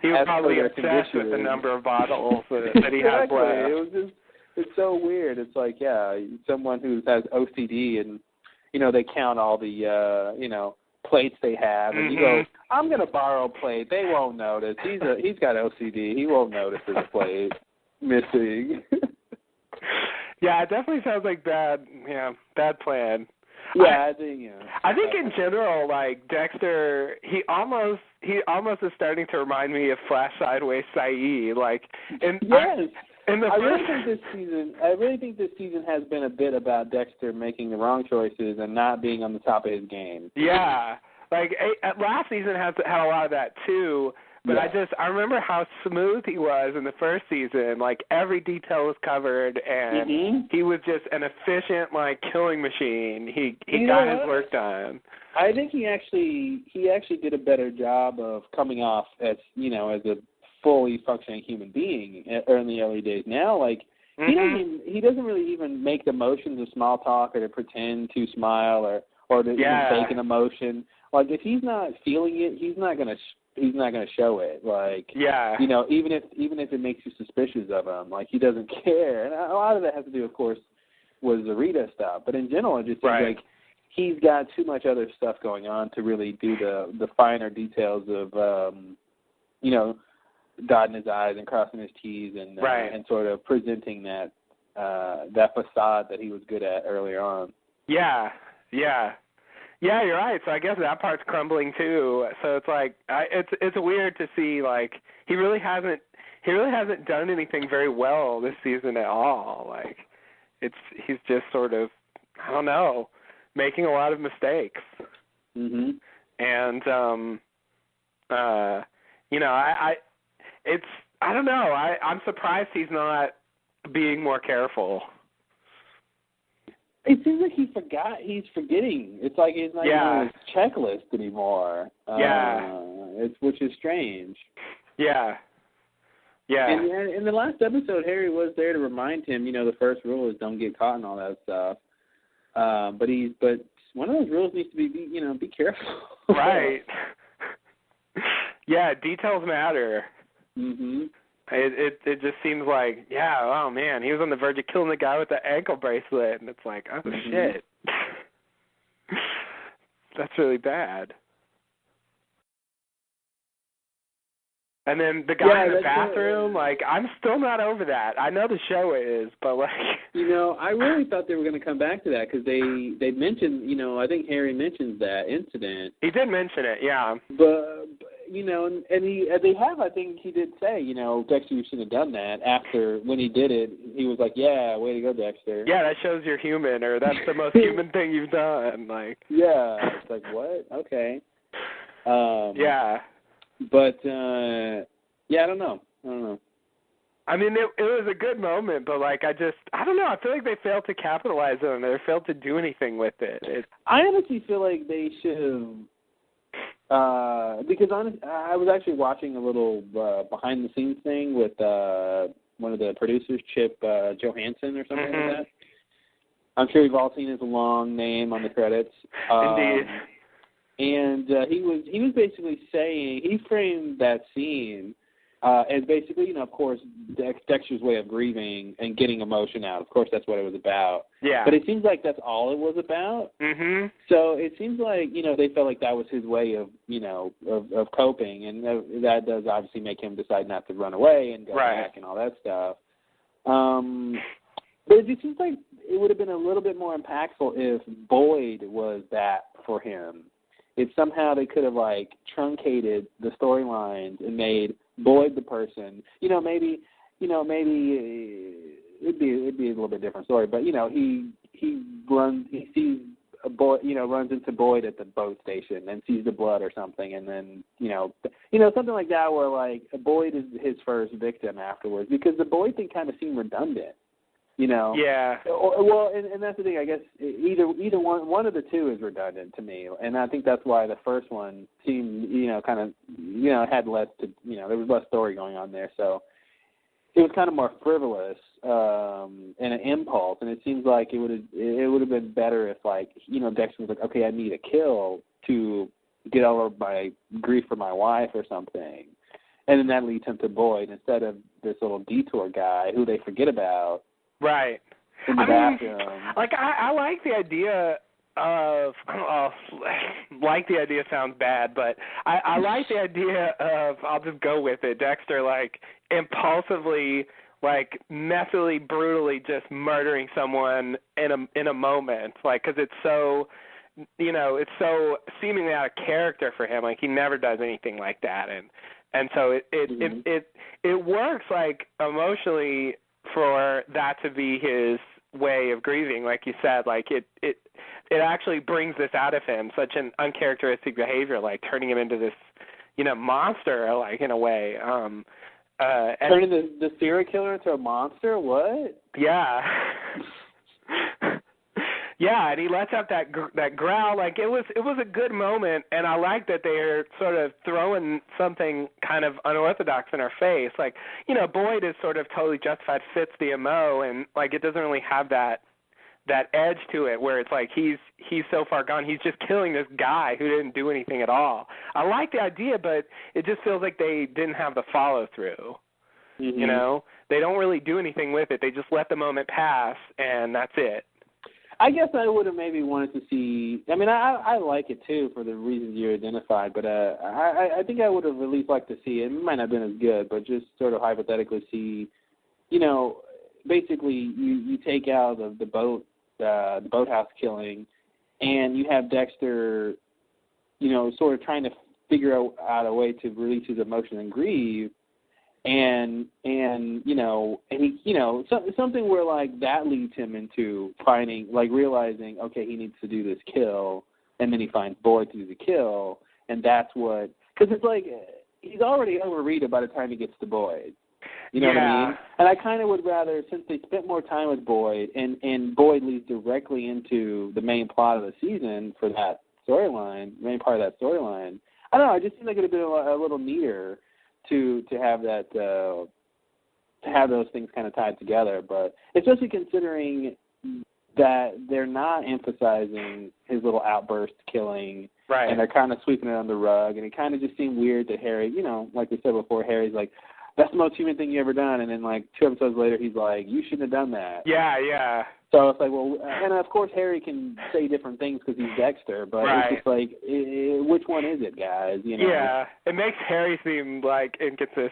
He was probably obsessed with the number of bottles that he has left. It's so weird. It's like, someone who has OCD and, they count all the, plates they have, and you go, I'm going to borrow a plate. They won't notice. He's got OCD. He won't notice his plate missing. Yeah, it definitely sounds like bad plan. Yeah, I think in general, like Dexter, he almost is starting to remind me of Flash Sideways Saeed. Like, I really think this season has been a bit about Dexter making the wrong choices and not being on the top of his game. Yeah, like last season had a lot of that too. But I remember how smooth he was in the first season. Like every detail was covered, and he was just an efficient, like, killing machine. He got his work done. I think he actually did a better job of coming off as a fully functioning human being in the early days. Now, like, he doesn't really even make the motions of small talk or to pretend to smile or to even fake an emotion. like if he's not feeling it, he's not gonna show it. Like, yeah, you know, even if it makes you suspicious of him, like he doesn't care. And a lot of that has to do, of course, with the Rita stuff. But in general, it just seems like he's got too much other stuff going on to really do the finer details of, you know, dotting his I's and crossing his T's and sort of presenting that facade that he was good at earlier on. Yeah, you're right. So I guess that part's crumbling too. So it's like it's weird to see, like, he really hasn't done anything very well this season at all. Like, he's just sort of, I don't know, making a lot of mistakes. Mhm. And you know, I don't know. I'm surprised he's not being more careful. It seems like he's forgetting. It's like he's not even on his checklist anymore. Which is strange. Yeah. And in the last episode, Harry was there to remind him, you know, the first rule is don't get caught and all that stuff. But one of those rules needs to be careful. Right. Yeah, details matter. Mhm. It just seems like, oh man, he was on the verge of killing the guy with the ankle bracelet, and it's like, oh shit. That's really bad. And then the guy in the bathroom, like, I'm still not over that. I know the show is, but like... You know, I really thought they were going to come back to that because they mentioned, you know, I think Harry mentions that incident. He did mention it, yeah. But you know, and they have, I think he did say, you know, Dexter, you should have done that. After, when he did it, he was like, yeah, way to go, Dexter. Yeah, that shows you're human, or that's the most human thing you've done. Like, yeah, it's like, what? Okay. Yeah. But, I don't know. I mean, it was a good moment, but, like, I don't know. I feel like they failed to capitalize on it. They failed to do anything with it. I honestly feel like they should have, because I was actually watching a little behind-the-scenes thing with one of the producers, Chip Johansson or something like that. I'm sure you've all seen his long name on the credits. Indeed. And he was basically saying, he framed that scene as basically, you know, of course, Dexter's way of grieving and getting emotion out. Of course, that's what it was about. Yeah. But it seems like that's all it was about. Mhm. So it seems like, you know, they felt like that was his way of, you know, of coping, and that does obviously make him decide not to run away and go back and all that stuff. But it just seems like it would have been a little bit more impactful if Boyd was that for him. If somehow they could have, like, truncated the storylines and made Boyd the person, maybe it'd be a little bit different story. But, you know, he sees a boy, you know, runs into Boyd at the boat station and sees the blood or something, and then, something like that where, like, Boyd is his first victim afterwards, because the Boyd thing kind of seemed redundant. You know. Yeah. Well, and that's the thing. I guess either one of the two is redundant to me, and I think that's why the first one seemed, kind of, had less to, there was less story going on there, so it was kind of more frivolous and an impulse. And it seems like it would have been better if, like, Dexter was like, okay, I need a kill to get over my grief for my wife or something, and then that leads him to Boyd instead of this little detour guy who they forget about. Right. In the bathroom. Like, I like the idea of, like the idea sounds bad, but I like the idea of, I'll just go with it, Dexter, like, impulsively, like, messily, brutally just murdering someone in a moment, like, because it's so, it's so seemingly out of character for him. Like, he never does anything like that, and so it works, like, emotionally, for that to be his way of grieving, like you said. Like, it actually brings this out of him, such an uncharacteristic behavior, like turning him into this, monster, like, in a way. Turning the serial killer into a monster? What? Yeah. Yeah, and he lets out that growl. Like, it was a good moment, and I like that they're sort of throwing something kind of unorthodox in our face. Like, Boyd is sort of totally justified, fits the MO, and, like, it doesn't really have that that edge to it where it's like he's so far gone. He's just killing this guy who didn't do anything at all. I like the idea, but it just feels like they didn't have the follow-through. Mm-hmm. You know? They don't really do anything with it. They just let the moment pass, and that's it. I guess I would have maybe wanted to see. I mean, I like it too for the reasons you identified, but I think I would have at least liked to see it. It might not have been as good, but just sort of hypothetically see, you know, basically you take out the boathouse killing, and you have Dexter, you know, sort of trying to figure out a way to release his emotion and grieve. And you know, and he, you know, something where like that leads him into finding, like realizing, okay, he needs to do this kill, and then he finds Boyd to do the kill, and that's what, because it's like he's already overrated by the time he gets to Boyd. You know what I mean? And I kind of would rather, since they spent more time with Boyd, and Boyd leads directly into the main plot of the season for that storyline, main part of that storyline. I don't know. It just seemed like it would have been a little neater to have that to have those things kind of tied together, but especially considering that they're not emphasizing his little outburst killing, right? And they're kind of sweeping it under the rug, and it kind of just seemed weird that Harry, you know, like we said before, Harry's like, that's the most human thing you ever done, and then like 2 episodes later, he's like, you shouldn't have done that. Yeah. So it's like, well, and of course Harry can say different things because he's Dexter, but It's just like, which one is it, guys? You know? Yeah, it makes Harry seem like inconsistent.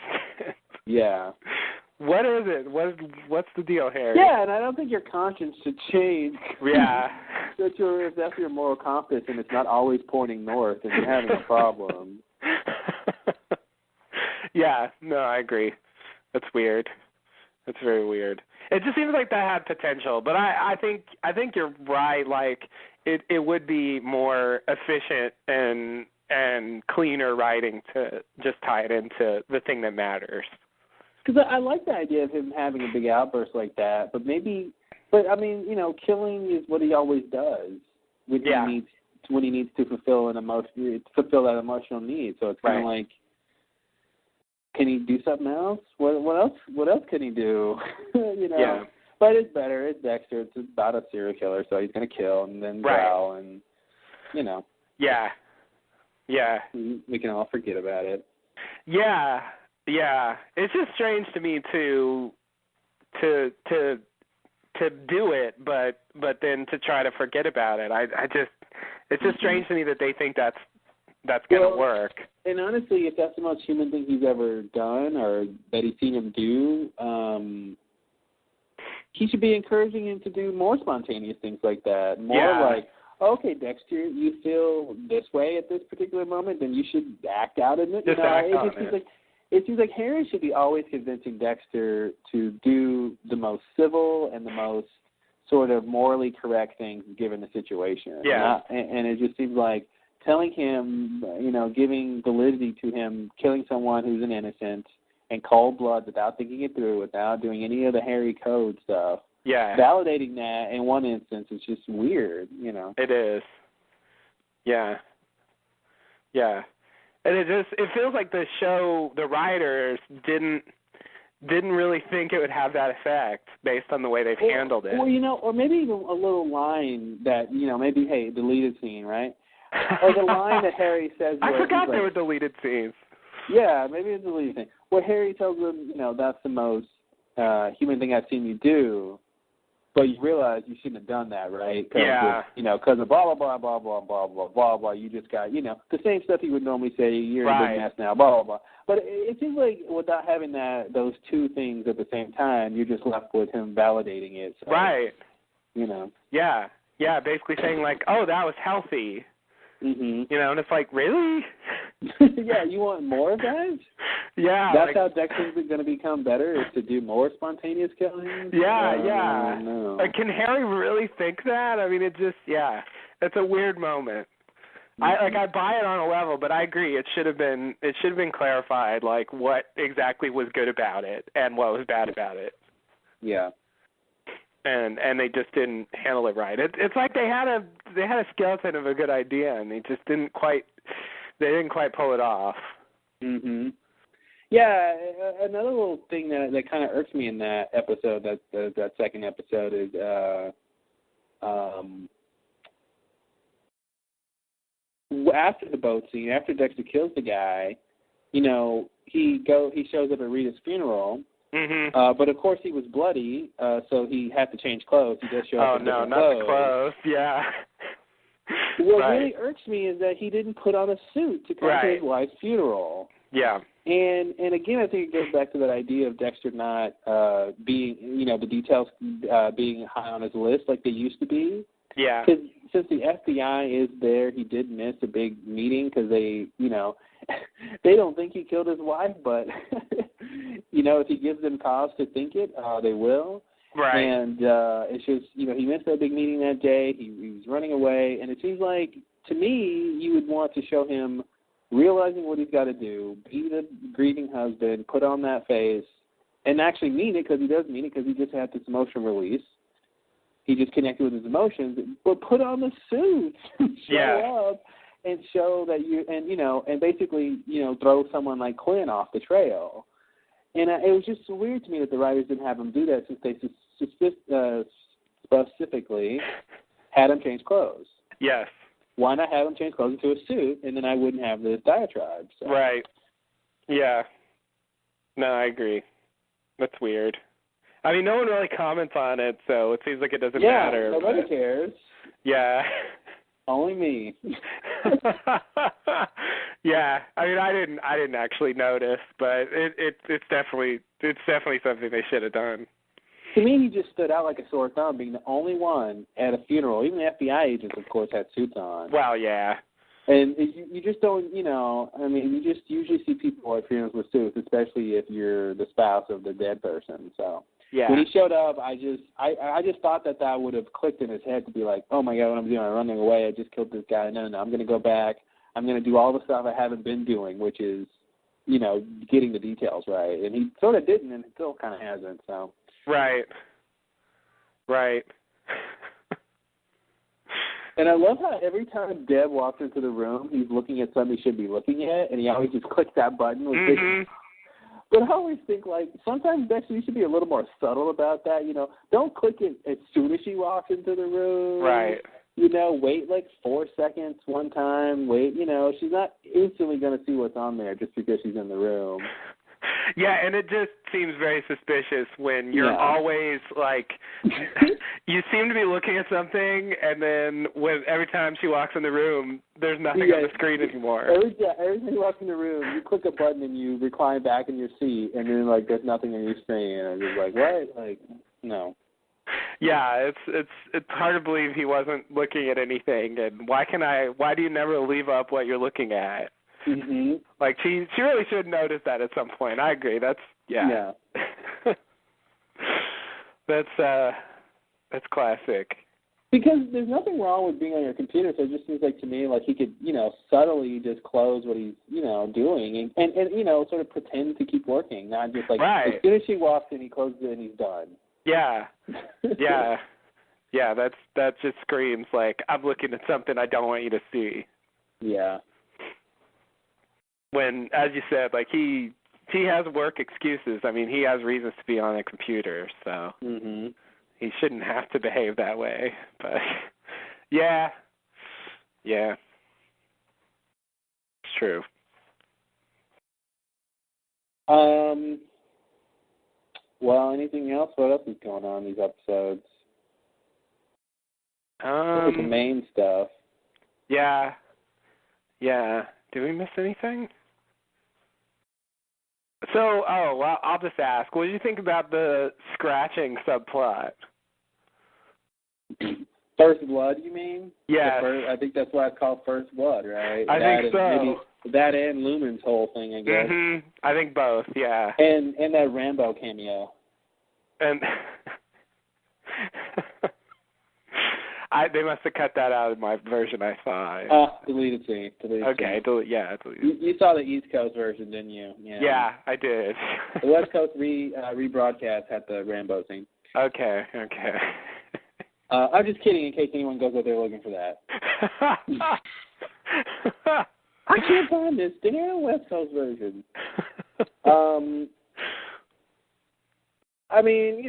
Yeah. What is it? What's the deal, Harry? Yeah, and I don't think your conscience should change. Yeah. If that's your moral compass and it's not always pointing north and you're having a problem. Yeah, no, I agree. That's weird. That's very weird. It just seems like that had potential, but I think you're right. Like it would be more efficient and cleaner writing to just tie it into the thing that matters. Because I like the idea of him having a big outburst like that, but I mean, you know, killing is what he always does when he needs to fulfill that emotional need. So it's kind of like, can he do something else? What else can he do? You know. Yeah. But it's better. It's Dexter. It's about a serial killer, so he's gonna kill and then growl, and you know. Yeah. Yeah. We can all forget about it. Yeah. Yeah. It's just strange to me to do it, but then to try to forget about it. It's just strange to me that they think that's gonna work. And honestly, if that's the most human thing he's ever done or that he's seen him do, he should be encouraging him to do more spontaneous things like that. More like, okay, Dexter, you feel this way at this particular moment, then you should act out in it. It seems like Harry should be always convincing Dexter to do the most civil and the most sort of morally correct things given the situation. Yeah. And it just seems like telling him, you know, giving validity to him killing someone who's an innocent in cold blood without thinking it through, without doing any of the Harry Code stuff. Yeah. Validating that in one instance is just weird, you know. It is. Yeah. Yeah. And it feels like the show, the writers didn't really think it would have that effect based on the way they've handled it. Or, you know, or maybe even a little line that, you know, maybe, hey, deleted scene, right? Or the line that Harry says. I forgot there were deleted scenes. Yeah, maybe it's a deleted thing. Where Harry tells him, you know, that's the most human thing I've seen you do, but you realize you shouldn't have done that, right? You know, because of blah, blah, blah, blah, blah, blah, blah, blah, blah, you just got, you know, the same stuff you would normally say, you're in a big mess now, blah, blah, blah. But it seems like without having those two things at the same time, you're just left with him validating it. So, right. You know. Yeah. Yeah, basically saying like, oh, that was healthy. Mm-hmm. You know, and it's like, really? Yeah, you want more of that? Yeah. That's how Dexter's going to become better, is to do more spontaneous killings? Yeah. No. Like, can Harry really think that? I mean, it just, it's a weird moment. Mm-hmm. I buy it on a level, but I agree. It should have been clarified, like what exactly was good about it and what was bad about it. Yeah. And they just didn't handle it right. It's like they had a skeleton of a good idea, and they just didn't quite pull it off. Mhm. Yeah, another little thing that kind of irks me in that episode, that second episode, is after the boat scene, after Dexter kills the guy, he shows up at Rita's funeral. Mm-hmm. But of course he was bloody, so he had to change clothes. He does show up in different not the clothes. Yeah. What really irks me is that he didn't put on a suit to come to his wife's funeral. Yeah. And again, I think it goes back to that idea of Dexter not being, the details being high on his list like they used to be. Yeah. Because since the FBI is there, he did miss a big meeting because they, they don't think he killed his wife, but, if he gives them cause to think it, they will. Right. And it's just, he missed that big meeting that day. He was running away. And it seems like, to me, you would want to show him realizing what he's got to do, be the grieving husband, put on that face, and actually mean it, because he does mean it, because he just had this emotion release. He just connected with his emotions, but put on the suit, show up, and show that and basically, throw someone like Quinn off the trail. And it was just so weird to me that the writers didn't have him do that, since they specifically had him change clothes. Yes. Why not have him change clothes into a suit, and then I wouldn't have this diatribe? So. Right. Yeah. No, I agree. That's weird. I mean, no one really comments on it, so it seems like it doesn't matter. Yeah, nobody cares. Yeah. Only me. Yeah. I mean, I didn't actually notice, but it's definitely something they should have done. To me, he just stood out like a sore thumb, being the only one at a funeral. Even the FBI agents, of course, had suits on. Well, yeah. And you just don't, you just usually see people at funerals with suits, especially if you're the spouse of the dead person. So yeah. When he showed up, I just thought that would have clicked in his head to be like, oh my God, what I'm doing? I'm running away. I just killed this guy. No, I'm going to go back. I'm going to do all the stuff I haven't been doing, which is, getting the details right. And he sort of didn't, and still kind of hasn't. So. Right. And I love how every time Deb walks into the room, he's looking at something he should be looking at, and he always just clicks that button. But I always think, sometimes, Dexter, you should be a little more subtle about that. Don't click it as soon as she walks into the room. Right. Wait 4 seconds one time. Wait, she's not instantly going to see what's on there just because she's in the room. Yeah, and it just seems very suspicious when you're always you seem to be looking at something, and then every time she walks in the room, there's nothing on the screen anymore. Every time you walk in the room, you click a button and you recline back in your seat, and then there's nothing on your screen, and I'm just like, what? No. Yeah, it's hard to believe he wasn't looking at anything, and why do you never leave up what you're looking at? Mm-hmm. She really should notice that at some point. I agree. That's that's classic. Because there's nothing wrong with being on your computer, so it just seems like to me he could, subtly just close what he's, doing and sort of pretend to keep working, not just as soon as she walks in, he closes it and he's done. Yeah. Yeah. Yeah, that just screams I'm looking at something I don't want you to see. Yeah. When, as you said, he has work excuses. I mean, he has reasons to be on a computer, so he shouldn't have to behave that way. But, yeah, it's true. Well, anything else? What else is going on in these episodes? The main stuff. Yeah. Did we miss anything? So, I'll just ask, what did you think about the scratching subplot? First Blood, you mean? Yeah. I think that's why it's called First Blood, right? I think so. Maybe that and Lumen's whole thing, I guess. Mm-hmm. I think both, yeah. And that Rambo cameo. And they must have cut that out of my version I saw. Deleted scene. Okay, delete. You saw the East Coast version, didn't you? Yeah, I did. The West Coast rebroadcast had the Rambo scene. Okay. I'm just kidding in case anyone goes out there looking for that. I can't find this damn West Coast version. I mean,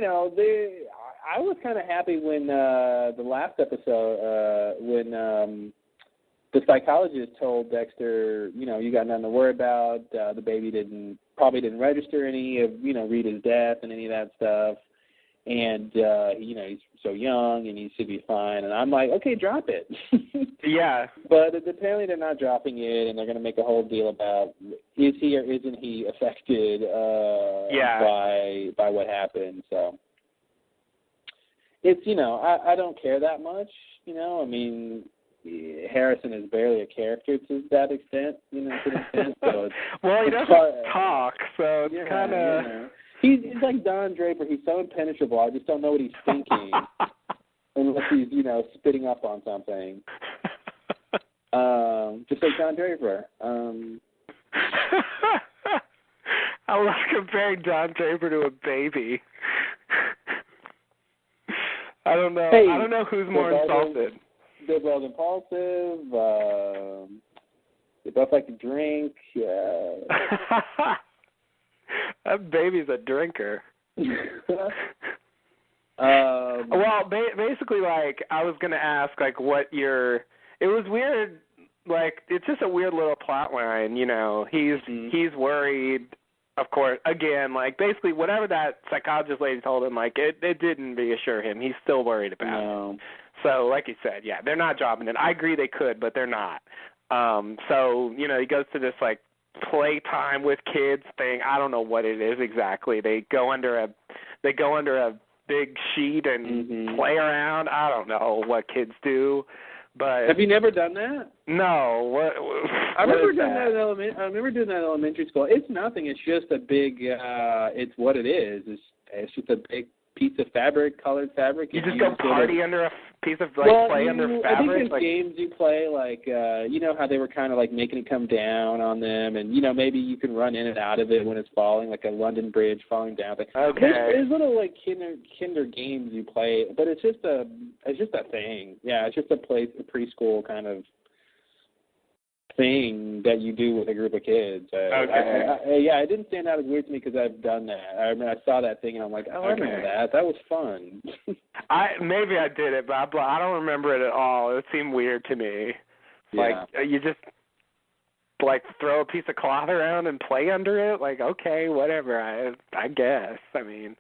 I was kind of happy when the last episode, when the psychologist told Dexter, you got nothing to worry about. The baby probably didn't register any of, Rita's death and any of that stuff. And, he's so young and he should be fine. And I'm like, okay, drop it. Yeah. But apparently they're not dropping it, and they're going to make a whole deal about is he or isn't he affected by what happened. So it's, I don't care that much, I mean, Harrison is barely a character to that extent, to an extent. So well, he doesn't talk, so it's kind of... He's like Don Draper. He's so impenetrable. I just don't know what he's thinking unless he's, spitting up on something. Just like Don Draper. I love comparing Don Draper to a baby. I don't know. Hey, I don't know who's more insulted. They're both impulsive. They both like to drink. That baby's a drinker. Well, basically, like, I was going to ask, like, it was weird, like, it's just a weird little plot line, he's worried, of course, again, like, basically, whatever that psychologist lady told him, like, it didn't reassure him. He's still worried about it. So, like you said, yeah, they're not dropping it. I agree they could, but they're not. So, he goes to this, like, playtime with kids thing. I don't know what it is exactly. They go under a big sheet and play around. I don't know what kids do. But have you never done that? No. I remember doing that in elementary school. It's nothing. It's just a big. It's what it is. It's just a big piece of fabric, colored fabric. You just go party under a piece of play under fabric. I think there's games you play, like how they were kind of like making it come down on them, and maybe you can run in and out of it when it's falling, like a London Bridge falling down. Okay. There's little like kinder games you play, but it's just a thing. Yeah, it's just a preschool kind of thing that you do with a group of kids. Okay. It didn't stand out as weird to me because I've done that. I remember I saw that thing and I'm like, I remember that. That was fun. Maybe I did it, but I don't remember it at all. It seemed weird to me. Like, you just, like, throw a piece of cloth around and play under it? Like, okay, whatever, I guess. I mean,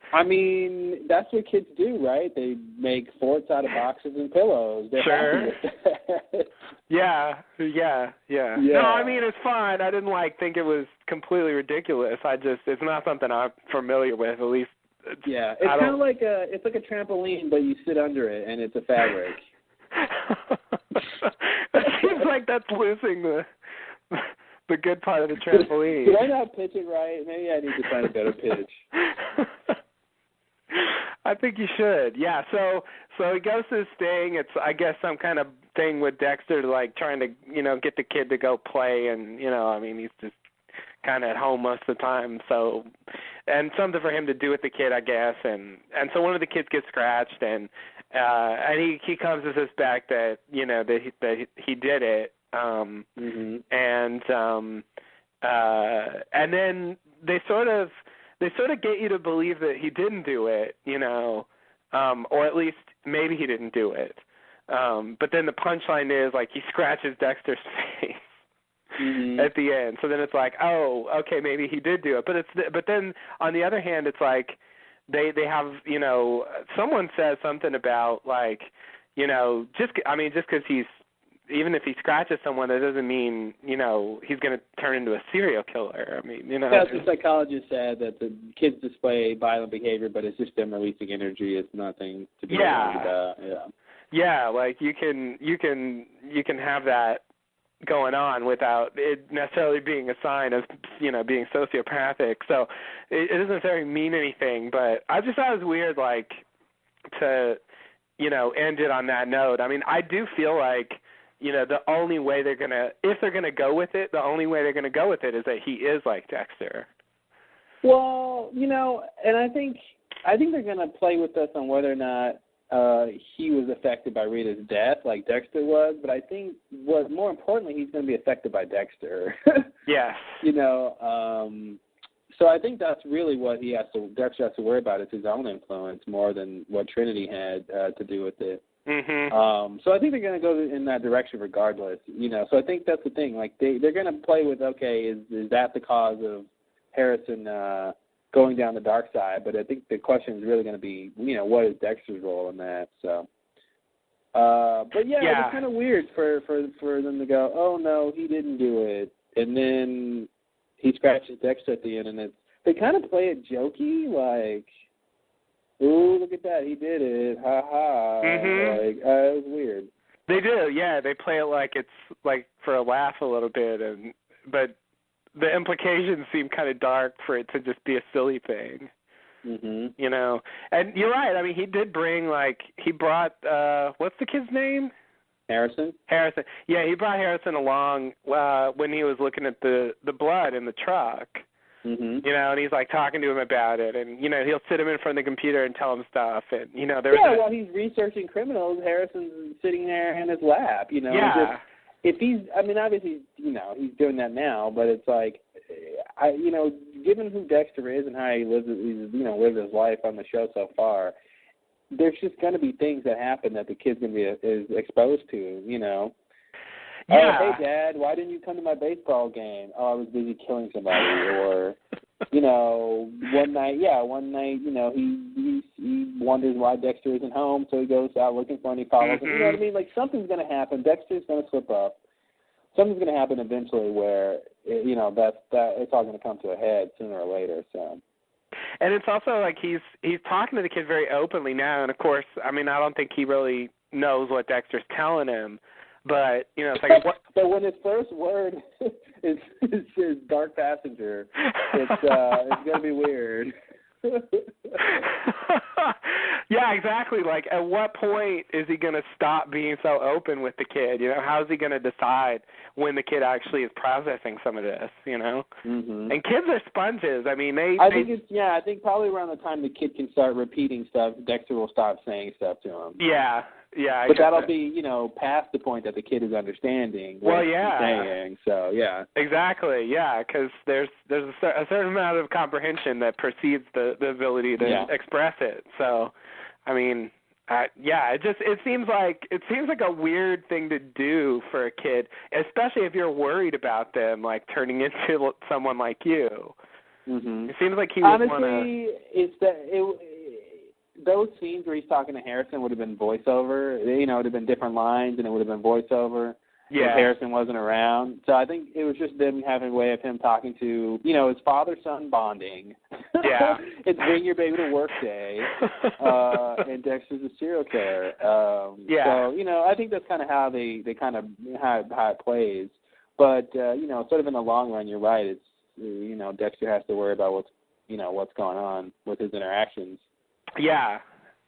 that's what kids do, right? They make forts out of boxes and pillows. They're sure. happy with that. Yeah. No, I mean, it's fine. I didn't, think it was completely ridiculous. It's not something I'm familiar with, at least. Yeah, it's kind of like it's like a trampoline, but you sit under it, and it's a fabric. It seems like that's losing the good part of the trampoline. Did I not pitch it right? Maybe I need to find a better pitch. I think you should. Yeah. So he goes to this thing. It's, I guess, some kind of thing with Dexter, trying to get the kid to go play, and he's just kind of at home most of the time. So, and something for him to do with the kid, I guess. And so one of the kids gets scratched, and he comes to suspect that that he did it. And then they sort of get you to believe that he didn't do it, or at least maybe he didn't do it. But then the punchline is, like, he scratches Dexter's face at the end. So then it's like, oh, okay, maybe he did do it. But then on the other hand, it's like they have, someone says something about, like, just because even if he scratches someone, that doesn't mean, he's going to turn into a serial killer. I mean, That's the psychologist said, that the kids display violent behavior, but it's just them releasing energy. It's nothing to be worried about. Yeah, like you can have that going on without it necessarily being a sign of, being sociopathic. So it doesn't necessarily mean anything, but I just thought it was weird, like, to, end it on that note. I mean, I do feel like, the only way if they're going to go with it, the only way they're going to go with it is that he is like Dexter. Well, and I think they're going to play with us on whether or not he was affected by Rita's death like Dexter was, but I think more importantly, he's going to be affected by Dexter. Yes. So I think that's really what Dexter has to worry about is his own influence more than what Trinity had to do with it. Mm-hmm. So I think they're going to go in that direction regardless. So I think that's the thing. Like they're going to play with, okay, is that the cause of Harrison going down the dark side? But I think the question is really going to be, what is Dexter's role in that? So. But it's kind of weird for them to go, oh no, he didn't do it, and then he scratches Dexter at the end, and they kind of play it jokey, like, ooh, look at that, he did it, ha ha. Mm-hmm. Like, it was weird. They do, yeah. They play it like it's like for a laugh a little bit, but the implications seem kind of dark for it to just be a silly thing. Mm-hmm. And you're right. I mean, he did bring, he brought, what's the kid's name? Harrison. Yeah, he brought Harrison along when he was looking at the blood in the truck. Mm-hmm. And he's talking to him about it, and he'll sit him in front of the computer and tell him stuff, and while he's researching criminals, Harrison's sitting there in his lap. Yeah. If he's, obviously, he's doing that now, but it's like, given who Dexter is and how he lives his life on the show so far, there's just going to be things that happen that the kid's going to be is exposed to, Yeah. Oh, hey, Dad, why didn't you come to my baseball game? Oh, I was busy killing somebody. Or, one night, he wonders why Dexter isn't home, so he goes out looking for him, he follows him. You know what I mean? Like, something's going to happen. Dexter's going to slip up. Something's going to happen eventually where, that it's all going to come to a head sooner or later, so. And it's also like he's talking to the kid very openly now, and of course, I don't think he really knows what Dexter's telling him, but it's like what. But when his first word is dark passenger, it's gonna be weird. Yeah, exactly. Like, at what point is he going to stop being so open with the kid? How is he going to decide when the kid actually is processing some of this? Mm-hmm. And kids are sponges. I mean, I think probably around the time the kid can start repeating stuff, Dexter will stop saying stuff to him. Yeah. But that'll be, past the point that the kid is understanding what he's saying. So, yeah. Exactly, yeah, because there's a certain amount of comprehension that precedes the ability to express it. So, it seems like a weird thing to do for a kid, especially if you're worried about them, like, turning into someone like you. Mm-hmm. It seems like he would want to... Honestly, those scenes where he's talking to Harrison would have been voiceover. It would have been different lines, and it would have been voiceover if Harrison wasn't around. So I think it was just them having a way of him talking to, his father-son bonding. Yeah. It's Bring Your Baby to Work Day, and Dexter's a serial killer. So, I think that's kind of how how it plays. But, sort of in the long run, you're right. It's, Dexter has to worry about what's going on with his interactions. Yeah.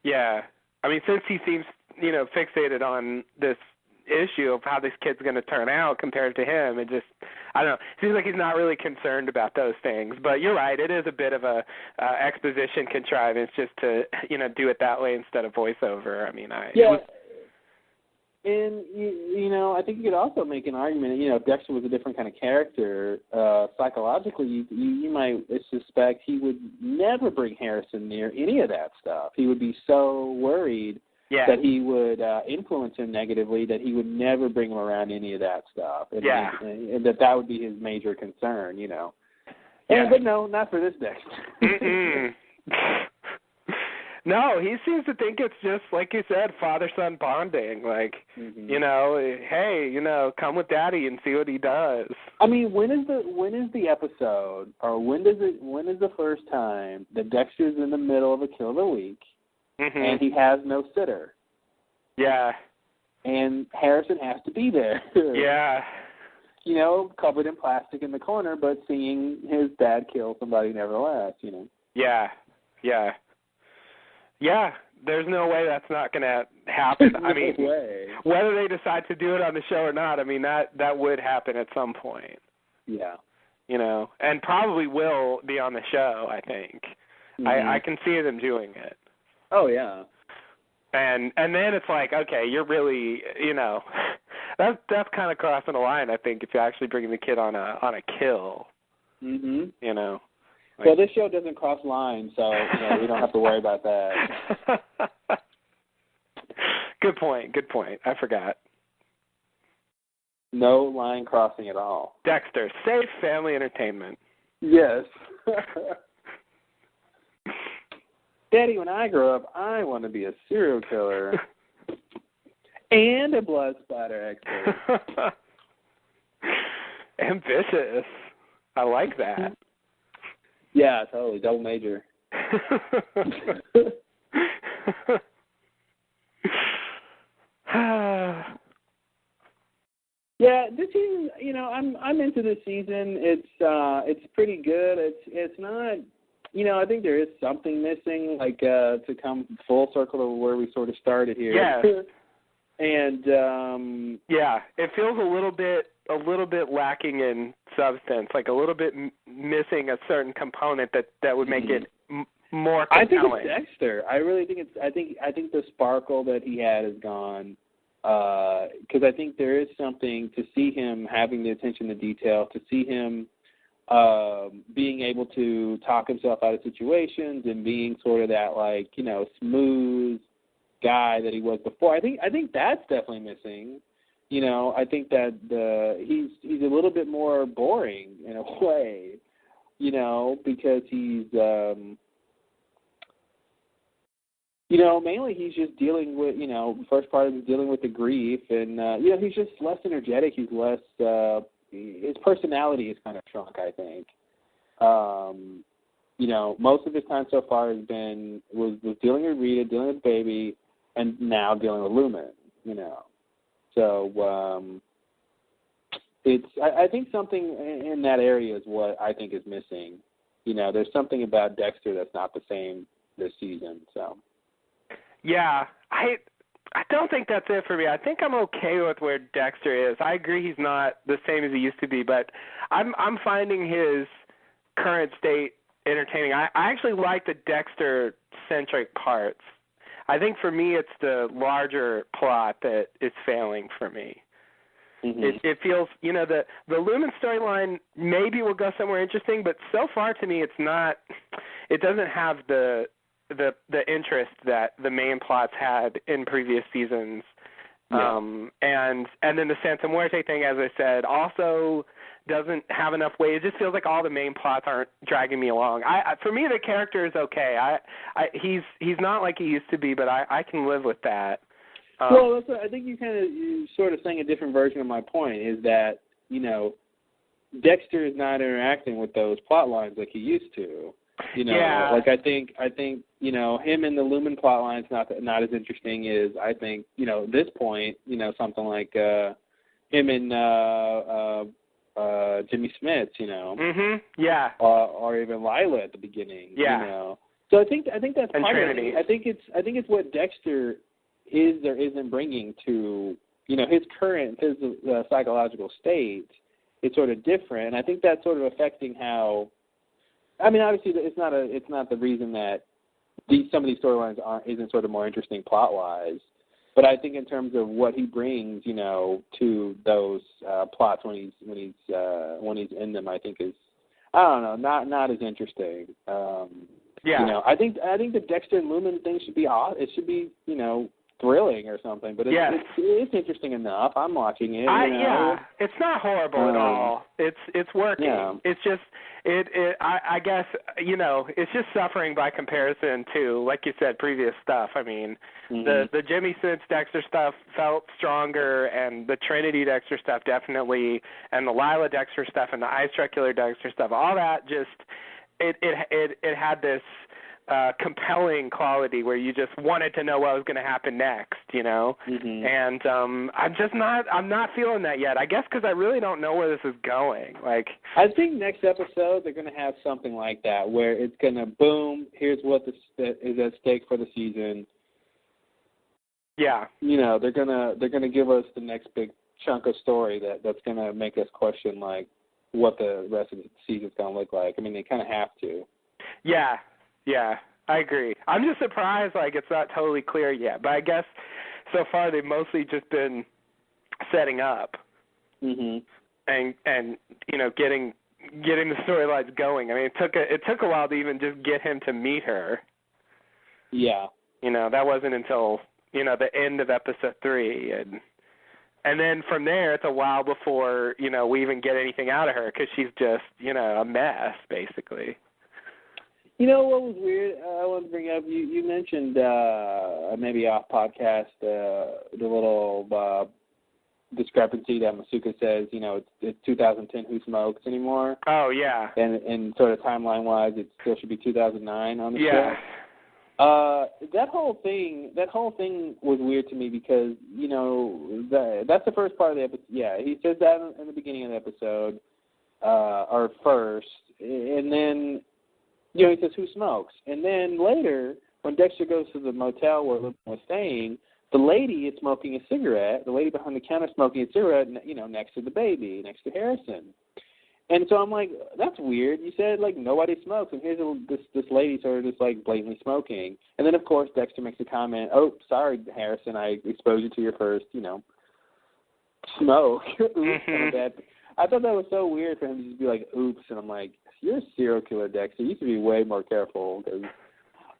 Since he seems, fixated on this issue of how this kid's going to turn out compared to him, it just, I don't know, it seems like he's not really concerned about those things. But you're right, it is a bit of a exposition contrivance just to, do it that way instead of voiceover. And, I think you could also make an argument, if Dexter was a different kind of character, psychologically, you might suspect he would never bring Harrison near any of that stuff. He would be so worried that he would influence him negatively that he would never bring him around any of that stuff. And that would be his major concern, But no, not for this Dexter. No, he seems to think it's just, like you said, father-son bonding. Like, hey, come with Daddy and see what he does. When is the episode, or when is the first time that Dexter's in the middle of a kill of the week, and he has no sitter? Yeah. And Harrison has to be there. Yeah. Covered in plastic in the corner, but seeing his dad kill somebody nevertheless, Yeah. Yeah, there's no way that's not going to happen. Whether they decide to do it on the show or not, that would happen at some point. Yeah. And probably will be on the show, I think. Mm-hmm. I can see them doing it. Oh, yeah. And then it's like, okay, you're really, that's kind of crossing the line, I think, if you're actually bringing the kid on a kill. Mm-hmm. Like, well, this show doesn't cross lines, so we don't have to worry about that. Good point. I forgot. No line crossing at all. Dexter, safe family entertainment. Yes. Daddy, when I grow up, I want to be a serial killer and a blood splatter expert. Ambitious. I like that. Yeah, totally. Double major. Yeah, this season, I'm into this season. It's pretty good. It's not, I think there is something missing, like to come full circle to where we sort of started here. Yeah. And yeah, it feels a little bit lacking in substance, like a little bit missing a certain component that would make it more compelling. I think it's Dexter. I really think I think the sparkle that he had is gone. Because I think there is something to see him having the attention to detail, to see him being able to talk himself out of situations and being sort of that smooth guy that he was before. I think that's definitely missing. I think that he's a little bit more boring in a way, because he's mainly he's just dealing with, the first part is dealing with the grief, and he's just less energetic. He's less his personality is kind of shrunk, I think. Most of his time so far was dealing with Rita, dealing with Baby, and now dealing with Lumen, So I think something in that area is what I think is missing. There's something about Dexter that's not the same this season. So. Yeah, I don't think that's it for me. I think I'm okay with where Dexter is. I agree he's not the same as he used to be, but I'm finding his current state entertaining. I actually like the Dexter-centric parts. I think for me it's the larger plot that is failing for me. Mm-hmm. It feels, the Lumen storyline maybe will go somewhere interesting, but so far to me it doesn't have the interest that the main plots had in previous seasons. Yeah. And then the Santa Muerte thing, as I said, also doesn't have enough weight. It just feels like all the main plots aren't dragging me along. For me, the character is okay. He's not like he used to be, but I can live with that. Well, I think you sort of saying a different version of my point, is that, Dexter is not interacting with those plot lines like he used to. Yeah. Like I think him and the Lumen plot line is not as interesting as I think this point. Something like him and Jimmy Smits. Mhm. Yeah. Or even Lila at the beginning. Yeah. So I think that's and part Trinity. of it. I think it's what Dexter is or isn't bringing to his current psychological state. It's sort of different, and I think that's sort of affecting how. I mean, obviously, it's not the reason that some of these storylines isn't sort of more interesting plot-wise, but I think in terms of what he brings, to those plots when he's in them, I think is, I don't know, not as interesting. Yeah. I think the Dexter and Lumen thing should be odd. It should be thrilling or something, but it's interesting enough. I'm watching it. Yeah, it's not horrible at all. It's working. Yeah. It's just I guess it's just suffering by comparison to, like you said, previous stuff. I mean, the Jimmy Smits Dexter stuff felt stronger, and the Trinity Dexter stuff definitely, and the Lila Dexter stuff, and the Ice Truck Killer Dexter stuff. All that just it had this compelling quality where you just wanted to know what was going to happen next, and I'm not feeling that yet. I guess because I really don't know where this is going. Like, I think next episode they're going to have something like that where it's going to boom. Here's what is at stake for the season. Yeah, they're gonna give us the next big chunk of story that's going to make us question like what the rest of the season's going to look like. I mean, they kind of have to. Yeah. Yeah, I agree. I'm just surprised, like, it's not totally clear yet. But I guess so far they've mostly just been setting up and getting getting the storylines going. I mean, it took a while to even just get him to meet her. Yeah. You know, that wasn't until, you know, the end of episode 3, and then from there it's a while before, you know, we even get anything out of her because she's just, you know, a mess basically. You know what was weird? I want to bring up. You mentioned maybe off podcast the little discrepancy that Masuka says. You know, it's 2010. Who smokes anymore? Oh yeah. And sort of timeline wise, it still should be 2009 on the show. Yeah. That whole thing was weird to me because, you know, that's the first part of the episode. Yeah, he says that in the beginning of the episode, or first, and then, you know, he says, who smokes? And then later, when Dexter goes to the motel where Lupin was staying, the lady is smoking a cigarette, the lady behind the counter smoking a cigarette, you know, next to the baby, next to Harrison. And so I'm like, that's weird. You said, like, nobody smokes, and here's this lady sort of just, like, blatantly smoking. And then, of course, Dexter makes a comment, oh, sorry, Harrison, I exposed you to your first, you know, smoke. Oops, I thought that was so weird for him to just be like, oops, and I'm like, you're a serial killer, Dexter. You should be way more careful, because,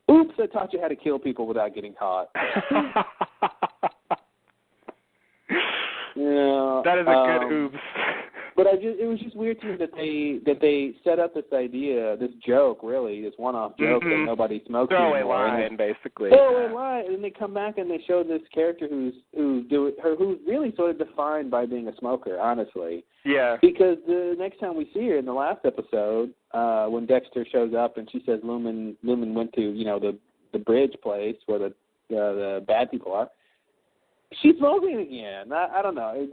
oops, I taught you how to kill people without getting caught. Yeah, that is a good oops. But it was just weird to me that they set up this idea, this joke, really, this one-off joke that nobody smokes anymore. Throwaway line, basically. Throwaway line, and they come back and they show this character who's really sort of defined by being a smoker, honestly. Yeah. Because the next time we see her in the last episode, when Dexter shows up and she says Lumen went to, you know, the bridge place where the bad people are. She's smoking again. I don't know.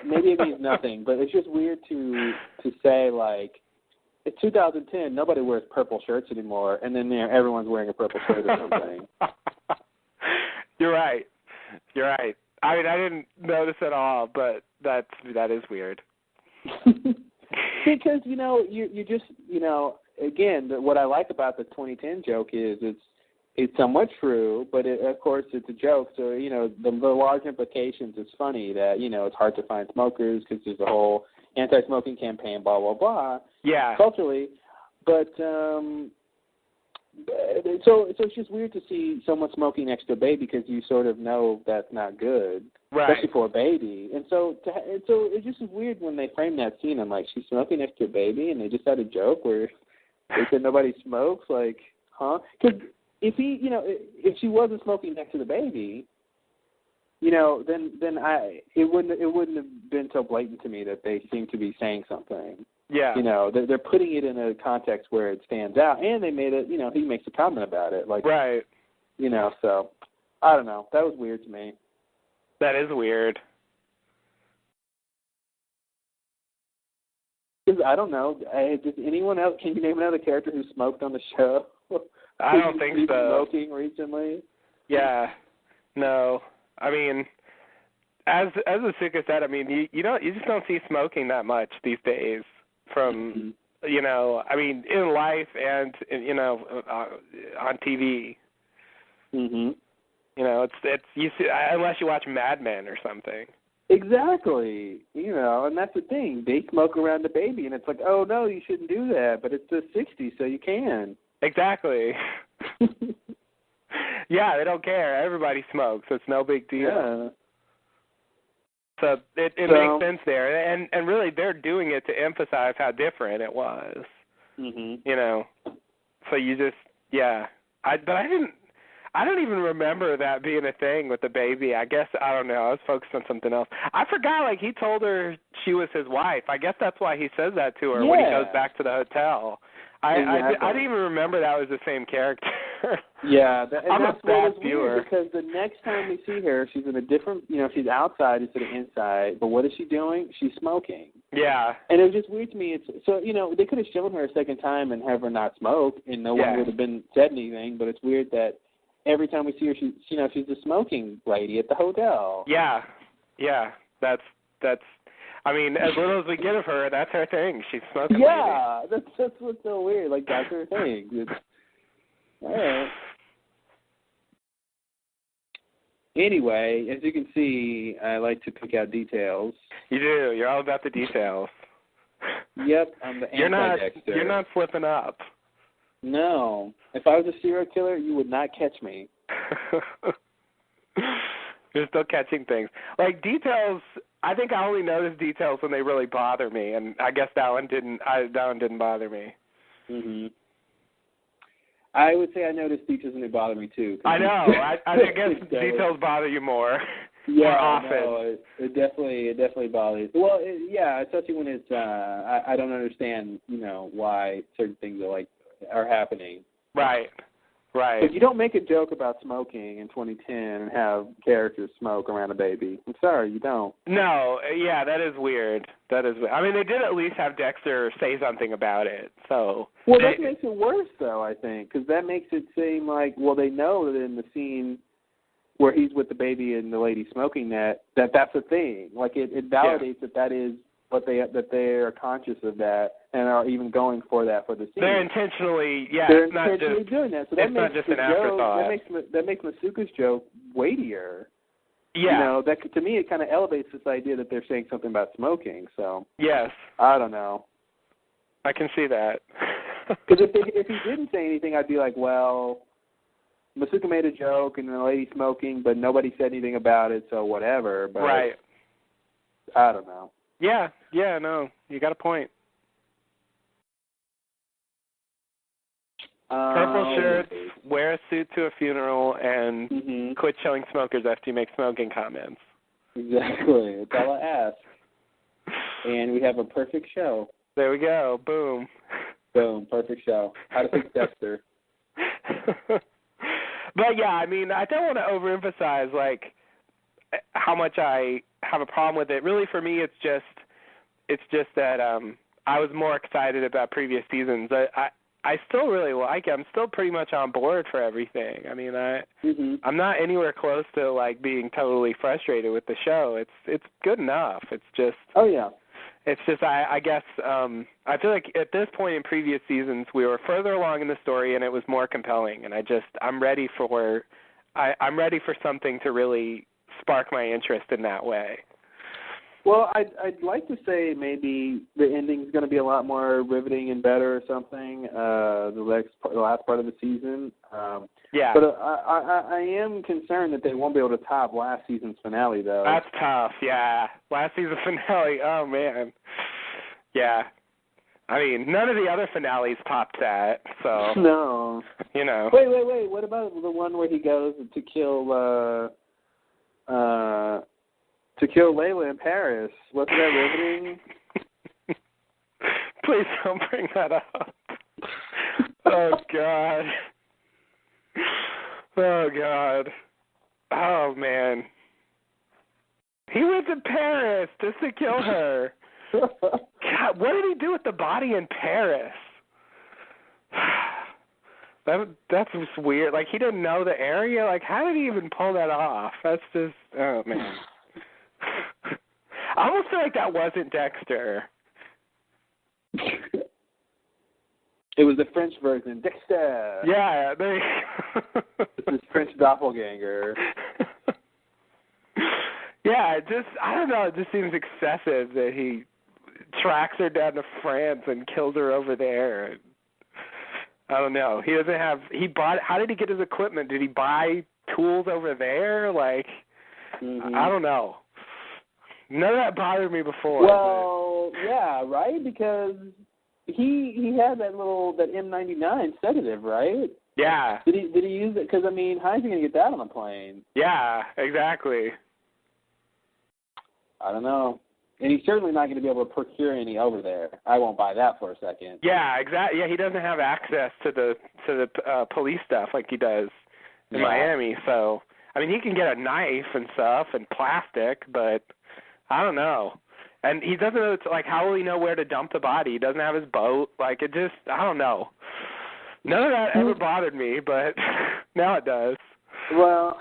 Maybe it means nothing, but it's just weird to say, like, it's 2010, nobody wears purple shirts anymore, and then everyone's wearing a purple shirt or something. You're right. I mean, I didn't notice at all, but that is weird. Because, you know, you just, you know, again, what I like about the 2010 joke is it's somewhat true, but of course it's a joke. So, you know, the large implications is funny that, you know, it's hard to find smokers because there's a whole anti-smoking campaign, blah, blah, blah. Yeah. Culturally. But so it's just weird to see someone smoking next to a baby because you sort of know that's not good, right, especially for a baby. And so it just is weird when they frame that scene. I'm like, she's smoking next to a baby, and they just had a joke where they said nobody smokes. Like, huh? Because if she wasn't smoking next to the baby, you know, then it wouldn't have been so blatant to me that they seem to be saying something. Yeah. You know, they're putting it in a context where it stands out, and they made it. You know, he makes a comment about it, like, right. You know, so I don't know. That was weird to me. That is weird. I don't know. Does anyone else? Can you name another character who smoked on the show? I don't think so. Smoking recently? Yeah. No. I mean, as Asuka said, I mean, you just don't see smoking that much these days from, you know, I mean, in life and, you know, on TV. Mhm. You know, it's you see, unless you watch Mad Men or something. Exactly. You know, and that's the thing. They smoke around the baby, and it's like, oh, no, you shouldn't do that, but it's the 60s, so you can. Exactly. Yeah, they don't care. Everybody smokes. It's no big deal. Yeah. So it makes sense there. And really, they're doing it to emphasize how different it was. Mhm. You know, so you just, yeah. I don't even remember that being a thing with the baby. I guess, I don't know, I was focused on something else. I forgot, like, he told her she was his wife. I guess that's why he says that to her when he goes back to the hotel. Exactly. I didn't even remember that was the same character. Yeah, I'm that's a bad what was viewer. weird because the next time we see her, she's in a different, you know, she's outside instead of inside. But what is she doing? She's smoking. Yeah. And it was just weird to me. So, you know, they could have shown her a second time and have her not smoke, and no one would have said anything. But it's weird that every time we see her, she's the smoking lady at the hotel. Yeah. That's. I mean, as little as we get of her, that's her thing. She's smoking. Yeah, lady. That's what's so weird. Like, that's her thing. All right. Anyway, as you can see, I like to pick out details. You do. You're all about the details. Yep, I'm the anti-Dexter. You're not slipping up. No. If I was a serial killer, you would not catch me. You're still catching things. Like details, I think I only notice details when they really bother me, and I guess that one didn't bother me. Mhm. I would say I noticed details when they bother me too. I know. I guess details bother you more. Yeah, more often. No, it definitely bothers. Well, yeah, especially when it's I don't understand, why certain things are happening. Right. But you don't make a joke about smoking in 2010 and have characters smoke around a baby. I'm sorry, you don't. No, yeah, that is weird. I mean, they did at least have Dexter say something about it. So. Well, that makes it worse, though, I think, because that makes it seem like, well, they know that in the scene where he's with the baby and the lady smoking that's a thing. Like it validates that is what they are conscious of that and are even going for that for the scene. They're intentionally, they're intentionally doing that. So that it's makes not just an afterthought. That makes Masuka's joke weightier. Yeah. That to me it kind of elevates this idea that they're saying something about smoking. So yes, I don't know. I can see that. Because if he didn't say anything, I'd be like, well, Masuka made a joke and the lady smoking, but nobody said anything about it, so whatever. But right. I don't know. Yeah, no, you got a point. Purple shirts, wear a suit to a funeral, and quit showing smokers after you make smoking comments. Exactly. That's all I ask. And we have a perfect show. There we go. Boom. Boom. Perfect show. How to fix Dexter. But, yeah, I mean, I don't want to overemphasize, how much I have a problem with it. Really, for me, it's just that I was more excited about previous seasons. I still really like it. I'm still pretty much on board for everything. I mean, I'm not anywhere close to being totally frustrated with the show. It's good enough. It's just It's just I guess I feel like at this point in previous seasons we were further along in the story and it was more compelling, and I'm ready for something to really spark my interest in that way. Well, I'd like to say maybe the ending's going to be a lot more riveting and better or something. The last part of the season. But I am concerned that they won't be able to top last season's finale, though. That's tough. Yeah, last season's finale. Oh man. Yeah. I mean, none of the other finales topped that. So. No. Wait. What about the one where he goes to kill Layla in Paris? Wasn't that riveting? Please don't bring that up. Oh, God. Oh, God. Oh, man. He went to Paris just to kill her. God, what did he do with the body in Paris? That's just weird. He didn't know the area? How did he even pull that off? That's just, oh, man. I almost feel like that wasn't Dexter. It was the French version, Dexter. Yeah, This is French doppelganger. Yeah, I don't know, it just seems excessive that he tracks her down to France and kills her over there. I don't know. How did he get his equipment? Did he buy tools over there? I don't know. None of that bothered me before. Well, yeah, right? Because he had that M99 sedative, right? Yeah. Did he use it? Because how's he going to get that on a plane? Yeah, exactly. I don't know. And he's certainly not going to be able to procure any over there. I won't buy that for a second. Yeah, exactly. Yeah, he doesn't have access to the police stuff like he does in Miami. So, he can get a knife and stuff and plastic, but I don't know. And he doesn't know, how will he know where to dump the body? He doesn't have his boat. I don't know. None of that ever bothered me, but now it does. Well,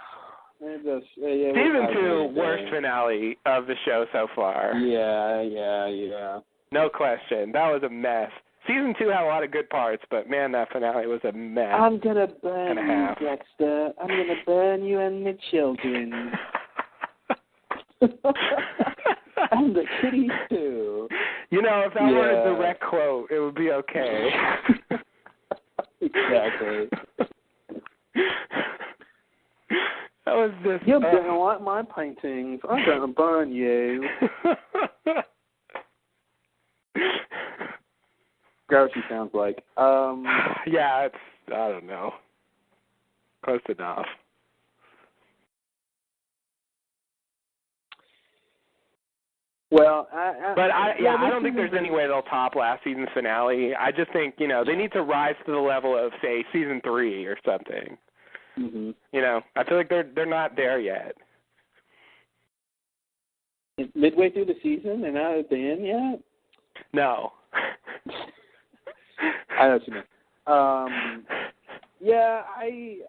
it does. Season 2, worst finale of the show so far. Yeah. No question. That was a mess. Season 2 had a lot of good parts, but man, that finale was a mess. I'm going to burn you, Dexter. I'm going to burn you and the children. And the kitties too. You know, if that were a direct quote, it would be okay. Exactly. That was just... You don't like my paintings. I'm going to burn you. That's what she sounds like. Yeah, it's... I don't know. Close enough. Well, I don't think there's any way they'll top last season's finale. I just think, you know, they need to rise to the level of, say, season 3 or something. Mm-hmm. You know, I feel like they're not there yet. It's midway through the season, they're not at the end yet? No. I know what you mean. Yeah,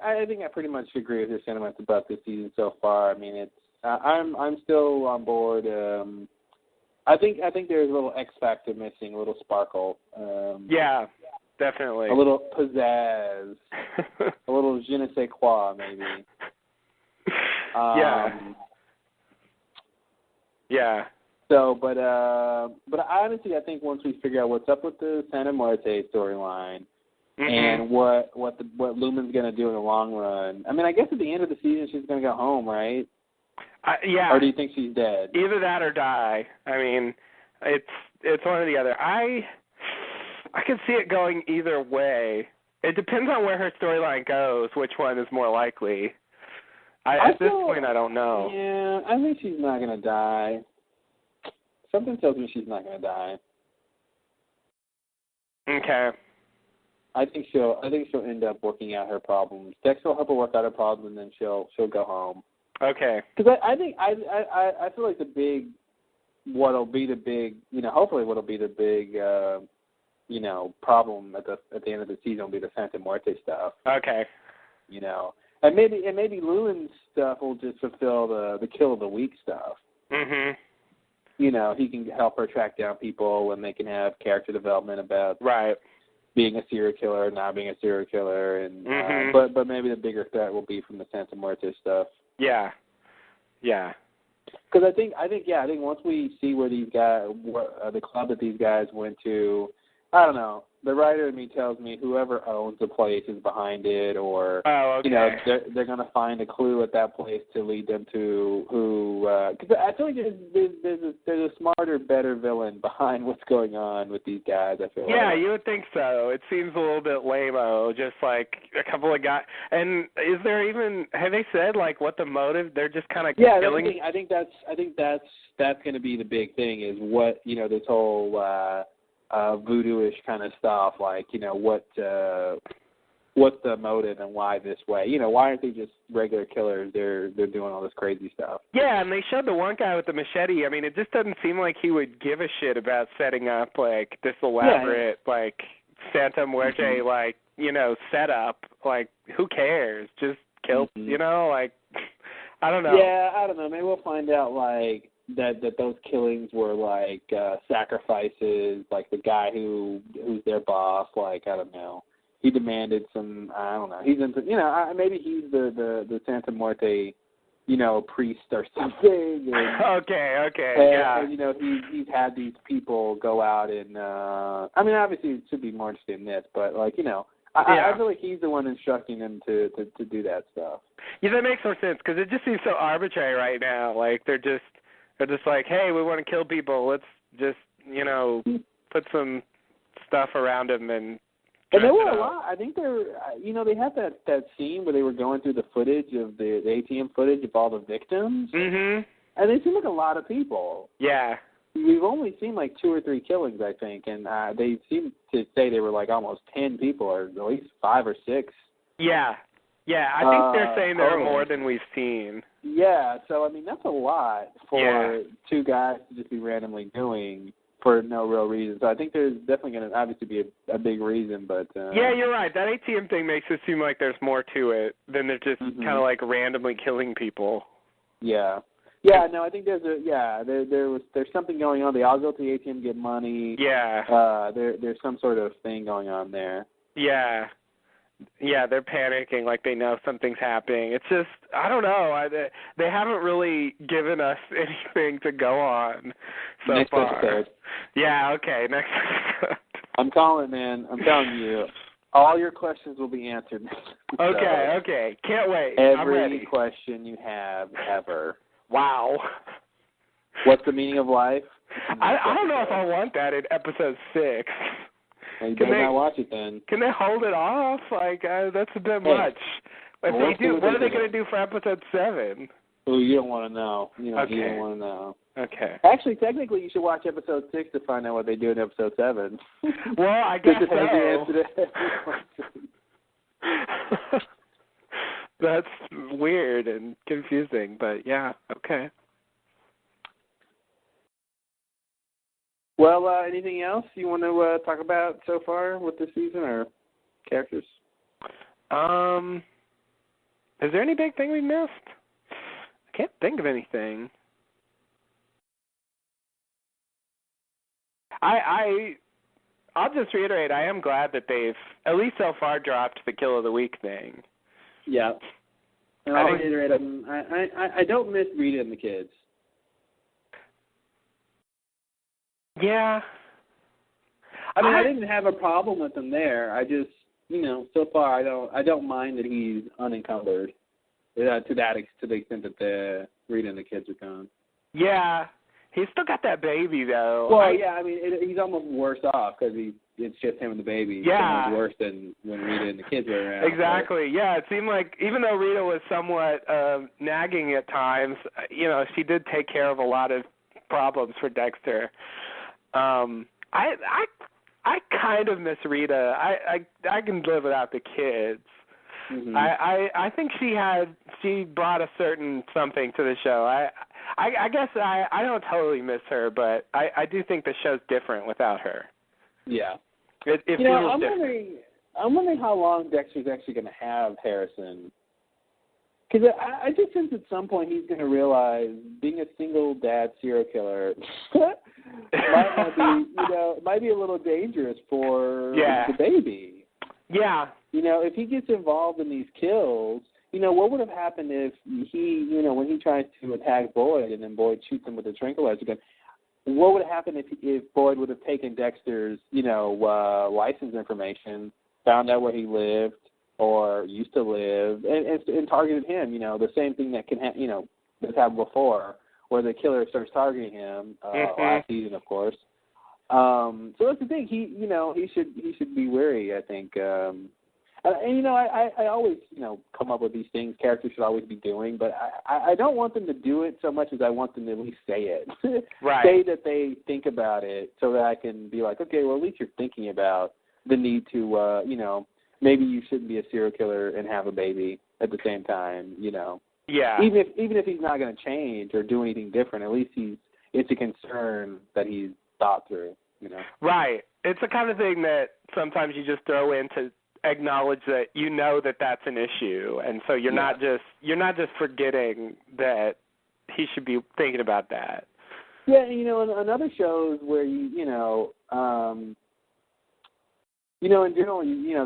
I think I pretty much agree with your sentiments about this season so far. I mean, it's I'm still on board. I think there's a little X factor missing, a little sparkle. Yeah, definitely. A little pizzazz, a little je ne sais quoi, maybe. Yeah. So, but honestly, I think once we figure out what's up with the Santa Muerte storyline and what Lumen's going to do in the long run, I mean, I guess at the end of the season she's going to go home, right? Yeah. Or do you think she's dead? Either that or die. I mean, it's one or the other. I could see it going either way. It depends on where her storyline goes, which one is more likely. At this point, I don't know. Yeah, I think she's not going to die. Something tells me she's not going to die. Okay. I think she'll end up working out her problems. Dexter will help her work out her problems, and then she'll go home. Okay. Because I think I feel like hopefully what'll be the big problem at the end of the season will be the Santa Muerte stuff. Okay. You know, and maybe Lumen's stuff will just fulfill the kill of the week stuff. Mhm. You know, he can help her track down people, and they can have character development about being a serial killer, not being a serial killer, and but maybe the bigger threat will be from the Santa Muerte stuff. Yeah. Because I think once we see where these guys, the club that these guys went to, I don't know. The writer in me tells me whoever owns the place is behind it, or you know, they're going to find a clue at that place to lead them to who. Because I feel like there's a smarter, better villain behind what's going on with these guys. I feel. Yeah, like. you would think so. It seems a little bit lame-o, just like a couple of guys. And is there even? Have they said like what the motive? They're just kind of killing. I think that's going to be the big thing. Is what this whole. Voodoo-ish kind of stuff, like, what's the motive and why this way? Why aren't they just regular killers? They're doing all this crazy stuff. Yeah, and they showed the one guy with the machete. I mean, it just doesn't seem like he would give a shit about setting up, like, this elaborate, like, Santa Muerte, like, setup. Like, who cares? Just kill, like, I don't know. Yeah, I don't know. Maybe we'll find out, like, that those killings were like sacrifices, like the guy who's their boss, like, I don't know, he demanded some, I don't know, he's into, maybe he's the Santa Muerte, priest or something. And, okay, yeah. And, he's had these people go out and, I mean, obviously it should be more interested in this, but like, I feel like he's the one instructing them to do that stuff. Yeah, that makes more sense, because it just seems so arbitrary right now. Like, they're just like, hey, we want to kill people. Let's just, put some stuff around them and there were a lot. I think they had that scene where they were going through the footage of the ATM footage of all the victims. Mm-hmm. And they seem like a lot of people. Yeah. We've only seen like 2 or 3 killings, I think, and they seem to say they were like almost 10 people, or at least 5 or 6. Yeah. Yeah, I think they're saying there are more than we've seen. Yeah, so, I mean, that's a lot for 2 guys to just be randomly doing for no real reason. So I think there's definitely going to obviously be a big reason, but... yeah, you're right. That ATM thing makes it seem like there's more to it than they're just kind of like randomly killing people. Yeah. Yeah, no, I think there's there's something going on. They all go to the ATM, get money. Yeah. There's some sort of thing going on there. Yeah. Yeah, they're panicking like they know something's happening. It's just, I don't know. They haven't really given us anything to go on so next far. episode. Yeah, okay, next episode. I'm calling, man. I'm telling you, all your questions will be answered next episode. Okay. Can't wait. I'm ready. Every question you have ever. Wow. What's the meaning of life? I don't know if I want that in episode 6. Well, you better not watch it then. Can they hold it off? Like, that's a bit much. If they do, what are they going to do for episode 7? Oh, you don't want to know. Okay. You don't want to know. Okay. Actually, technically, you should watch episode 6 to find out what they do in episode 7. Well, I guess Just to have the answer to every question. That's weird and confusing, but yeah, okay. Well, anything else you want to talk about so far with this season or characters? Is there any big thing we missed? I can't think of anything. I'll just reiterate, I am glad that they've, at least so far, dropped the Kill of the Week thing. Yeah. And I'll reiterate, I don't miss Rita and the kids. Yeah. I mean, I didn't have a problem with him there. I just, so far I don't mind that he's unencumbered to the extent that the Rita and the kids are gone. Yeah. He's still got that baby, though. Well, yeah, I mean, he's almost worse off because it's just him and the baby. Yeah. It's almost worse than when Rita and the kids were around. Exactly. So. Yeah, it seemed like even though Rita was somewhat nagging at times, she did take care of a lot of problems for Dexter. I kind of miss Rita. I can live without the kids. Mm-hmm. I think she brought a certain something to the show. I guess I don't totally miss her, but I do think the show's different without her. Yeah. It feels different. I'm wondering how long Dexter's actually going to have Harrison. Because I just sense at some point he's going to realize being a single dad serial killer might be a little dangerous for the baby. Yeah. If he gets involved in these kills, what would have happened if he, when he tries to attack Boyd and then Boyd shoots him with a tranquilizer gun, what would have happened if Boyd would have taken Dexter's, license information, found out where he lived or used to live, and targeted him, the same thing that can that's happened before, where the killer starts targeting him last season, of course. So that's the thing. He should be wary, I think. I always, come up with these things characters should always be doing, but I don't want them to do it so much as I want them to at least say it. Right. Say that they think about it so that I can be like, okay, well, at least you're thinking about the need to, maybe you shouldn't be a serial killer and have a baby at the same time, Yeah. Even if he's not going to change or do anything different, at least it's a concern that he's thought through, Right. It's the kind of thing that sometimes you just throw in to acknowledge that that that's an issue, and so you're not just forgetting that he should be thinking about that. Yeah, in other shows where in general,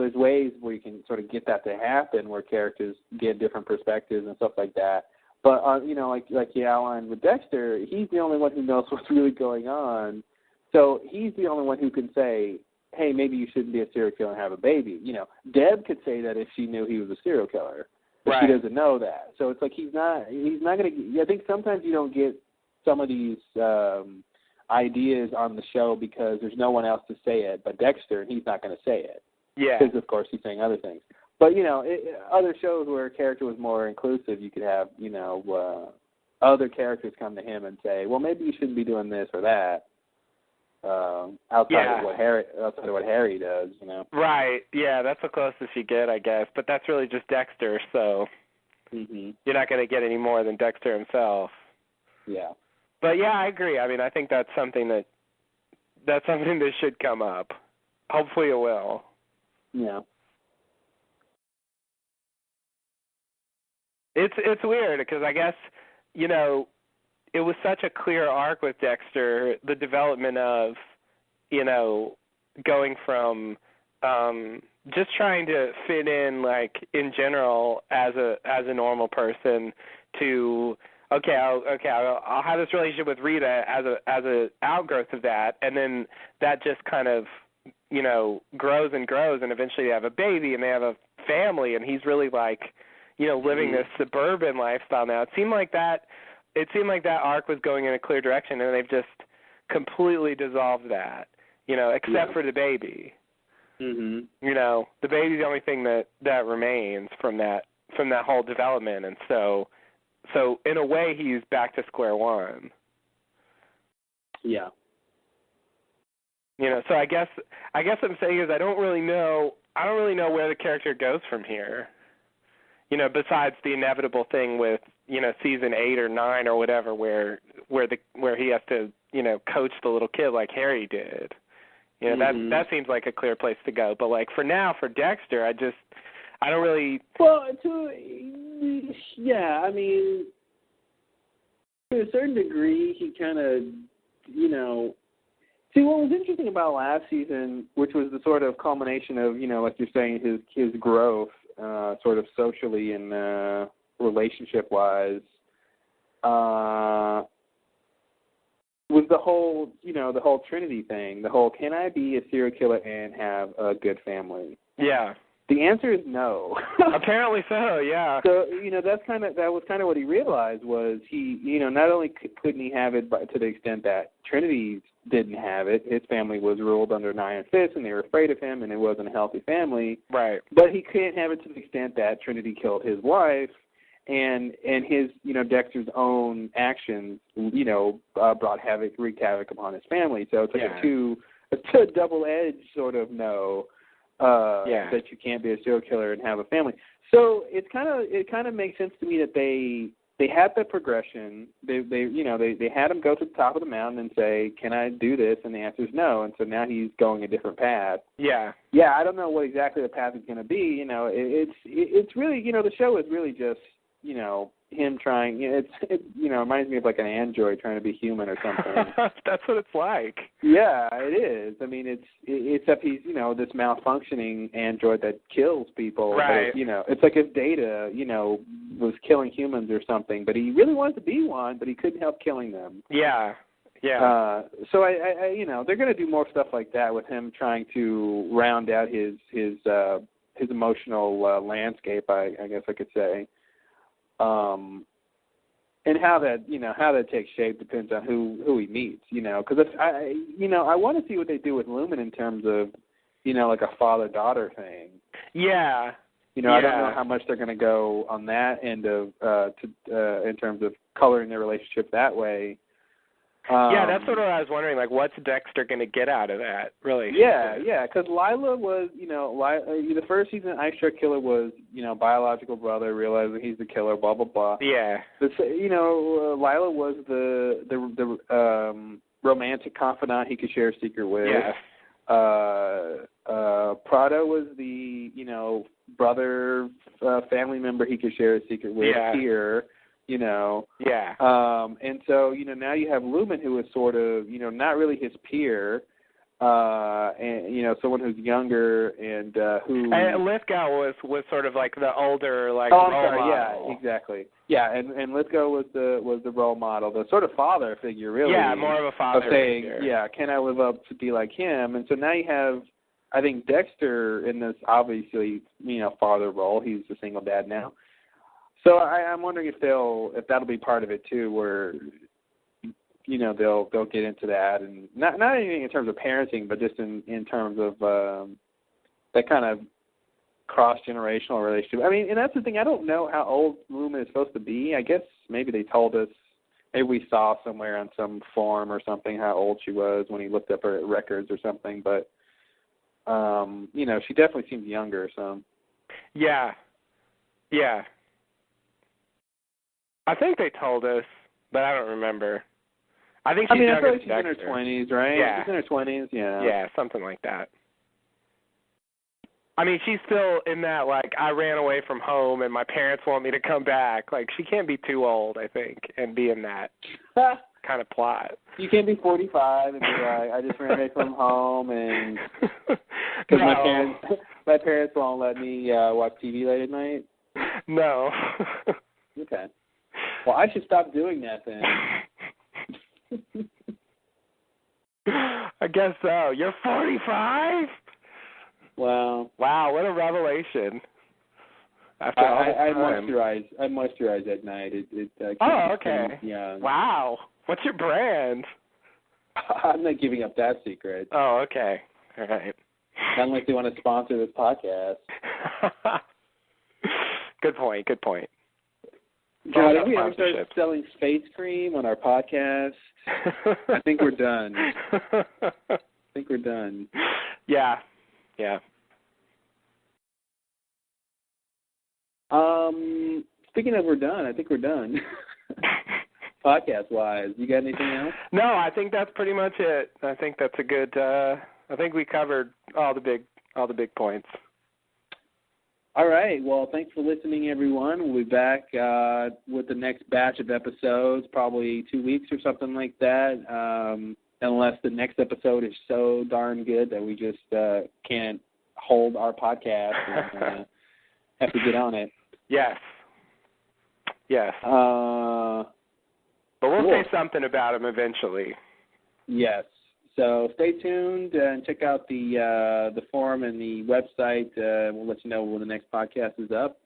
there's ways where you can sort of get that to happen, where characters get different perspectives and stuff like that. But like you outlined with Dexter, he's the only one who knows what's really going on, so he's the only one who can say, hey, maybe you shouldn't be a serial killer and have a baby. Deb could say that if she knew he was a serial killer, but right. She doesn't know that. So it's like he's not going to. I think sometimes you don't get some of these ideas on the show because there's no one else to say it but Dexter, and he's not going to say it. Yeah. Because of course he's saying other things. But other shows where a character was more inclusive, you could have other characters come to him and say, well, maybe you shouldn't be doing this or that. Outside of what Harry does, Right. Yeah, that's the closest you get, I guess. But that's really just Dexter, so you're not going to get any more than Dexter himself. Yeah. But yeah, I agree. I mean, I think that's something that should come up. Hopefully, it will. Yeah. It's weird because I guess it was such a clear arc with Dexter, the development of, going from just trying to fit in, like, in general as a normal person to, I'll have this relationship with Rita as a outgrowth of that, and then that just kind of, you know, grows and grows, and eventually they have a baby and they have a family, and he's really, like, you know, living this suburban lifestyle now. It seemed like that arc was going in a clear direction, and they've just completely dissolved that, you know, except for the baby. Mm-hmm. You know, the baby's the only thing that remains from that whole development, and so in a way he's back to square one. Yeah. You know, so I guess what I'm saying is I don't really know where the character goes from here. You know, besides the inevitable thing with, you know, season 8 or 9 or whatever, where he has to, you know, coach the little kid like Harry did. You know, that seems like a clear place to go. But, like, for now, for Dexter, I don't really. Well, I mean, to a certain degree, he kind of, you know. See, what was interesting about last season, which was the sort of culmination of, you know, like you're saying, his growth, sort of socially and relationship-wise, was the whole Trinity thing, the whole, can I be a serial killer and have a good family? Yeah. The answer is no. Apparently so, yeah. So, you know, that was kind of what he realized was he, you know, not only couldn't he have it to the extent that Trinity didn't have it, his family was ruled under an iron fist and they were afraid of him and it wasn't a healthy family. Right. But he couldn't have it to the extent that Trinity killed his wife and his, you know, Dexter's own actions, you know, wreaked havoc upon his family. So it's like a double-edged sort of no. That you can't be a serial killer and have a family. So it kind of makes sense to me that they had that progression. They had him go to the top of the mountain and say, "Can I do this?" And the answer is no. And so now he's going a different path. Yeah. Yeah. I don't know what exactly the path is going to be. You know, it's really, you know, the show is really just, you know, him trying. You know, it reminds me of like an android trying to be human or something. That's what it's like. Yeah, it is. I mean, it's except he's, you know, this malfunctioning android that kills people. Right. But, you know, it's like if Data, you know, was killing humans or something, but he really wanted to be one, but he couldn't help killing them. Yeah. Yeah. So I you know, they're going to do more stuff like that with him trying to round out his emotional landscape. I guess I could say. And how that takes shape depends on who he meets, you know, because I want to see what they do with Lumen in terms of, you know, like a father-daughter thing. Yeah. You know, I don't know how much they're going to go on that end of in terms of coloring their relationship that way. Yeah, that's sort of what I was wondering. Like, what's Dexter going to get out of that, really? Yeah, because Lila was, you know, the first season of Ice Truck Killer was, you know, biological brother, realizing he's the killer, blah, blah, blah. Yeah. You know, Lila was the romantic confidant he could share a secret with. Yes. Prado was the, you know, brother, family member he could share a secret with here. You know. Yeah. And so, you know, now you have Lumen, who is sort of, you know, not really his peer, and, you know, someone who's younger and who. And Lithgow was sort of like the older, like, role model. Yeah, exactly. Yeah, and Lithgow was the role model, the sort of father figure, really. Yeah, more of a father figure. Yeah, can I live up to be like him? And so now you have, I think, Dexter in this obviously, you know, father role. He's a single dad now. So I'm wondering if that'll be part of it too, where, you know, they'll get into that, and not anything in terms of parenting, but just in terms of that kind of cross-generational relationship. I mean, and that's the thing. I don't know how old Lumen is supposed to be. I guess maybe they told us, maybe we saw somewhere on some forum or something how old she was when he looked up her records or something. But you know, she definitely seems younger. So. Yeah. Yeah. I think they told us, but I don't remember. I think she's younger than Dexter. She's in her 20s, right? Yeah. She's in her 20s, yeah. Yeah, something like that. I mean, she's still in that, like, I ran away from home and my parents want me to come back. Like, she can't be too old, I think, and be in that kind of plot. You can't be 45 and be like, I just ran away from home and because My parents won't let me watch TV late at night? No. Okay. Well, I should stop doing that then. I guess so. You're 45? Well. Wow, what a revelation. After all this time. I moisturize at night. Okay. Yeah. Wow. What's your brand? I'm not giving up that secret. Oh, okay. All right. Not unless they want to sponsor this podcast. Good point. God, if we ever start selling face cream on our podcast, I think we're done. Yeah. Speaking of we're done, I think we're done. Podcast-wise. You got anything else? No, I think that's pretty much it. I think that's a good, I think we covered all the big points. All right. Well, thanks for listening, everyone. We'll be back with the next batch of episodes, probably 2 weeks or something like that, unless the next episode is so darn good that we just can't hold our podcast and have to get on it. Yes. But we'll say something about him eventually. Yes. So stay tuned and check out the forum and the website. We'll let you know when the next podcast is up.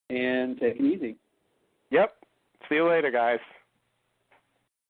And take it easy. Yep. See you later, guys.